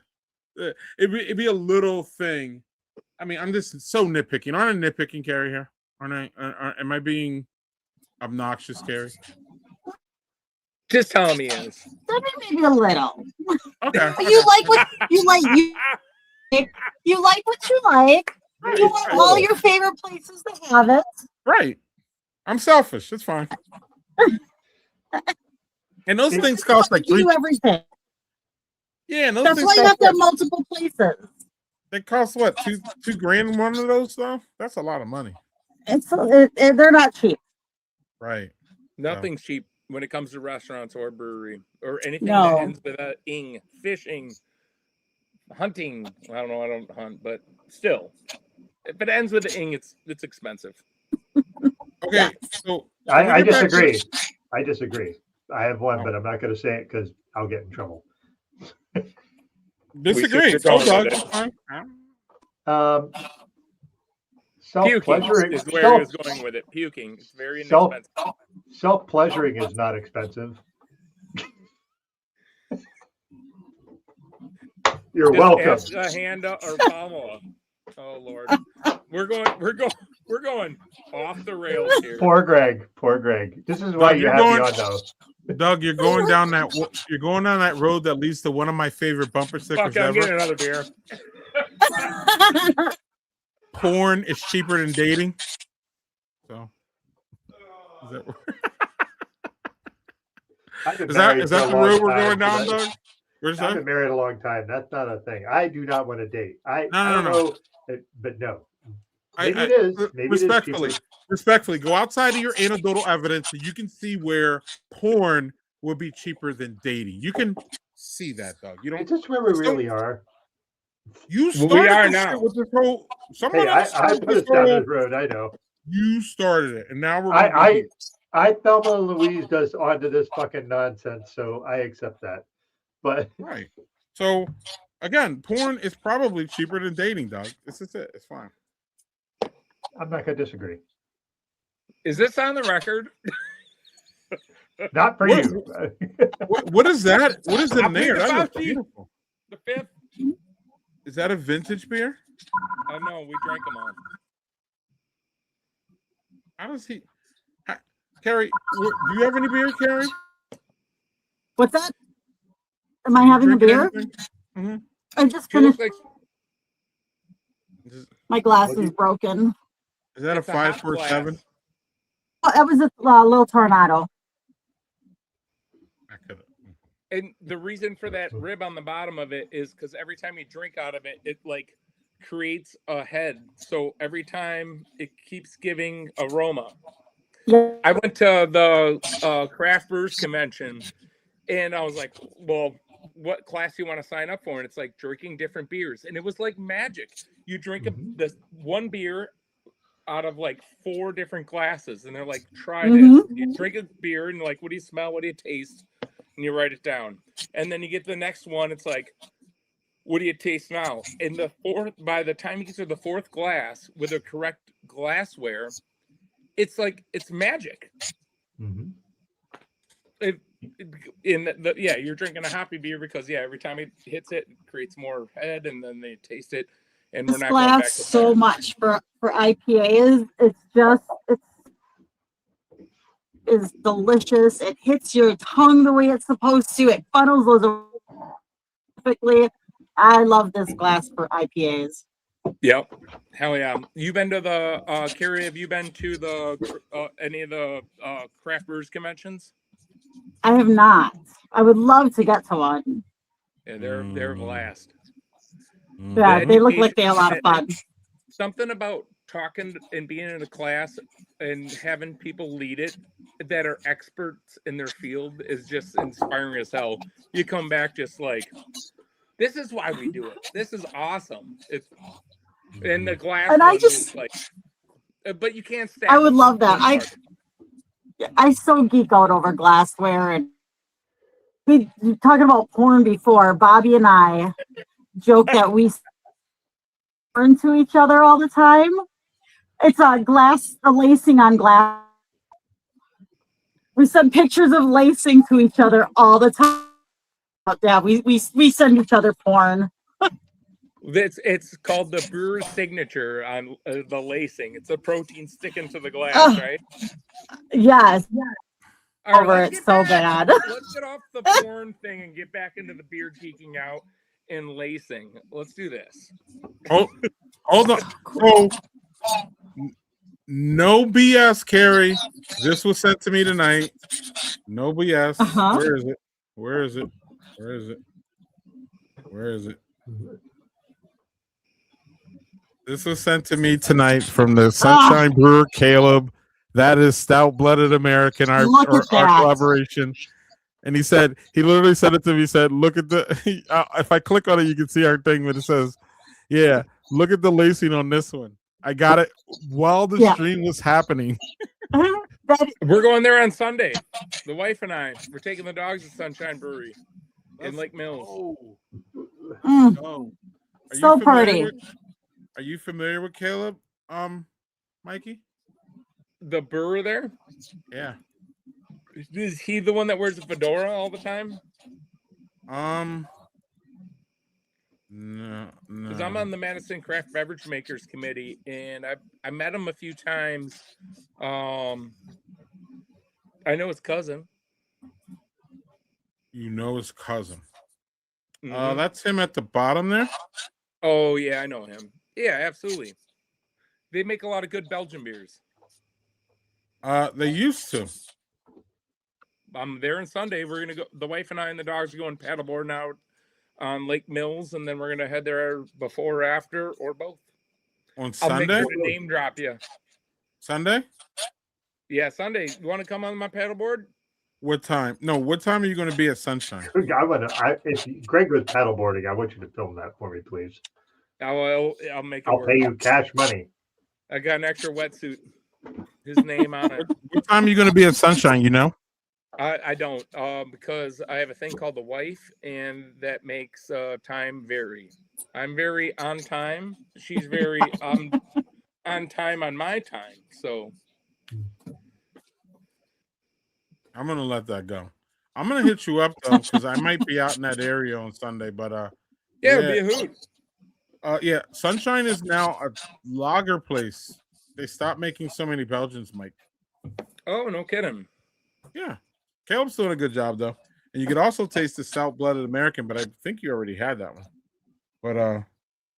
it'd be a little thing. I mean, I'm just so nitpicking. Aren't I nitpicking, Carrie, here? Aren't I? Am I being obnoxious, Carrie? Just tell me is. Maybe a little. Okay. You like what you like. You like what you like. Right. You want all your favorite places to have it. Right. I'm selfish. It's fine. And those things cost like you do everything. Yeah, and those that's things why you cost have to have multiple places. They cost what, $2,000 one of those stuff? That's a lot of money. They're not cheap. Right. Nothing's cheap when it comes to restaurants or brewery or anything No. that ends with ing, fishing, hunting. I don't know. I don't hunt, but still, if it ends with the ing, it's expensive. Okay, so I disagree. I disagree. I have one, but I'm not going to say it because I'll get in trouble. Disagree. Self-pleasuring is where he was going with it. Puking. It's very inexpensive. Self-pleasuring is not expensive. You're welcome. Ask a hand up or palm off. Oh Lord, we're going off the rails here. Poor Greg. This is why you have me on though. Doug, you're going down that road that leads to one of my favorite bumper stickers Fuck, I'm getting another beer. Porn is cheaper than dating. So, is that I've been Is that married for a the long road we're time, going down, so that- Doug? Where's I've that? been married a long time. That's not a thing. I do not want to date. I No. don't know, but no. Maybe it I is. Maybe it is cheaper. respectfully, go outside of your anecdotal evidence so you can see where porn would be cheaper than dating. You can see that, Doug. You Is don't. this where we just don't- really are? You Well, started we are this now. shit with this whole. Someone Hey, else I started put this us down whole. this road. I know. You started it, and now we're gonna be here. I Thelma and Louise does onto this fucking nonsense, so I accept that. But Right. So again, porn is probably cheaper than dating, Doug. This is it. It's fine. I'm not gonna disagree. Is this on the record? Not for What- you. What is that? What is in I'll there? read That about looks you. beautiful. The fifth? Is that a vintage beer? Oh no, we drank them all. How does he? Carrie, do you have any beer, Carrie? What's that? Am I Are you having a drinking beer? anything? Mhm. I just She looks finished. like My glass What is you- broken. Is that it's a a hot 547? glass. Oh, that was a little tornado. I could. And the reason for that rib on the bottom of it is because every time you drink out of it, it like creates a head. So every time it keeps giving aroma. Yeah. I went to the craft brewers convention, and I was like, "Well, what class do you want to sign up for?" And it's like drinking different beers, and it was like magic. You drink this one beer out of like 4 different glasses, and they're like, "Try this." You drink a beer, and like, "What do you smell? What do you taste?" And you write it down, and then you get the next one. It's like, "What do you taste now?" And by the time you get to the 4th glass with the correct glassware, it's like it's magic. Mhm. You're drinking a hoppy beer because every time it hits it creates more head, and then they taste it, and we're This not going back glass to so start. much for IPAs. It's delicious. It hits your tongue the way it's supposed to. It funnels those perfectly. I love this glass for IPAs. Yep. Hell yeah. You been to the Carrie, have you been to the any of the craft brewers conventions? I have not. I would love to get to one. Yeah, they're a blast. Yeah, they look like they have a lot of fun. Something about talking and being in a class and having people lead it that are experts in their field is just inspiring as hell. You come back just like, this is why we do it. This is awesome. It's and the glass And one I just, is like, but you can't stack. I would them. love that. That's I so geek out over glassware, and we talking about porn before. Bobby and I joke that we turn to each other all the time. It's a lacing on glass. We send pictures of lacing to each other all the time. But yeah, we send each other porn. It's called the brewer's signature on the lacing. It's a protein sticking to the glass, right? Yes. All Over let's it get so back- bad. Let's get off the porn thing and get back into the beer geeking out and lacing. Let's do this. Oh, hold on. So, no BS, Carrie. This was sent to me tonight. No BS. Uh-huh. Where is it? Where is it? Where is it? Where is it? This was sent to me tonight from the Sunshine Brewer Caleb. That is Stout Blooded American, our collaboration. And he literally said it to me. He said, look at the, if I click on it, you can see our thing, but it says, yeah, look at the lacing on this one. I got it while the stream was happening. We're going there on Sunday. The wife and I, we're taking the dogs to Sunshine Brewery in Lake Mills. So pretty. Are you familiar with Caleb, Mikey? The brewer there? Yeah. Is he the one that wears a fedora all the time? No. Because I'm on the Madison Craft Beverage Makers Committee, and I met him a few times. I know his cousin. You know his cousin. Mhm. That's him at the bottom there. Oh yeah, I know him. Yeah, absolutely. They make a lot of good Belgian beers. They used to. I'm there on Sunday. We're gonna go. The wife and I and the dogs are going paddleboarding out on Lake Mills, and then we're gonna head there before or after or both. On I'll make Sunday? sure to name drop you. Sunday? Yeah, Sunday. You want to come on my paddleboard? What time? No, what time are you going to be at Sunshine? If Greg was paddleboarding, I want you to film that for me, please. I'll make it I'll work. pay you cash money. I got an extra wetsuit. His name on it. What time are you going to be at Sunshine, you know? I don't, because I have a thing called the wife, and that makes time vary. I'm very on time. She's very on time on my time. So I'm going to let that go. I'm going to hit you up, though, because I might be out in that area on Sunday. But yeah, it'd be a hoot. Yeah, Sunshine is now a lager place. They stopped making so many Belgians, Mike. Oh, no kidding. Yeah. Caleb's doing a good job, though. And you could also taste the stout-blooded American, but I think you already had that one. But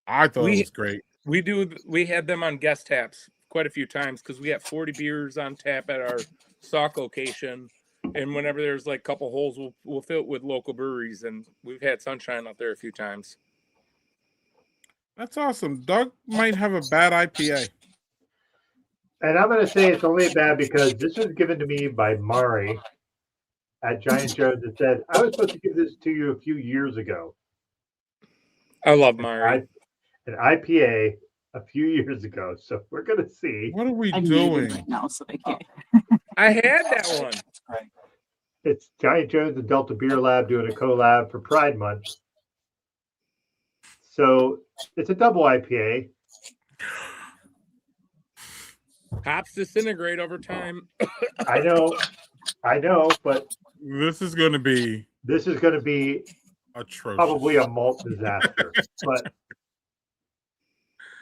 I thought it was great. We had them on guest taps quite a few times because we got 40 beers on tap at our stock location. And whenever there's like a couple holes, we'll fill it with local breweries. And we've had Sunshine out there a few times. That's awesome. Doug might have a bad IPA. And I'm going to say it's only bad because this was given to me by Mari at Giant Joe's that said, I was supposed to give this to you a few years ago. I love Mari. An IPA a few years ago. So we're going to see. What are we doing? Right now, so they can't. I had that one. It's Giant Joe's and Delta Beer Lab doing a collab for Pride Month. So it's a double IPA. Hops disintegrate over time. I know, but This is going to be atrocious. probably a malt disaster. But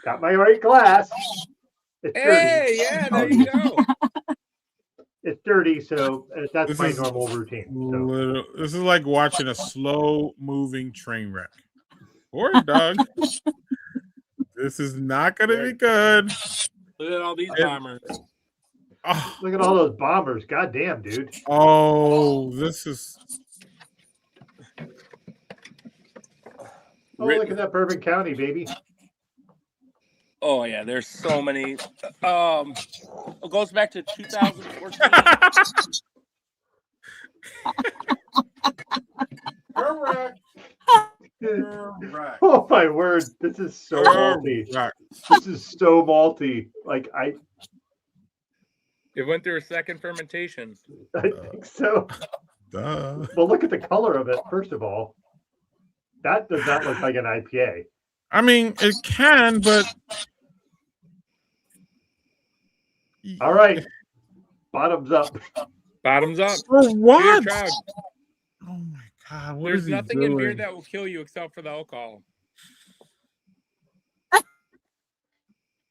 got my right glass. It's Hey, dirty. yeah, there you go. It's dirty, so that's This my is normal routine. So. This is like watching a slow-moving train wreck. Poor Doug. This is not going to be good. Look at all these bombers. Oh, Look at all those bombers. God damn, dude. oh, this is... Oh, look at that Bourbon County, baby. Oh yeah, there's so many. It goes back to 2014. Correct. Oh my word, this is so malty. Correct. This is so malty. Like It went through a second fermentation. I think so. Duh. Well, look at the color of it. First of all, that does not look like an IPA. I mean, it can, but... All right, bottoms up. Bottoms up. For Beer what? crowd. Oh my God, what There's is he nothing in beer doing? that will kill you except for the alcohol.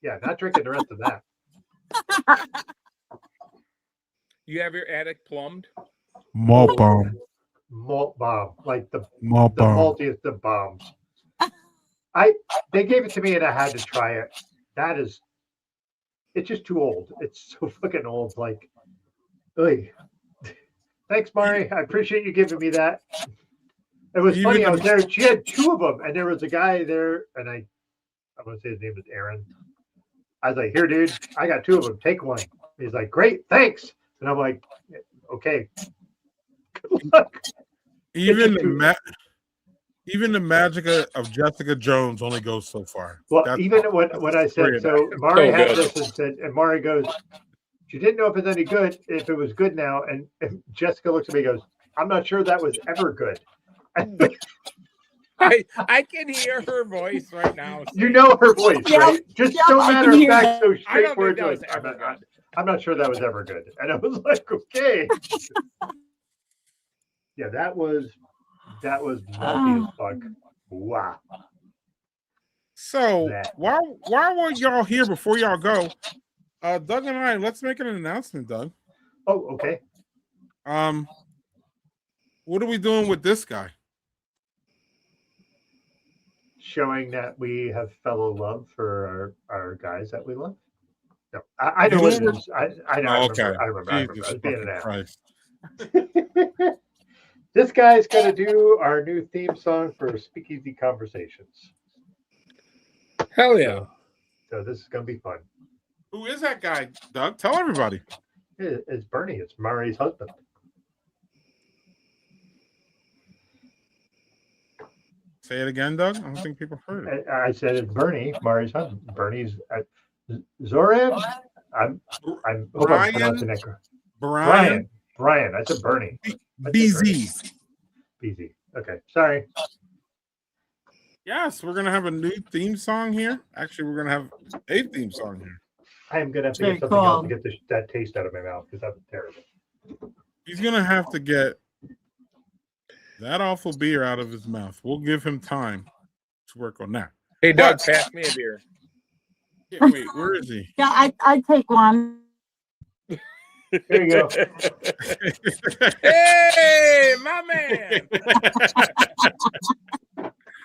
Yeah, not drinking the rest of that. You have your attic plumbed. Malt bomb. Malt bomb, like the Malt bomb. maltiest of bombs. They gave it to me and I had to try it. It's just too old. It's so fucking old. Like, oy. Thanks, Mari. I appreciate you giving me that. It was funny. I was there. She had two of them, and there was a guy there, and I'm gonna say his name is Aaron. I was like, "Here, dude, I got two of them. Take one." He's like, "Great, thanks." And I'm like, "Okay." Good luck. Even the magic of Jessica Jones only goes so far. Well, That's even when I said so, Mari So had good. this and said, and Mari goes, she didn't know if it's any good, if it was good now. And Jessica looks at me and goes, I'm not sure that was ever good. I can hear her voice right now. You know her voice, Yeah, right? Just yeah, so I matter can of hear fact, so I don't straightforward. think that was to it. ever good. I'm not sure that was ever good. And I was like, okay. Yeah, that was malty as fuck. Wow. So That. while we're y'all here, before y'all go, Doug and I, let's make an announcement, Doug. Oh, okay. What are we doing with this guy? Showing that we have fellow love for our guys that we love. No, I know what it is. I know. Okay. I remember. I Jesus was being an fucking ass. Christ. This guy's going to do our new theme song for Speakeasy Conversations. Hell yeah. So this is going to be fun. Who is that guy, Doug? Tell everybody. It's Bernie. It's Mari's husband. Say it again, Doug. I don't think people heard it. I said it's Bernie, Mari's husband. Bernie's Zoran. I hope I'm pronouncing that correct. Brian. I said Bernie. BZ. BZ. Okay. Sorry. Yes, we're gonna have a new theme song here. Actually, we're gonna have a theme song here. I am gonna have to Very get something cool. else to get that taste out of my mouth because that was terrible. He's gonna have to get that awful beer out of his mouth. We'll give him time to work on that. Hey, Doug, pass me a beer. Yeah, wait, where is he? Yeah, I'd take one. There you go. Hey, my man.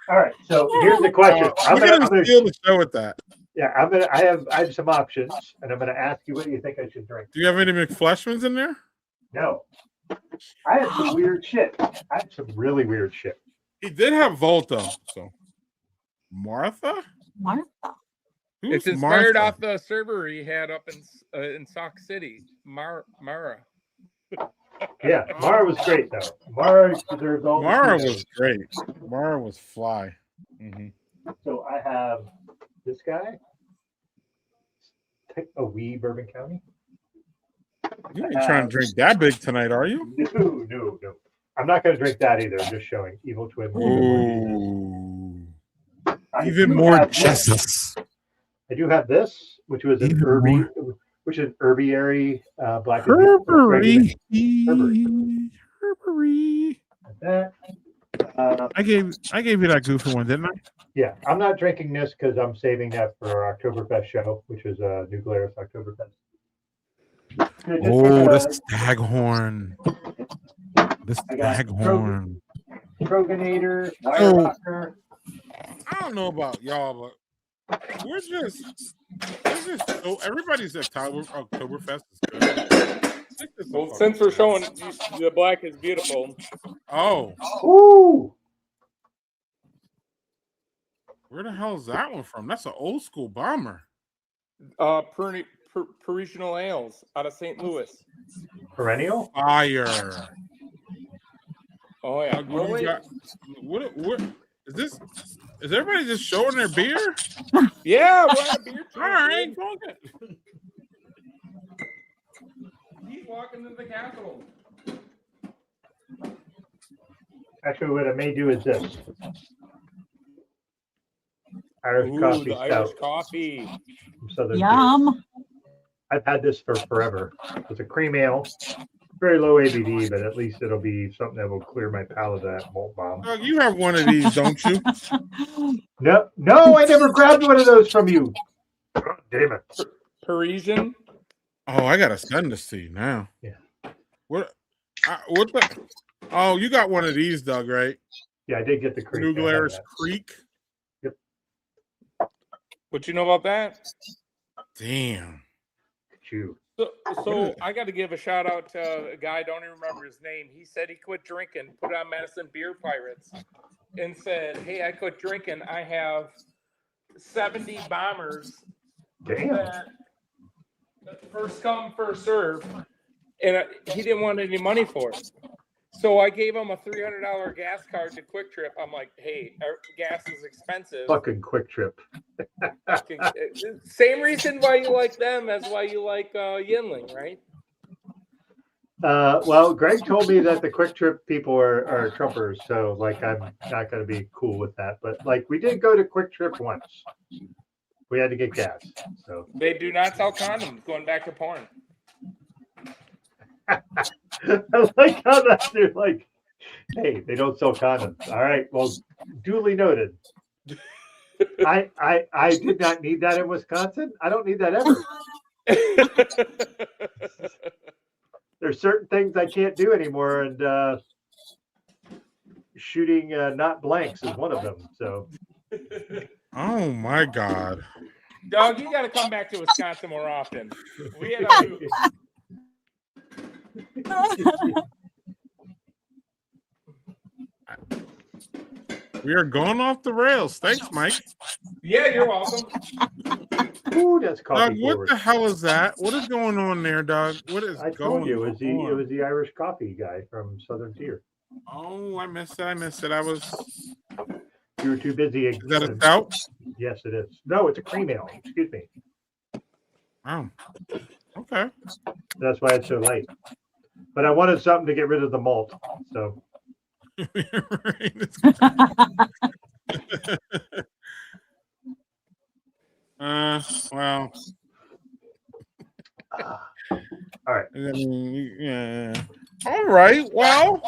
All right. So here's the question. I'm gonna steal the show with that. Yeah, I have some options, and I'm gonna ask you what you think I should drink. Do you have any McFleshmans in there? No. I had some weird shit. I had some really weird shit. He did have Volta. So Martha? Martha. Who's It's inspired Martha? off the server he had up in Sauk City, Mara. Yeah, Mara was great though. Mara deserves all. Mara the was great. Mara was fly. So I have this guy, a wee Bourbon County. You ain't trying to drink that big tonight, are you? No. I'm not going to drink that either. I'm just showing Evil Twin. Ooh. I Even do more have this. justice. I do have this, which was an Even herbiary black. Herbery. That. I gave you that goofy one, didn't I? Yeah, I'm not drinking this because I'm saving that for our Oktoberfest show, which is New Glarus Oktoberfest. Oh, the staghorn. The I got staghorn. Stroganator, Oh. Wire I don't know about y'all, but we're just so everybody's at Oktoberfest is good. Well, since we're showing the black is beautiful. Oh, Ooh. where the hell is that one from? That's an old school bomber. Parisian ales out of St. Louis. Perennial? Fire. Oh yeah. What do you got? What is this? Is everybody just showing their beer? Yeah, we're on a beer All right, go ahead. He's walking into the Capitol. Actually, what I may do is this. Irish coffee the stout. Irish coffee. from Southern Tier. Yum. I've had this for forever. It's a cream ale. Very low ABV, but at least it'll be something that will clear my palate of that malt bomb. Doug, you have one of these, don't you? No, I never grabbed one of those from you. Oh, damn it. Parisian. Oh, I gotta send this to you now. Yeah. What the? Oh, you got one of these, Doug, right? Yeah, I did get the cream. New Glarus Creek. What you know about that? Damn. Chew. So I got to give a shout out to a guy, I don't even remember his name. He said he quit drinking, put on Madison Beer Pirates, and said, "Hey, I quit drinking. I have 70 bombers. Damn. That first come, first serve." And he didn't want any money for it. So I gave him a $300 gas card to Quick Trip. I'm like, hey, our gas is expensive. Fucking Quick Trip. Same reason why you like them as why you like Yinling, right? Well, Greg told me that the Quick Trip people are Trumpers, so like I'm not going to be cool with that. But like we did go to Quick Trip once. We had to get gas. So They do not sell condoms. Going back to porn. I like how that they're like, hey, they don't sell condoms. All right, well, duly noted. I did not need that in Wisconsin. I don't need that ever. There's certain things I can't do anymore, and shooting not blanks is one of them. So, Oh my God. Doug, you got to come back to Wisconsin more often. We had a We are going off the rails. Thanks, Mike. Yeah, you're welcome. Ooh, that's coffee Doug, what forward. the hell is that? What is going on there, Doug? What is I going told you it on? was the Irish coffee guy from Southern Tier. Oh, I missed it. I missed it. I was. You were too busy. Is that a stout? Yes, it is. No, it's a cream ale. Excuse me. Oh, okay. That's why it's so light. But I wanted something to get rid of the malt. So well. All right. Yeah. All right. Well,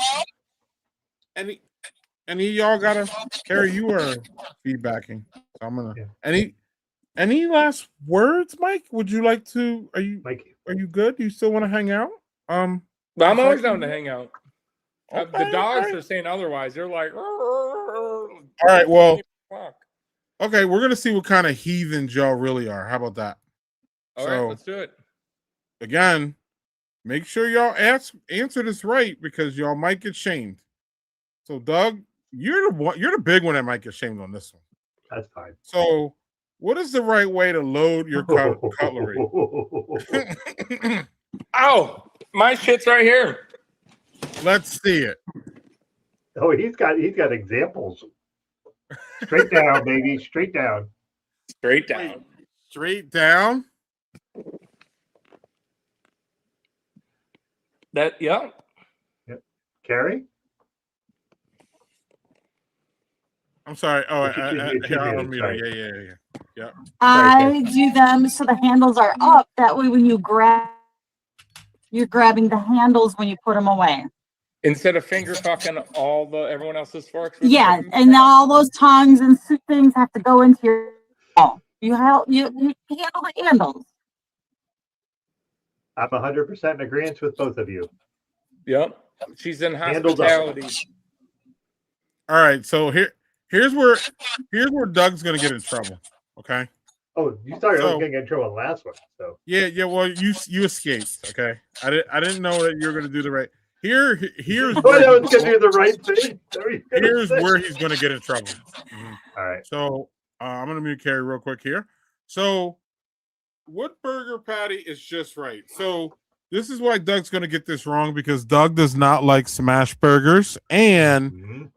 any of y'all gotta Carrie, you are feedbacking. So I'm gonna any last words, Mike? Would you like to are you good? Do you still want to hang out? Well, I'm always down to hang out. The dogs are saying otherwise. They're like, all right, well, okay, we're gonna see what kind of heathens y'all really are. How about that? All right, let's do it. Again, make sure y'all answer this right because y'all might get shamed. So, Doug, you're the big one that might get shamed on this one. That's fine. So, what is the right way to load your cutlery? Oh, my shit's right here. Let's see it. Oh, he's got examples. Straight down, baby. Straight down. Straight down. Straight down. Yep. Yep. Carrie? I'm sorry. Oh, yeah. I do them so the handles are up. That way, when you grab, you're grabbing the handles when you put them away. Instead of finger fucking everyone else's forks. Yeah, and all those tongs and things have to go into your. Oh, you handle the handles. I'm 100% in agreement with both of you. Yep, she's in hospitality. All right, so here's where Doug's gonna get in trouble. Okay. Oh, you thought I was gonna get in trouble last one. So yeah. Well, you escaped. Okay. I didn't know that you were gonna do the right. Here's where I was gonna do the right thing. Here's where he's gonna get in trouble. Mm-hmm. All right. So I'm gonna mute Carrie real quick here. So what burger patty is just right? So this is why Doug's gonna get this wrong because Doug does not like smash burgers. And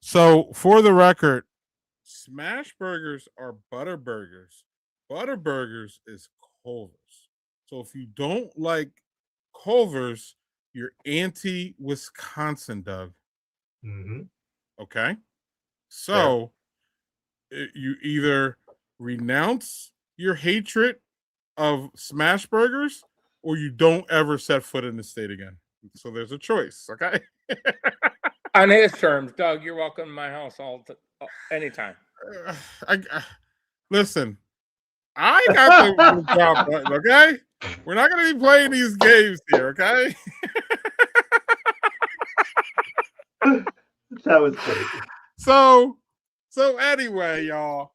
so for the record, smash burgers are butter burgers. Butter burgers is Culver's. So if you don't like Culver's, you're anti-Wisconsin, Doug. Okay? So you either renounce your hatred of smash burgers or you don't ever set foot in the state again. So there's a choice, okay? On his terms, Doug, you're welcome to my house anytime. Listen, I got the job button, okay? We're not going to be playing these games here, okay? That was great. So anyway, y'all.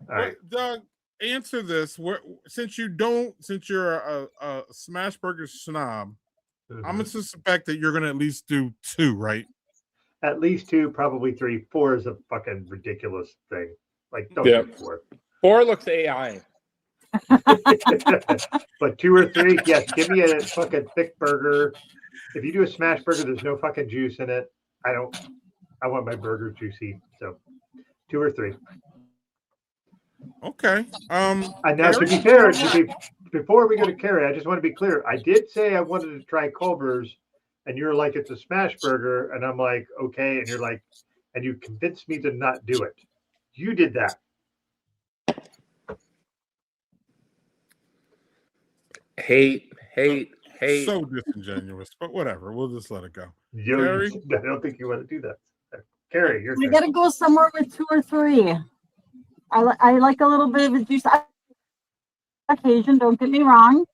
All right. Doug, answer this. Since you're a smash burger snob, I'm going to suspect that you're going to at least do 2, right? At least 2, probably 3. 4 is a fucking ridiculous thing. Like, don't do 4. 4 looks AI. But 2 or 3, yes. Give me a fucking thick burger. If you do a smash burger, there's no fucking juice in it. I want my burger juicy. So 2 or 3. Okay. And now, to be fair, before we go to Carrie, I just want to be clear. I did say I wanted to try Culver's, and you're like, it's a smash burger, and I'm like, okay, and you're like, and you convinced me to not do it. You did that. Hate. So disingenuous, but whatever. We'll just let it go. Carrie? I don't think you want to do that. Carrie, you're We got to go somewhere with 2 or 3. I like a little bit of a juice. Occasion, don't get me wrong,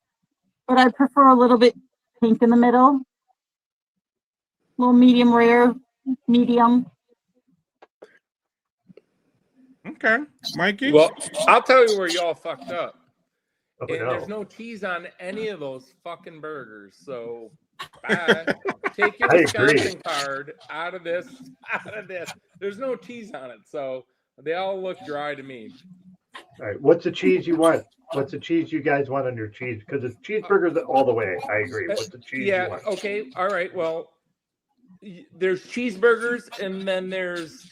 but I prefer a little bit pink in the middle. A little medium rare, medium. Okay, Mikey. Well, I'll tell you where y'all fucked up. And no. there's no cheese on any of those fucking burgers. So bye. Take your I agree. Wisconsin card out of this. Out of this. There's no cheese on it. So they all look dry to me. All right, what's the cheese you want? What's the cheese you guys want on your cheese? Because it's cheeseburgers all the way. I agree. What's the cheese you Yeah, want? okay. All right. Well, there's cheeseburgers and then there's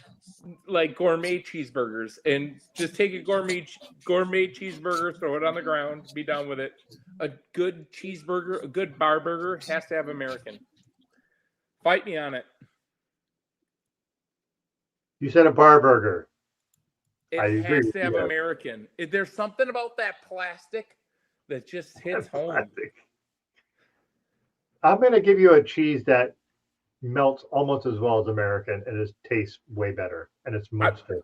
like gourmet cheeseburgers, and just take a gourmet cheeseburger, throw it on the ground, be done with it. A good cheeseburger, a good bar burger has to have American. Fight me on it. You said a bar burger. I It agree has with to have you. American. There's something about that plastic that just hits home. I'm going to give you a cheese that melts almost as well as American, and it tastes way better, and it's Munster.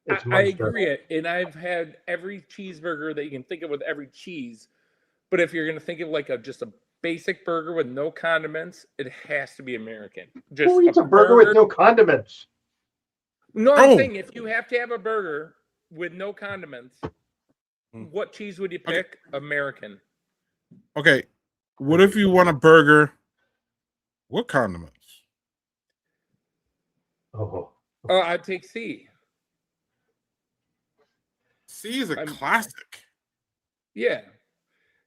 It's I Munster. agree, and I've had every cheeseburger that you can think of with every cheese. But if you're going to think of like just a basic burger with no condiments, it has to be American. Just Who eats a burger with no condiments? No, I'm saying if you have to have a burger with no condiments, what cheese would you pick? American. Okay. What if you want a burger with condiments? Oh, I'd take C. C is a classic. Yeah.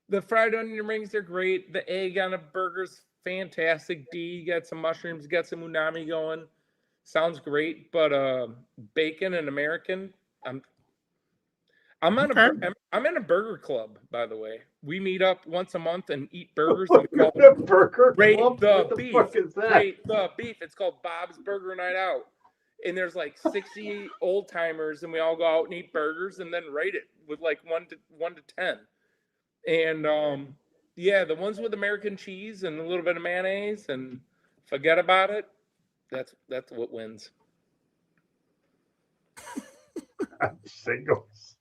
The fried onion rings are great. The egg on a burger's fantastic. D, you got some mushrooms, you got some unami going. Sounds great, but bacon and American. I'm in a burger club, by the way. We meet up once a month and eat burgers. And we call it burger Rate club? the What the beef. fuck is that? Rate the beef. It's called Bob's Burger Night Out, and there's like 60 old timers, and we all go out and eat burgers and then rate it with like 1 to 10. And yeah, the ones with American cheese and a little bit of mayonnaise, and forget about it. That's what wins. Singles.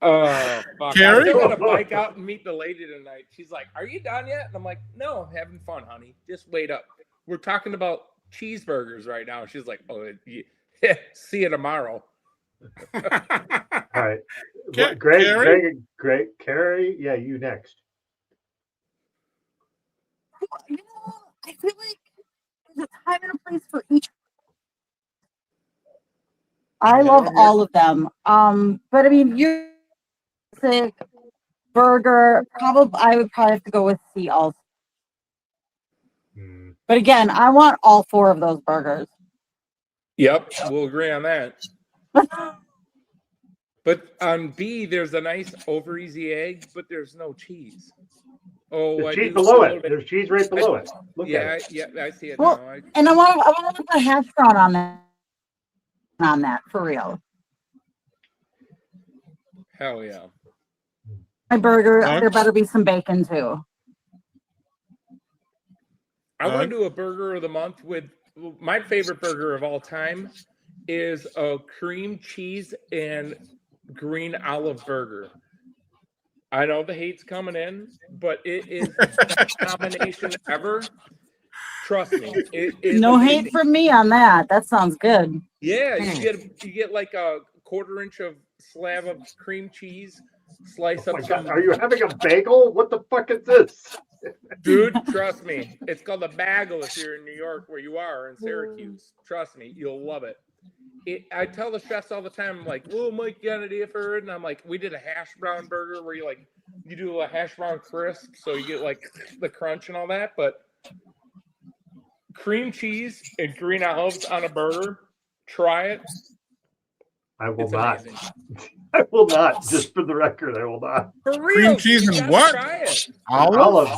Oh, fuck. Carrie? I'm still gonna bike out and meet the lady tonight. She's like, "Are you done yet?" And I'm like, "No, I'm having fun, honey. Just wait up. We're talking about cheeseburgers right now." She's like, "Oh, yeah, see you tomorrow." All right. Carrie? Greg, Carrie, yeah, you next. You know, I feel like there's a time and a place for each. I love all of them. But I mean, you burger, I would probably have to go with C also. But again, I want all 4 of those burgers. Yep, we'll agree on that. But on B, there's a nice over easy egg, but there's no cheese. Oh, There's I cheese do below see a it. little bit- There's cheese right below it. Look Yeah, at it. yeah, I see it Well, now. and I want to put a hash brown on that for real. Hell yeah. My burger, Huh? there better be some bacon too. I want to do a burger of the month with my favorite burger of all time is a cream cheese and green olive burger. I know the hate's coming in, but it is the best combination ever. Trust me. It is No amazing. hate from me on that. That sounds good. Yeah, you get like a 1/4 inch of slab of cream cheese, slice Oh up my some. God, are you having a bagel? What the fuck is this? Dude, trust me. It's called a bagel if you're in New York, where you are, in Syracuse. Trust me, you'll love it. I tell the chefs all the time, I'm like, "Oh, Mike, you got an idea for it?" And I'm like, "We did a hash brown burger where you do a hash brown crisp, so you get like the crunch and all that, but cream cheese and green olives on a burger, try it. I will It's not. amazing. I will not. Just for the record, I will not. For Cream real, cheese you and gotta what? Try it. Olive.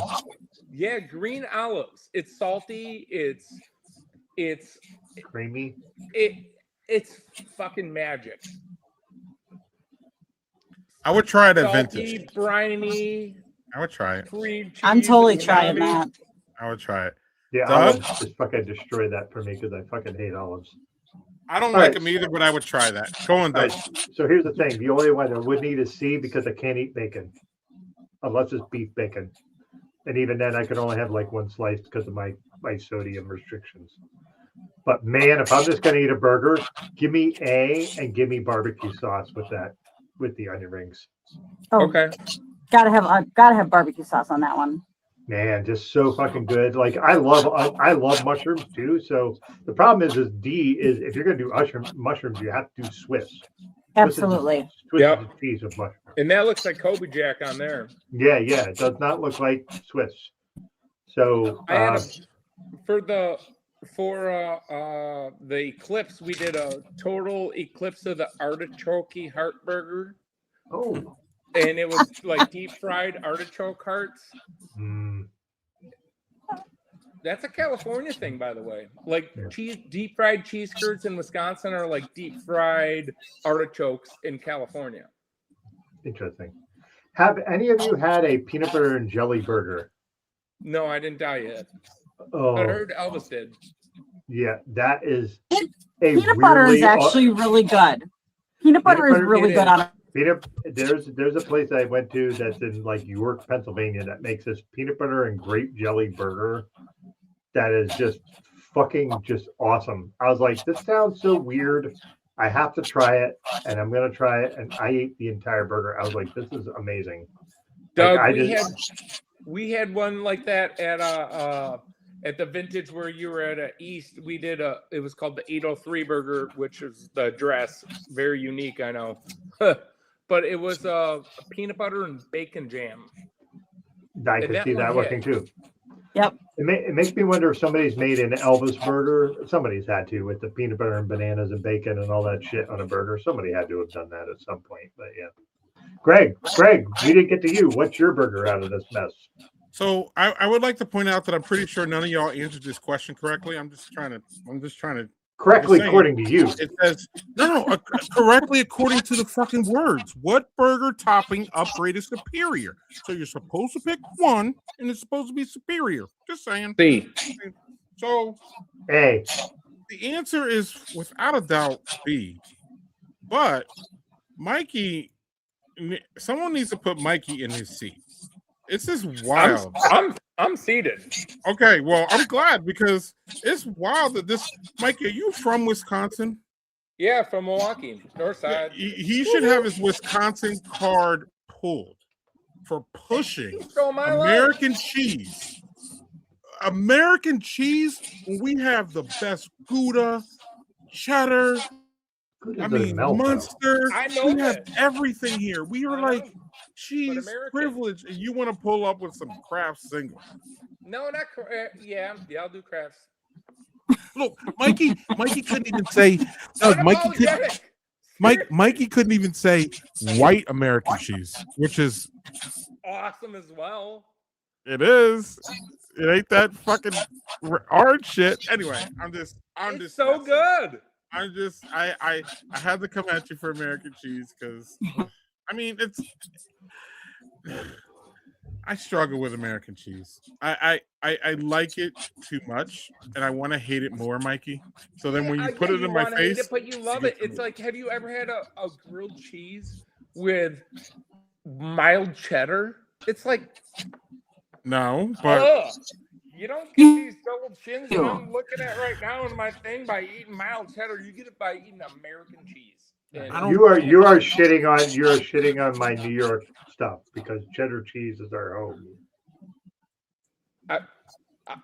Yeah, green olives. It's salty. It's Creamy. It's fucking magic. I would try it at Salty, Vintage. briny, I would try it. cream cheese. I'm totally and trying umami. that. I would try it. Yeah, Doug? olives just fucking destroy that for me because I fucking hate olives. I don't All like right. them either, but I would try that. Go on, All Doug. right, so here's the thing. The only one I wouldn't eat is C because I can't eat bacon. Unless it's beef bacon. And even then I can only have like 1 slice because of my sodium restrictions. But man, if I'm just gonna eat a burger, give me A and give me barbecue sauce with that. with the onion rings. Oh, Okay. gotta have barbecue sauce on that one. Man, just so fucking good. Like I love mushrooms too. So the problem is D is if you're gonna do mushrooms, you have to do Swiss. Absolutely. Swiss Yep. is the cheese of mushrooms. And that looks like Kobe Jack on there. Yeah, it does not look like Swiss. So I had for the eclipse, we did a total eclipse of the artichoke heart burger. oh, And it was like deep fried artichoke hearts. That's a California thing, by the way. Like deep fried cheese curds in Wisconsin are like deep fried artichokes in California. interesting. Have any of you had a peanut butter and jelly burger? No, I didn't die yet. Oh, I heard Elvis did. yeah, that is a Peanut butter is really actually really good. Peanut butter is really good on it. There's a place I went to that's in like York, Pennsylvania that makes this peanut butter and grape jelly burger that is just fucking just awesome. I was like, this sounds so weird. I have to try it, and I'm gonna try it. And I ate the entire burger. I was like, this is amazing. Doug, Like, we had one like that at the Vintage where you were at East. We did it was called the 803 burger, which is the dress, very unique, I know. But it was peanut butter and bacon jam. I can see that working too. Yep. It makes me wonder if somebody's made an Elvis burger. Somebody's had to with the peanut butter and bananas and bacon and all that shit on a burger. Somebody had to have done that at some point. But yeah. Greg, we didn't get to you. What's your burger out of this mess? So I would like to point out that I'm pretty sure none of y'all answered this question correctly. I'm just trying to Correctly according to you. It says correctly according to the fucking words. What burger topping upgrade is superior? So you're supposed to pick one, and it's supposed to be superior. Just saying. B. So A. The answer is without a doubt B. But Mikey, someone needs to put Mikey in his seat. It's just wild. I'm seated. Okay, well, I'm glad because it's wild that this Mikey, are you from Wisconsin? Yeah, from Milwaukee, north side. He should have his Wisconsin card pulled for pushing American cheese. American cheese, when we have the best Gouda, cheddar, Munster. We have everything here. We are like cheese privilege, and you want to pull up with some Kraft single. No, not yeah, I'll do Krafts. Look, Mikey couldn't even say. Mikey couldn't even say white American cheese, which is awesome as well. It is. It ain't that fucking hard shit. Anyway, I'm just so good. I had to come at you for American cheese because I mean I struggle with American cheese. I like it too much, and I want to hate it more, Mikey. So then when you put it in my face, but you love it. It's like, have you ever had a grilled cheese with mild cheddar? It's like no, but you don't get these double chins that I'm looking at right now in my thing by eating mild cheddar. You get it by eating American cheese. You are shitting on my New York stuff because cheddar cheese is our home.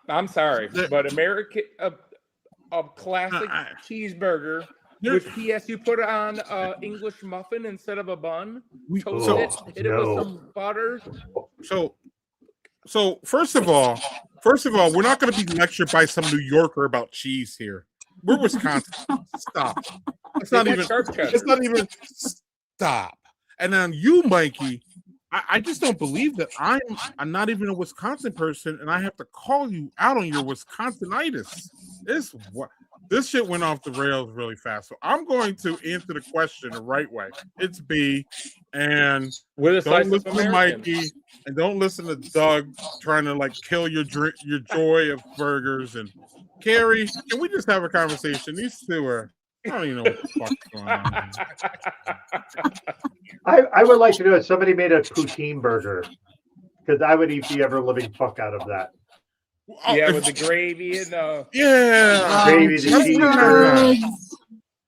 I'm sorry, but American a classic cheeseburger. With PS, you put it on English muffin instead of a bun. Toast it with some butter. So first of all, we're not going to be lectured by some New Yorker about cheese here. We're Wisconsin. Stop. It's not even. Stop. And then you, Mikey, I just don't believe that I'm not even a Wisconsin person, and I have to call you out on your Wisconsinitis. This shit went off the rails really fast. So I'm going to answer the question the right way. It's B, and don't listen to Mikey, and don't listen to Doug trying to like kill your joy of burgers. And Carrie, can we just have a conversation? These two are. I don't even know what the fuck's going on. I would like to know if somebody made a poutine burger because I would eat the ever living fuck out of that. Yeah, with the gravy and gravy, the cheese.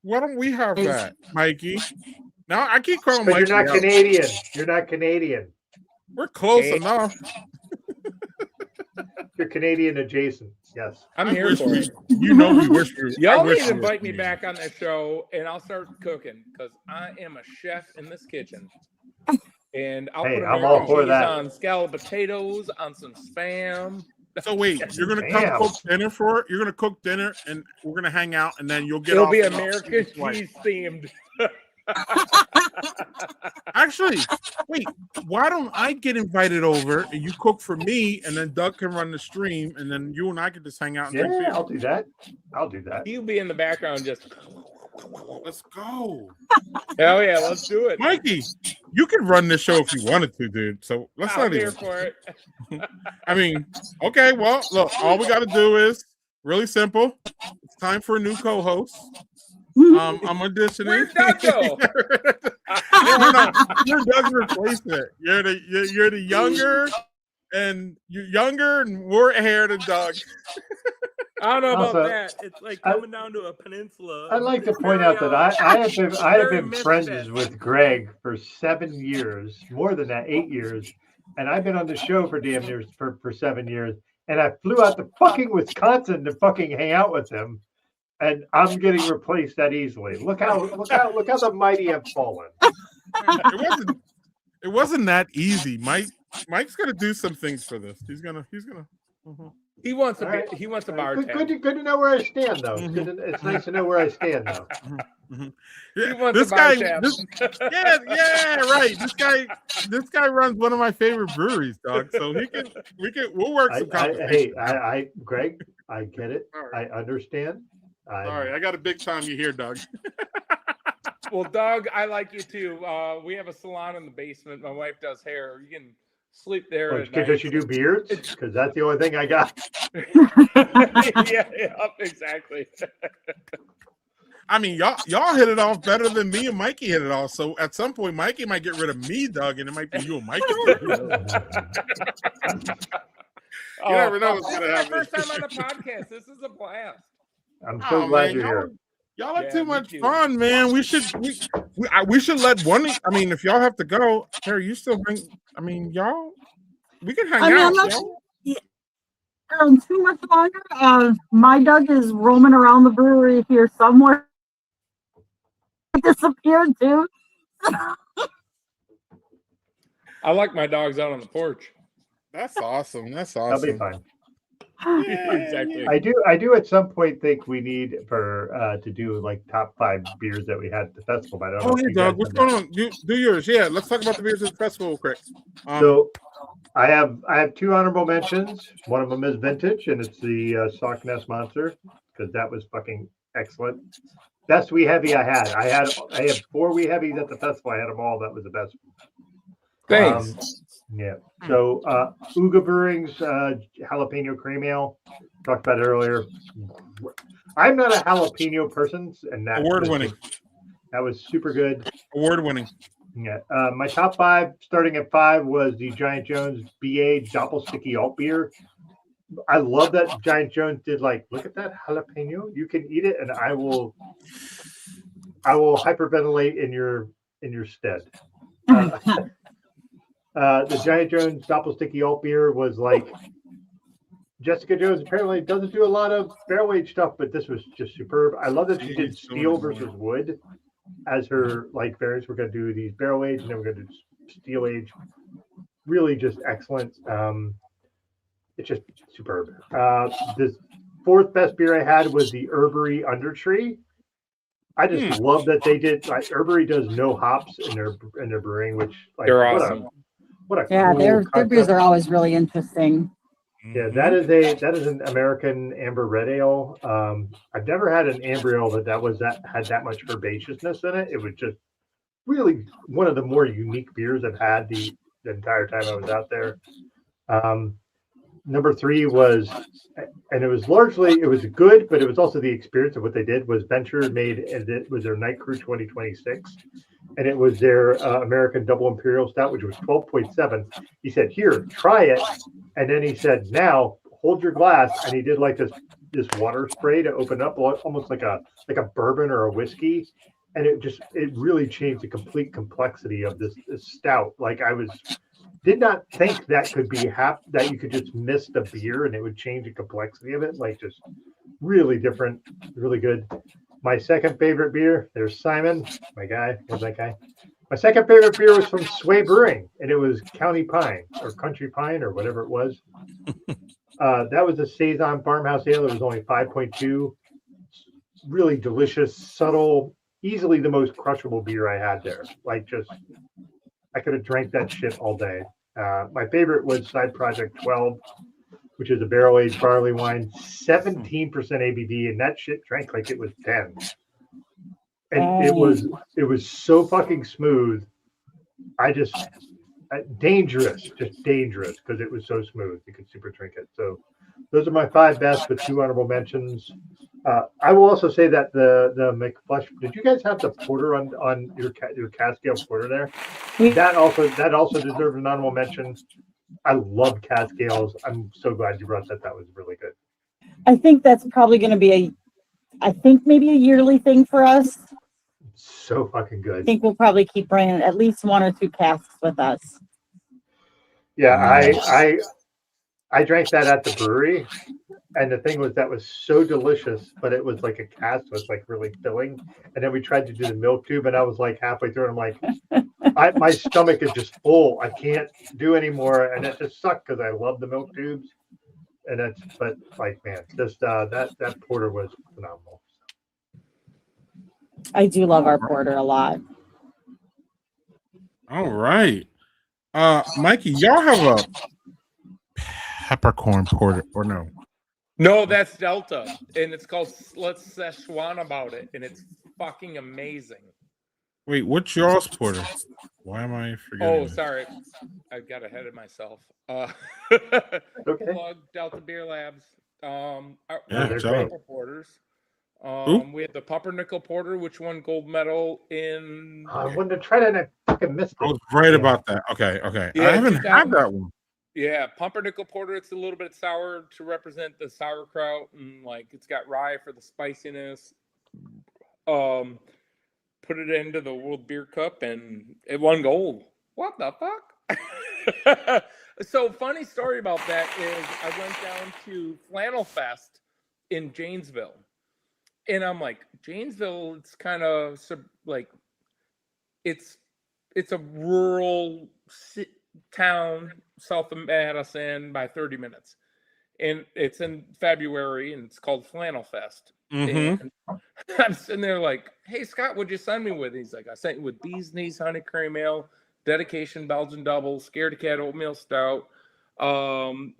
Why don't we have that, Mikey? No, I keep calling But Mikey you're not out. Canadian. You're not Canadian. We're close Hey. enough. You're Canadian adjacent. Yes. I'm I here wish for we, it. you know, we wish we. I Y'all wish need to we were invite me Canadian. back on the show, and I'll start cooking because I am a chef in this kitchen. And I'll Hey, put I'm all American for cheese that. on scalloped potatoes, on some Spam. So wait, you're gonna come Damn. cook dinner for it? You're gonna cook dinner, and we're gonna hang out, and then you'll get It'll off. be and American Steve's wife. cheese themed. Actually, wait. Why don't I get invited over and you cook for me, and then Doug can run the stream, and then you and I can just hang out and drink Yeah, beer. I'll do that. I'll do that. He'll be in the background just. Let's go, Hell yeah, let's do it. Mikey. You can run this show if you wanted to, dude. So let's I'm not here even. for it. I mean, okay. Well, look. All we got to do is really simple. It's time for a new co-host. I'm auditioning. Where'd Doug go? You're Doug's replacement. You're the younger and more hair than Doug. I don't know about Also, that. It's like coming down to a peninsula. I'd like to It's point very, out that I have very been friends misfit. with Greg for 7 years, more than that, 8 years, and I've been on the show for damn near for 7 years, and I flew out to fucking Wisconsin to fucking hang out with him, and I'm getting replaced that easily. Look how the mighty have fallen. It wasn't that easy. Mike's gonna do some things for this. He's gonna. He wants All a right. he wants a Good, bar tab. good to know where I stand, though. It's nice to know where I stand, though. He wants This a bar guy, tab. yeah, right. This guy runs one of my favorite breweries, dog. So we'll work some conversation. Greg, I get it. All right. I understand. All right, I got a big time you here, Doug. Well, Doug, I like you too. We have a salon in the basement. My wife does hair. You can sleep there. at Does night. she do beards? Because that's the only thing I got. yeah, exactly. I mean, y'all hit it off better than me and Mikey hit it off. So at some point, Mikey might get rid of me, Doug, and it might be you and Mikey. You never know what's This gonna is my happen. first time on the podcast. This is a blast. I'm so Oh, glad man, you're here. Y'all have Yeah, too me much too. fun, man. We should let one. I mean, if y'all have to go, Harry, you still bring. I mean, y'all, we can hang out. I'm not y'all. too much longer. My Doug is roaming around the brewery here somewhere. He disappeared too. I like my dogs out on the porch. That's awesome. That's That'll be awesome. fine. Yeah, Exactly. I do at some point think we need to do like top 5 beers that we had at the festival. But I don't know Oh, if hey, you guys Doug, what's have going on? Do yours. Yeah, let's talk about the beers at the festival real quick. So I have 2 honorable mentions. One of them is vintage, and it's the Sock Nest Monster because that was fucking excellent. Best wee heavy I had. I had 4 wee heavies at the festival. I had them all. That was the best. Thanks. Yeah. So Uga Brewing's jalapeno cream ale. Talked about it earlier. I'm not a jalapeno person, and that Award-winning. That was super good. Award-winning. Yeah. My top 5, starting at 5, was the Giant Jones BA Doppelsticky Alt Beer. I love that Giant Jones did look at that jalapeno. You can eat it, and I will hyperventilate in your stead. The Giant Jones Doppelsticky Alt Beer was Jessica Jones apparently doesn't do a lot of barrel age stuff, but this was just superb. I love that she did steel versus wood as her variants. We're going to do these barrel age, and then we're going to do steel age. Really, just excellent. It's just superb. This 4th best beer I had was the Herbery Undertree. I just love that they did. Herbery does no hops in their brewing, which They're what awesome. What a Yeah, cool their beers concept. are always really interesting. Yeah, that is an American amber red ale. I've never had an amber ale that had that much herbaceousness in it. It was just really one of the more unique beers I've had the entire time I was out there. Number 3 was, and it was good, but it was also the experience of what they did was Venture made, and it was their Night Crew 2026. And it was their American Double Imperial Stout, which was 12.7. He said, "Here, try it." And then he said, "Now hold your glass." And he did this water spray to open up, almost like a bourbon or a whiskey. and it really changed the complete complexity of this stout. Like did not think that could be that you could just mist a beer and it would change the complexity of it. Like just really different, really good. My second favorite beer, there's Simon, my guy. Where's that guy? My second favorite beer was from Sway Brewing, and it was County Pine or Country Pine or whatever it was. That was a Saison Farmhouse Ale. It was only 5.2. Really delicious, subtle, easily the most crushable beer I had there. Like just, I could have drank that shit all day. My favorite was Side Project 12, which is a barrel-aged barley wine, 17% ABV, and that shit drank like it was 10. And it was so fucking smooth. Dangerous because it was so smooth. You could super drink it. So those are my 5 best with 2 honorable mentions. I will also say that the McFlush. Did you guys have the porter on your cask ale porter there? That also deserves an honorable mention. I love cask ales. I'm so glad you brought that. That was really good. I think that's probably going to be maybe a yearly thing for us. So fucking good. I think we'll probably keep bringing at least 1 or 2 casks with us. Yeah, I drank that at the brewery, and the thing was that was so delicious, but it was like a cask, so it's like really filling. And then we tried to do the milk tube, and I was like halfway through, and I'm like, my stomach is just full. I can't do anymore, and it just sucked because I love the milk tubes. And but like, man, just that porter was phenomenal. I do love our porter a lot. All right. Mikey, y'all have a peppercorn porter or no? No, that's Delta, and it's called Let's Szechuan About It, and it's fucking amazing. Wait, what's y'all's porter? Why am I forgetting? Oh, sorry. I got ahead of myself. Okay. Plug Delta Beer Labs. they're great. Porters. We had the Pumpernickel Porter, which won gold medal in. I wanted to try that, and I fucking missed it. I was right about that. Okay. Yeah, I haven't had that one. Yeah, Pumpernickel Porter. It's a little bit sour to represent the sauerkraut, and like it's got rye for the spiciness. Put it into the World Beer Cup, and it won gold. What the fuck? So funny story about that is I went down to Flannel Fest in Janesville. And I'm like, Janesville, it's kind of like, it's a rural town south of Madison by 30 minutes. And it's in February, and it's called Flannel Fest. And I'm sitting there like, hey, Scott, what'd you send me with? He's like, I sent you with Bee's Knees Honey Cream Ale, Dedication Belgian Double, Scaredy Cat Oatmeal Stout,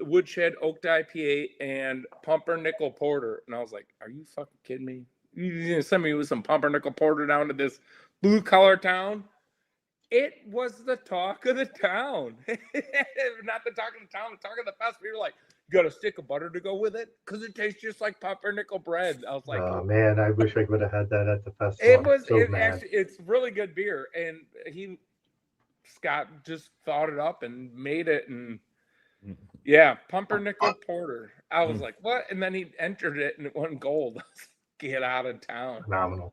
Woodshed Oaked IPA, and Pumpernickel Porter. And I was like, are you fucking kidding me? You gonna send me with some Pumpernickel Porter down to this blue collar town? It was the talk of the town. Not the talk of the town, the talk of the fest. We were like, you got a stick of butter to go with it? Because it tastes just like pumpernickel bread. I was like, oh man, I wish I would have had that at the festival. It's really good beer. And Scott just thought it up and made it. And yeah, Pumpernickel Porter. I was like, what? And then he entered it and it won gold. Get out of town. Phenomenal.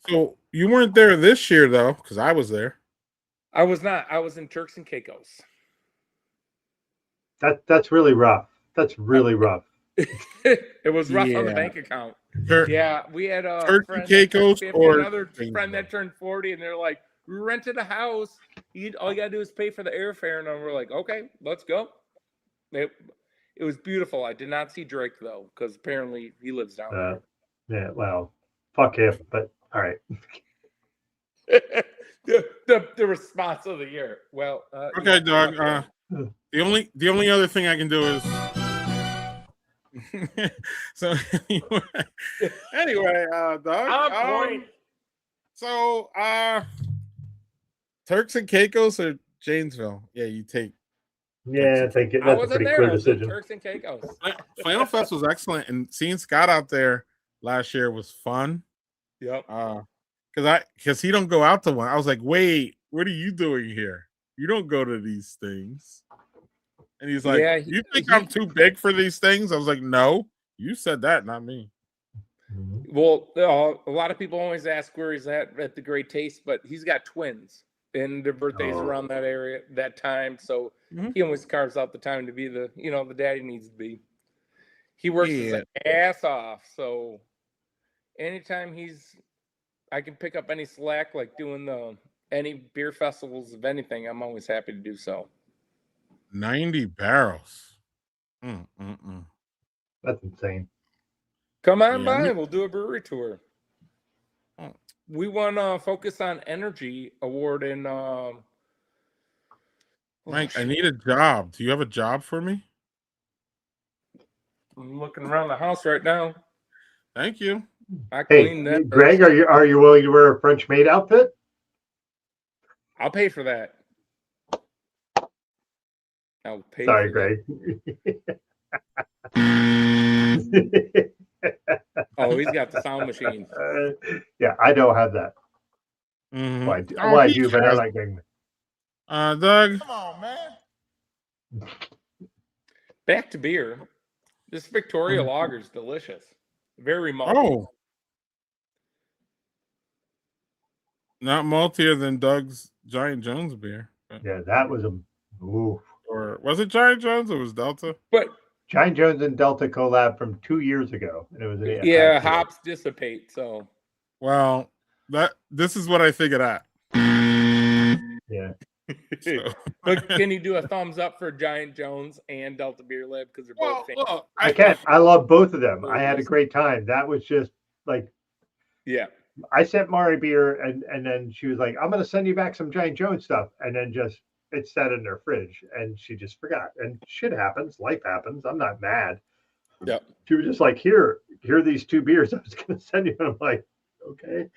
So you weren't there this year though, because I was there. I was not. I was in Turks and Caicos. That's really rough. That's really rough. It was rough on the bank account. Yeah, we had a Turks and Caicos or another friend that turned 40, and they're like, we rented a house. All you gotta do is pay for the airfare, and we're like, okay, let's go. It was beautiful. I did not see Drake though, because apparently he lives down there. Yeah, well, fuck him. But all right. the response of the year. Well, okay, Doug. The only other thing I can do is so anyway, Doug. So Turks and Caicos or Janesville? Yeah, you take. Yeah, I think that's a pretty clear decision. Turks and Caicos. Flannel Fest was excellent, and seeing Scott out there last year was fun. Yep. Because he don't go out to one. I was like, wait, what are you doing here? You don't go to these things. And he's like, yeah, you think I'm too big for these things? I was like, no, you said that, not me. Well, a lot of people always ask where he's at the Great Taste, but he's got twins, and their birthdays Oh. around that area, that time. So he always carves out the time to be the dad he needs to be. He works his ass off, so anytime I can pick up any slack, like doing any beer festivals of anything, I'm always happy to do so. 90 barrels. That's insane. Come on Yeah, by, we'll do a brewery tour. We won Focus on Energy award in Mike, I need a job. Do you have a job for me? I'm looking around the house right now. Thank you. I Hey, cleaned that. Greg, are you willing to wear a French maid outfit? I'll pay for that. I'll pay. Sorry, for Greg. Oh, he's got the sound machine. Yeah, I don't have that. Mhm. Well, I do, but I like getting. Doug. Come on, man. Back to beer. This Victoria Lager is delicious. Very malty. Oh. Not maltier than Doug's Giant Jones beer. Yeah, that was a oof. Or was it Giant Jones or was Delta? But Giant Jones and Delta collab from 2 years ago, and it was an yeah, hops dissipate. So well, this is what I figured out. Yeah. So. But can you do a thumbs up for Giant Jones and Delta Beer Lab because they're both famous? Well, I can't. I love both of them. I had a great time. That was just like, yeah. I sent Mari beer, and then she was like, "I'm going to send you back some Giant Jones stuff," and then just it sat in her fridge, and she just forgot. And shit happens. Life happens. I'm not mad. Yep. She was just like, here are these 2 beers I was going to send you. And I'm like, okay.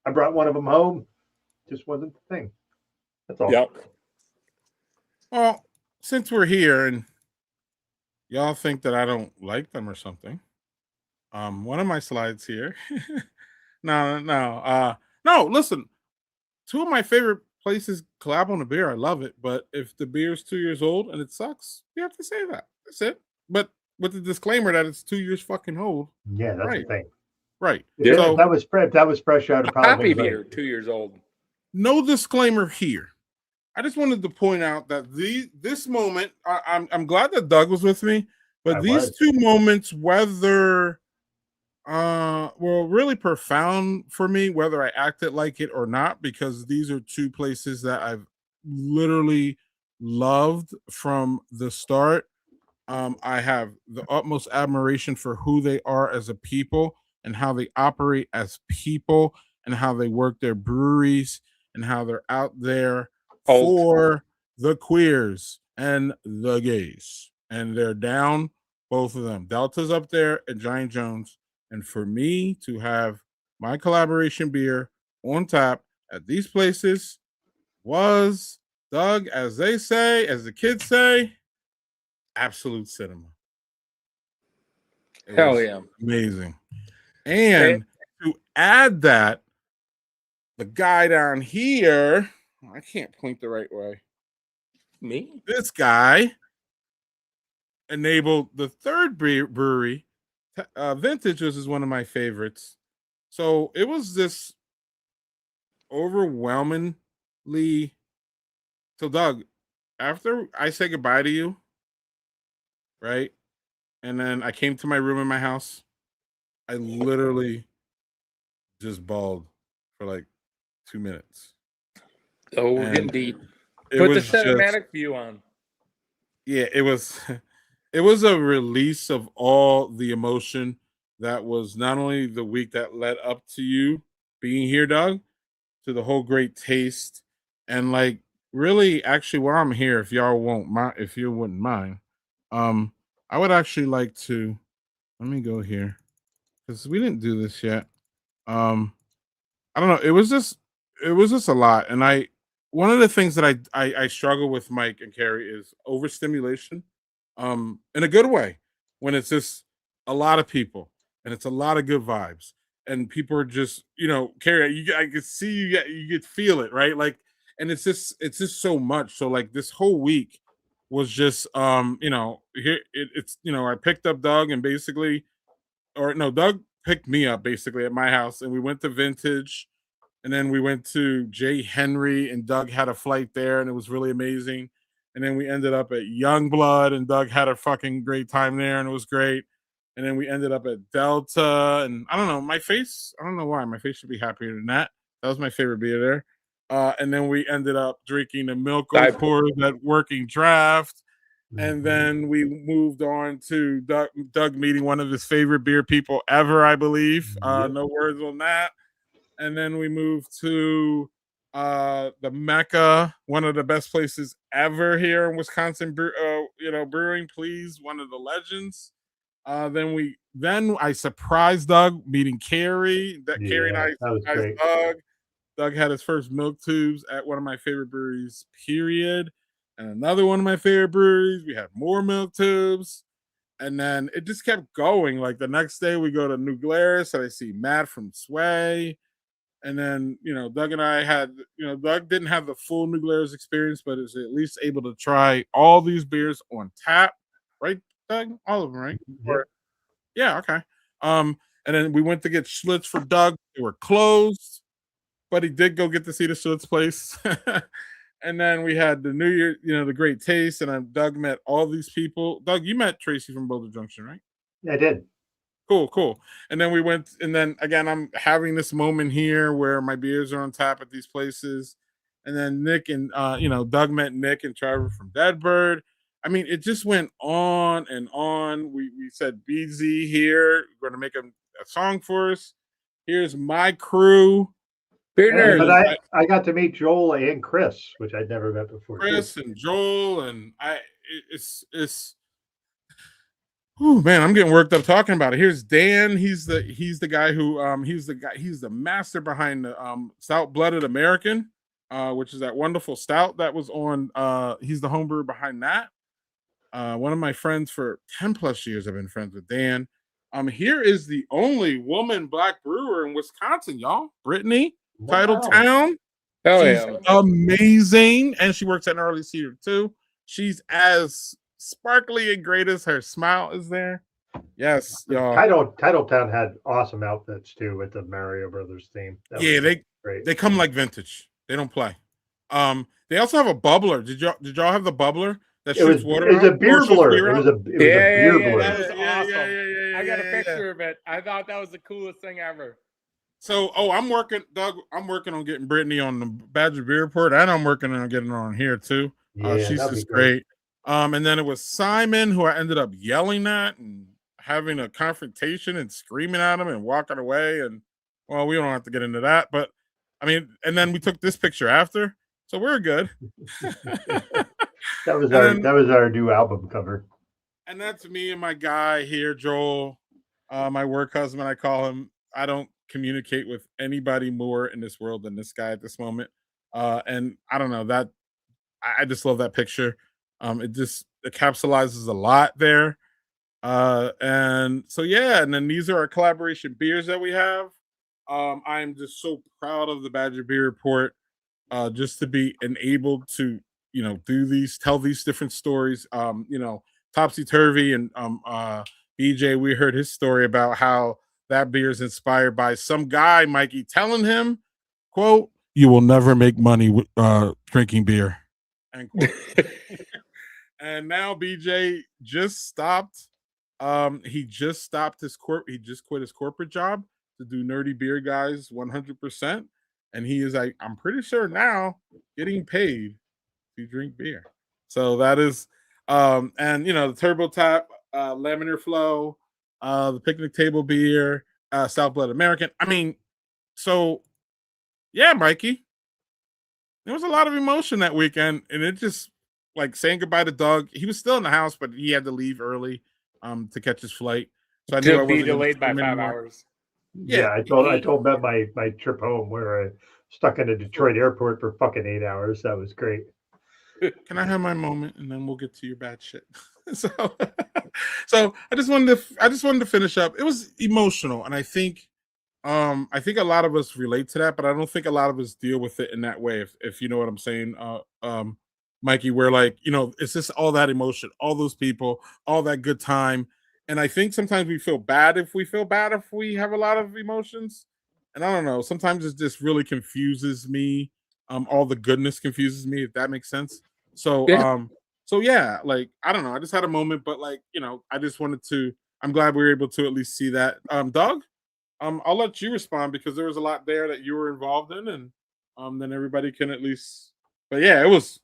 I brought one of them home. Just wasn't the thing. That's all. Yep. Well, since we're here and y'all think that I don't like them or something, one of my slides here. No. Listen, 2 of my favorite places collab on a beer. I love it, but if the beer's 2 years old and it sucks, you have to say that. That's it. But with the disclaimer that it's 2 years fucking old. Yeah, that's Right. the thing. Right. If So that was fresh, I would have probably Happy been beer, like, 2 years old. no disclaimer here. I just wanted to point out that this moment, I'm glad that Doug was with me, but these 2 moments, whether were really profound for me, whether I acted like it or not, because these are 2 places that I've literally loved from the start. I have the utmost admiration for who they are as a people and how they operate as people and how they work their breweries and how they're out there for the queers and the gays. And they're down, both of them. Delta's up there and Giant Jones. And for me to have my collaboration beer on tap at these places was, Doug, as they say, as the kids say, absolute cinema. It Hell was yeah. amazing. And to add that, the guy down here, I can't point the right way. Me? This guy enabled the 3rd brewery. Vintage is one of my favorites. So it was this overwhelmingly. So, Doug, after I say goodbye to you, right? And then I came to my room in my house, I literally just bawled for like 2 minutes. Oh, we're getting deep. It Put the was cinematic view on. Yeah, it was a release of all the emotion that was not only the week that led up to you being here, Doug, to the whole Great Taste, and like really, actually, while I'm here, if y'all wouldn't mind, I would actually like to. Let me go here because we didn't do this yet. I don't know. It was just a lot, and one of the things that I struggle with, Mike and Carrie, is overstimulation, in a good way, when it's just a lot of people and it's a lot of good vibes and people are just, Carrie, I could see you could feel it, right? Like, and it's just so much. So like this whole week was just, here it's I picked up Doug and basically, or no, Doug picked me up basically at my house, and we went to Vintage, and then we went to J. Henry, and Doug had a flight there, and it was really amazing. And then we ended up at Youngblood, and Doug had a fucking great time there, and it was great. And then we ended up at Delta, and I don't know, I don't know why my face should be happier than that. That was my favorite beer there. And then we ended up drinking the Milk Pours at Working Draft. And then we moved on to Doug meeting one of his favorite beer people ever, I believe. No words on that. And then we moved to the Mecca, one of the best places ever here in Wisconsin. Brewing, please, one of the legends. Then I surprised Doug meeting Carrie. Carrie and I surprised Doug. Doug had his first milk tubes at one of my favorite breweries, period. And another one of my favorite breweries. We had more milk tubes. And then it just kept going. Like the next day we go to New Glarus and I see Matt from Sway. And then, Doug and I had, Doug didn't have the full New Glarus experience, but is at least able to try all these beers on tap. Right, Doug? All of them, right? Yeah, okay. And then we went to get Schlitz for Doug. They were closed, but he did go get to see the Schlitz place. And then we had the New Year, the Great Taste, and Doug met all these people. Doug, you met Tracy from Boulder Junction, right? Yeah, I did. Cool. And then we went, and then again, I'm having this moment here where my beers are on tap at these places. And then Nick and, Doug met Nick and Trevor from Deadbird. I mean, it just went on and on. We said BZ here. We're going to make a song for us. Here's my crew. But I got to meet Joel and Chris, which I'd never met before. Chris and Joel, and it's oh man, I'm getting worked up talking about it. Here's Dan. He's the guy who he's the master behind the Stout Blooded American, which is that wonderful stout that was on. He's the homebrewer behind that. One of my friends for 10 plus years. I've been friends with Dan. Here is the only woman black brewer in Wisconsin, y'all. Brittany. Titletown. She's amazing, and she works at an early cedar too. She's as sparkly and great as her smile is there. Yes, y'all. Titletown had awesome outfits too with the Mario Brothers theme. They come like vintage. They don't play. They also have a bubbler. Did y'all have the bubbler that shoots water? It was a beer blur. It was a beer blur. That was awesome. I got a picture of it. I thought that was the coolest thing ever. So, I'm working on getting Brittany on the Badger Beer Report, and I'm working on getting her on here too. She's just great. And then it was Simon who I ended up yelling at and having a confrontation and screaming at him and walking away. And well, we don't have to get into that, but I mean, and then we took this picture after, so we're good. That was our new album cover. And that's me and my guy here, Joel, my work husband. I call him. I don't communicate with anybody more in this world than this guy at this moment. And I don't know that I just love that picture. It just encapsulates a lot there. And so, and then these are our collaboration beers that we have. I'm just so proud of the Badger Beer Report, just to be enabled to, tell these different stories. Topsy Turvy and BJ, we heard his story about how that beer is inspired by some guy, Mikey, telling him, quote, "You will never make money drinking beer." End quote. And now BJ just stopped. He just stopped he just quit his corporate job to do Nerdy Beer Guys 100%. And he is I'm pretty sure now getting paid to drink beer. So that is and the Turbo Tap, Lavender Flow, the Picnic Table Beer, Stout Blood American. I mean, so yeah, Mikey. There was a lot of emotion that weekend, and it just like saying goodbye to Doug. He was still in the house, but he had to leave early to catch his flight. So I knew I wasn't delayed by 5 hours. Yeah, I told about my trip home where I stuck in a Detroit airport for fucking 8 hours. That was great. Can I have my moment, and then we'll get to your bad shit? So I just wanted to finish up. It was emotional, and I think a lot of us relate to that, but I don't think a lot of us deal with it in that way. If you know what I'm saying, Mikey, where it's just all that emotion, all those people, all that good time, And I think sometimes we feel bad if we have a lot of emotions. And I don't know. Sometimes it just really confuses me. All the goodness confuses me, if that makes sense. So Yeah. so yeah, like I don't know. I just had a moment, but like, I just wanted to I'm glad we were able to at least see that. Doug, I'll let you respond because there was a lot there that you were involved in, and then everybody can at least. But yeah, it was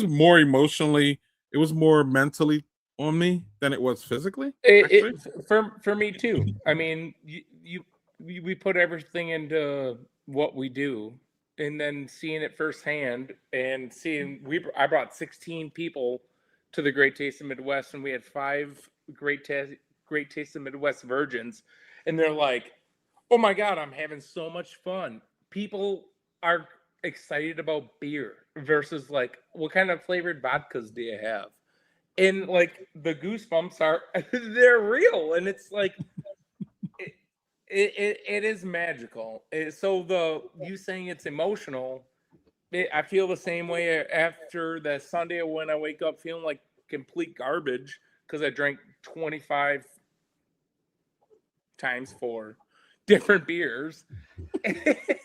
more emotionally, it was more mentally on me than it was physically. Actually, For me too. I mean, we put everything into what we do, and then seeing it firsthand and seeing I brought 16 people to the Great Taste of Midwest, and we had 5 Great Taste of Midwest virgins, and they're like, "Oh my God, I'm having so much fun." People are excited about beer versus like, what kind of flavored vodkas do you have? And like the goosebumps are they're real, and it's like it is magical. So you saying it's emotional, I feel the same way after that Sunday when I wake up feeling like complete garbage because I drank 25 times 4 different beers. And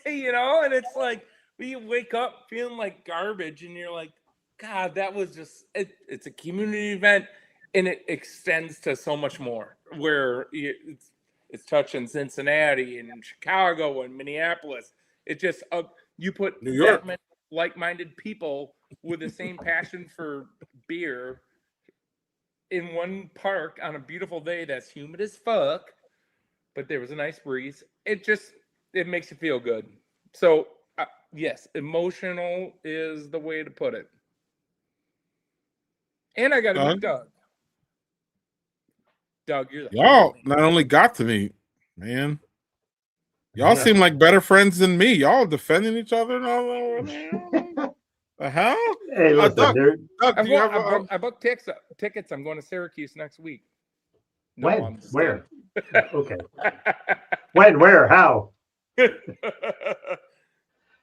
it's like you wake up feeling like garbage and you're like, God, that was just it's a community event, and it extends to so much more where it's touching Cincinnati and Chicago and Minneapolis. It just you put New that York. many like-minded people with the same passion for beer in one park on a beautiful day that's humid as fuck, but there was a nice breeze. It makes you feel good. So yes, emotional is the way to put it. And I got to meet Doug. Doug, you're the Y'all homie. not only got to meet, man. Y'all seem like better friends than me. Y'all defending each other and all that. The hell? Hey, listen, Doug, do you have I booked tickets. I'm going to Syracuse next week. No, when? I'm just Where? Okay. When? Where? How?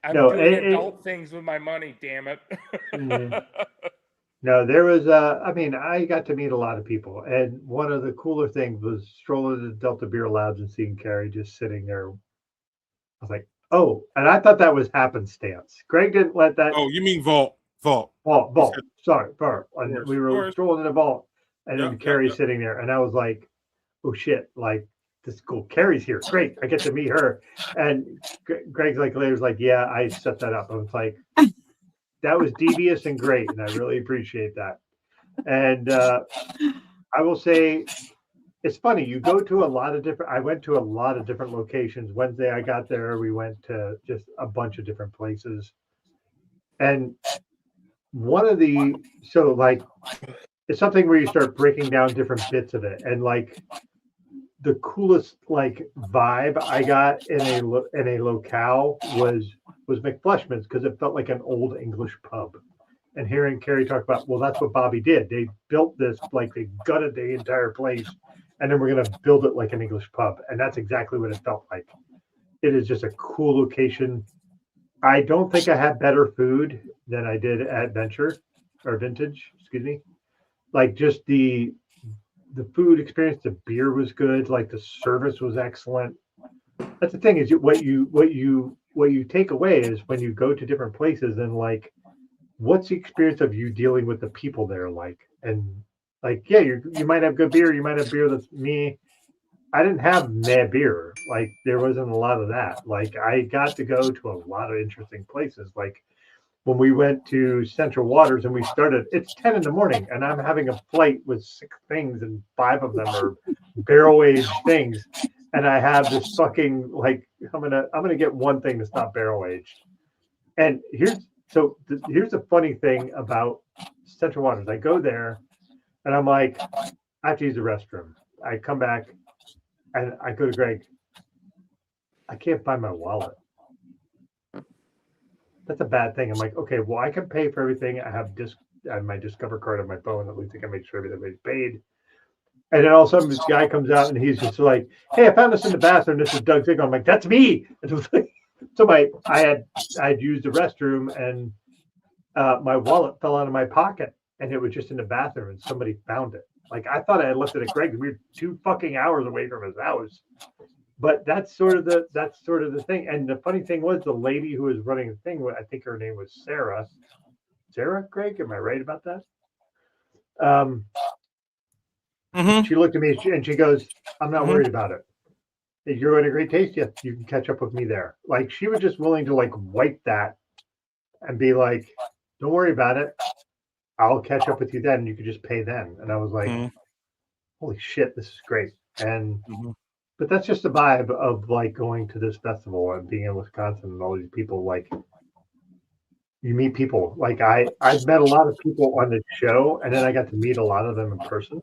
I'm No, doing adult things with my money, damn it. No, there was I mean, I got to meet a lot of people, and one of the cooler things was strolling to Delta Beer Labs and seeing Carrie just sitting there. I was like, oh, and I thought that was happenstance. Greg didn't let that. Oh, you mean vault. Vault. Sorry, vault. And we were strolling in the vault, and then Carrie's sitting there, and I was like, oh shit, like this is cool. Carrie's here. Great. I get to meet her. And Greg's like later's like, yeah, I set that up. I was like, that was devious and great, and I really appreciate that. And I will say, it's funny. You go to a lot of different. I went to a lot of different locations. Wednesday, I got there. We went to just a bunch of different places, and one of the like it's something where you start breaking down different bits of it, and like the coolest like vibe I got in a locale was McFleshman's, because it felt like an old English pub. And hearing Carrie talk about, well, that's what Bobby did. They built this, like they gutted the entire place, and then we're going to build it like an English pub. And that's exactly what it felt like. It is just a cool location. I don't think I had better food than I did at Vintage, excuse me. Like just the food experience, the beer was good, like the service was excellent. That's the thing, is what you take away is when you go to different places, and like, what's the experience of you dealing with the people there like? And like, yeah, you might have good beer, you might have beer that's me. I didn't have mad beer. Like there wasn't a lot of that. Like I got to go to a lot of interesting places. Like when we went to Central Waters and we started, it's 10 in the morning and I'm having a flight with 6 things and 5 of them are barrel aged things. And I have this fucking, like, I'm gonna get one thing that's not barrel aged. And here's the funny thing about Central Waters. I go there and I'm like, I have to use the restroom. I come back and I go to Greg. I can't find my wallet. That's a bad thing. I'm like, okay, well, I can pay for everything. I have my Discover card on my phone. At least I can make sure everybody's paid. And then all of a sudden, this guy comes out and he's just like, "Hey, I found this in the bathroom. This is Doug Ziegler." I'm like, "That's me." And it was like, so I had used the restroom and my wallet fell out of my pocket. and it was just in the bathroom, and somebody found it. Like I thought I had left it at Greg's. We were 2 fucking hours away from his house. But that's sort of the thing. And the funny thing was, the lady who was running the thing, I think her name was Sarah. Sarah, Greg, am I right about that? She looked at me and she goes, "I'm not worried about it. If you're in a great taste, yes, you can catch up with me there." Like she was just willing to like wipe that and be like, "Don't worry about it. I'll catch up with you then. You could just pay then." And I was like, "Holy shit, this is great." And but that's just the vibe of like going to this festival and being in Wisconsin and all these people. Like you meet people. Like I've met a lot of people on the show, and then I got to meet a lot of them in person.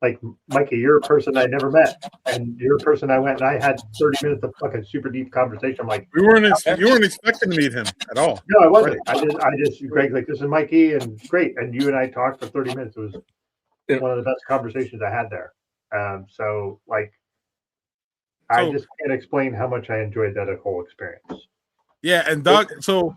Like Mikey, you're a person I never met, and you're a person I went and I had 30 minutes of fucking super deep conversation. I'm like, you weren't expecting to meet him at all. No, I wasn't. I just Greg, like, this is Mikey, and great. And you and I talked for 30 minutes. It was one of the best conversations I had there. So like, I just can't explain how much I enjoyed that whole experience. Yeah, and Doug, so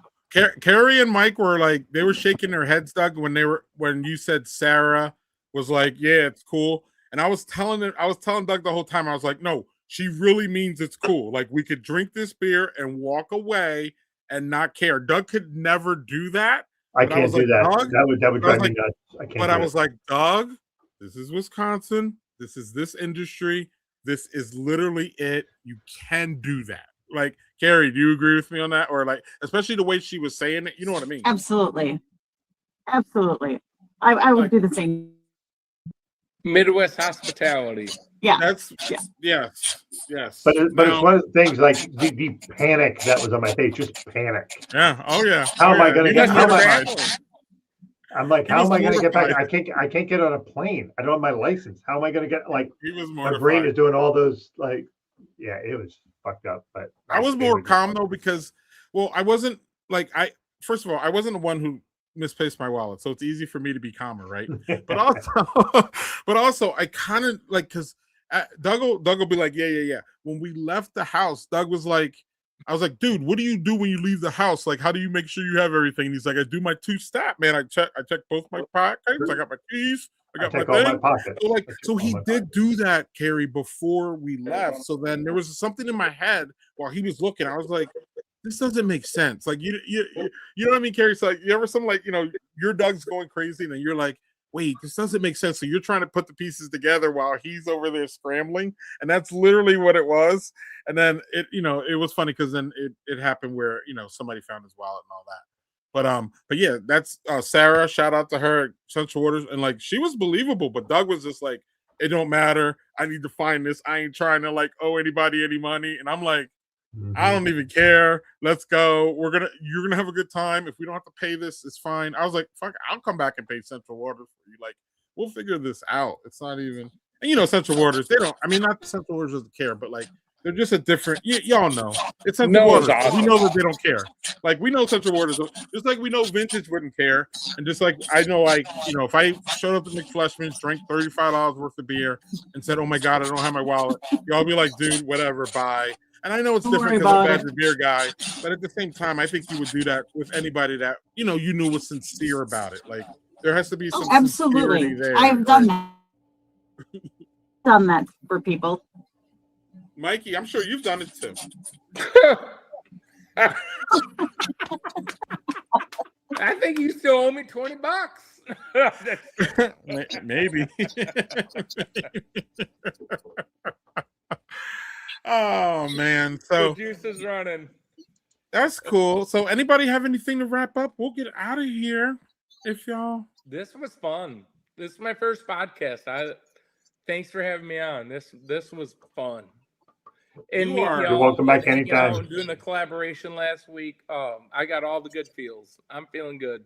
Carrie and Mike were like, they were shaking their heads, Doug, when you said Sarah was like, yeah, it's cool. And I was telling Doug the whole time, I was like, no, she really means it's cool. Like we could drink this beer and walk away and not care. Doug could never do that. I can't do that. Doug, that would drive me nuts. I can't. But I was like, Doug, this is Wisconsin. This is this industry. This is literally it. You can do that. Like, Carrie, do you agree with me on that? Or like, especially the way she was saying it, you know what I mean? Absolutely. I would do the same. Midwest hospitality. Yeah. Yes. But it's one of the things, like the panic that was on my face, just panic. Yeah. Oh yeah. How am I going to get? I'm like, how am I going to get back? mortified. I can't get on a plane. I don't have my license. How am I going to get? Like, He was my mortified. brain is doing all those. Like, yeah, it was fucked up. But I was more calm though because, well, I wasn't like First of all, I wasn't the one who misplaced my wallet, so it's easy for me to be calmer, right? But also, I kind of like because Doug will be like, yeah. When we left the house, Doug was like, I was like, dude, what do you do when you leave the house? Like, how do you make sure you have everything? And he's like, I do my 2-step, man. I check both my pockets. I got my keys. I got my all my thing. pockets. So he did do that, Carrie, before we left. So then there was something in my head while he was looking. I was like, this doesn't make sense. Like you know what I mean, Carrie? So like, you ever some like, your Doug's going crazy and then you're like, wait, this doesn't make sense. So you're trying to put the pieces together while he's over there scrambling. And that's literally what it was. And then it was funny because then it happened where, somebody found his wallet and all that. But yeah, that's Sarah. Shout out to her at Central Waters. And like, she was believable, but Doug was just like, it don't matter. I need to find this. I ain't trying to like owe anybody any money. And I'm like, I don't even care. Let's go. You're gonna have a good time. If we don't have to pay this, it's fine. I was like, fuck, I'll come back and pay Central Waters for you. Like, we'll figure this out. It's not even, and Central Waters, they don't, I mean, not Central Waters doesn't care, but like, they're just a different, y'all know. It's Central Waters. Awesome. We know that they don't care. Like, we know Central Waters, just like we know Vintage wouldn't care. And just like, I know, like, if I showed up to McFleshman's, drank $35 worth of beer and said, oh my God, I don't have my wallet, y'all be like, dude, whatever, bye. And I know it's different because I'm a Badger beer guy, but at the same time, I think you would do that with anybody that, you knew was sincere about it. Like, there has to be some sincerity there. I've done that. Done that for people. Mikey, I'm sure you've done it too. I think you still owe me $20. Maybe. Oh man, so the juice is running. That's cool. So anybody have anything to wrap up? We'll get out of here. If y'all, this was fun. This is my first podcast. Thanks for having me on. This was fun. And you're welcome back anytime. Doing the collaboration last week, I got all the good feels. I'm feeling good.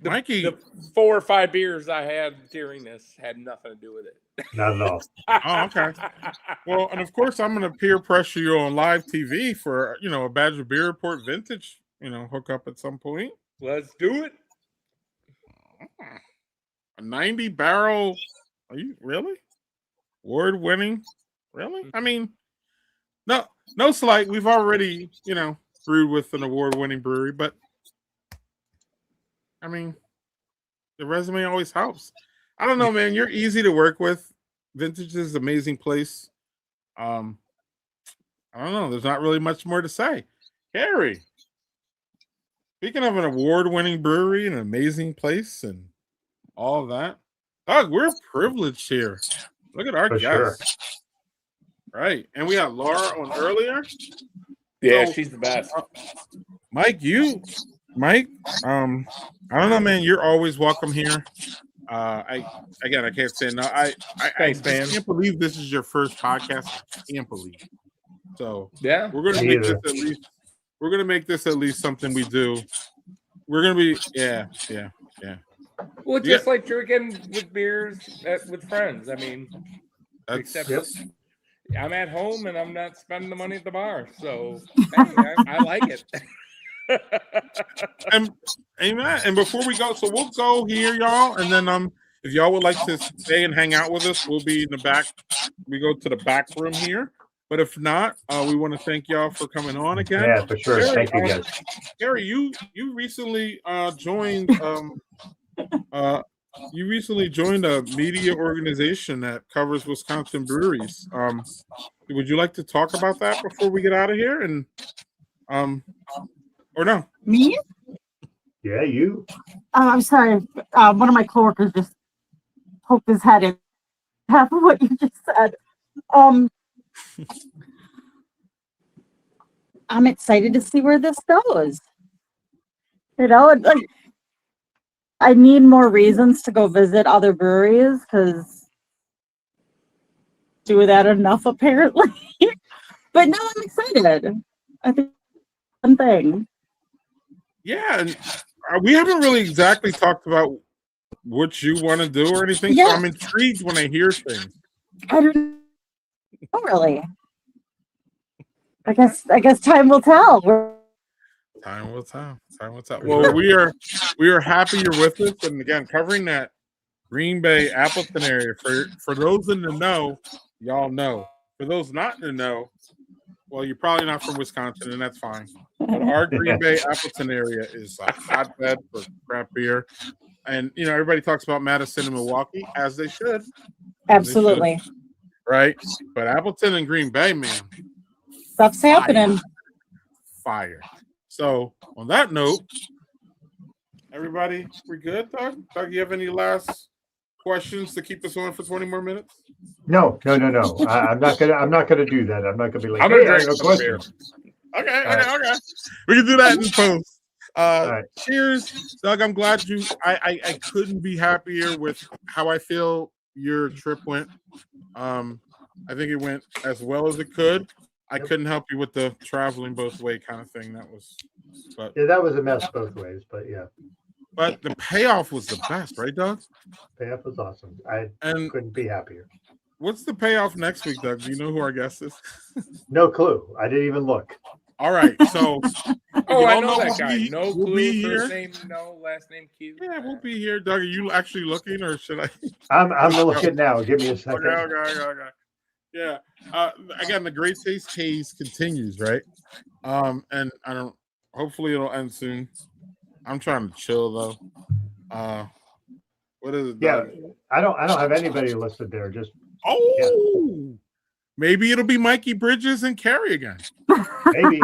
Mikey, the 4 or 5 beers I had during this had nothing to do with it. Not at all. Oh, okay. Well, and of course, I'm going to peer pressure you on live TV for a Badger Beer Report Vintage hook up at some point. Let's do it. A 90 barrel. Are you really award winning? Really? I mean, no slight. We've already brewed with an award winning brewery, but I mean, The resume always helps. I don't know, man. You're easy to work with. Vintage is an amazing place. I don't know. There's not really much more to say. Carrie, speaking of an award-winning brewery and an amazing place and all of that, Doug, we're privileged here. Look at our For sure. guests. Right. And we had Laura on earlier. Yeah, So, she's the best. Mike, I don't know, man. You're always welcome here. I can't say no. I Thanks, just man. can't believe this is your first podcast. I can't believe. So Yeah. we're gonna Me make this either. at least. We're gonna make this at least something we do. We're gonna be yeah. Well, just like drinking with beers with friends. I mean, That's except I'm at home and I'm not spending the money at the bar, so hey, I like it. and amen. And before we go, so we'll go here, y'all, and then if y'all would like to stay and hang out with us, we'll be in the back. We go to the back room here. But if not, we want to thank y'all for coming on again. Yeah, for sure. Gary, Thank you, guys. Gary, you recently joined you recently joined a media organization that covers Wisconsin breweries. Would you like to talk about that before we get out of here? And or no? Me? Yeah, you. I'm sorry. One of my coworkers just poked his head in half of what you just said. I'm excited to see where this goes. You know, like, I need more reasons to go visit other breweries because do that enough apparently. But no, I'm excited. I think it's one thing. Yeah, and we haven't really exactly talked about what you want to do or anything. Yeah. So I'm intrigued when I hear things. I don't know really. I guess time will tell. Time will tell. Time will tell. Well, we are happy you're with us, and again, covering that Green Bay Appleton area. For those in the know, y'all know. For those not in the know, well, you're probably not from Wisconsin, and that's fine. But our Green Bay Appleton area is a hotbed for craft beer, and everybody talks about Madison and Milwaukee, as they should. Absolutely. Right, but Appleton and Green Bay, man, Stuff's happening. Fire. So on that note, everybody, we good, Doug? Doug, you have any last questions to keep us on for 20 more minutes? No. I'm not gonna do that. I'm not gonna be like, I'm gonna hey, I drink have a some beer. question. Okay. We can do that in post. right. Cheers, Doug. I'm glad I couldn't be happier with how I feel your trip went. I think it went as well as it could. I couldn't help you with the traveling both way kind of thing. That was a mess both ways, but yeah, but the payoff was the best, right, Doug? payoff was awesome. I And couldn't be happier. what's the payoff next week, Doug? Do you know who our guest is? No clue. I didn't even look. All right, so Oh, I y'all know that we'll guy. be- No we'll clue. be First here. name no, last name Q. Yeah, we'll be here. Doug, are you actually looking, or should I? I'm looking now. Give me a second. Okay. Yeah. Again, the Great Taste Haze continues, right? And I don't. Hopefully, it'll end soon. I'm trying to chill though. What is it? Yeah, Doug? I don't have anybody listed there. Just Oh, maybe it'll be Mikey Bridges and Carrie again. maybe.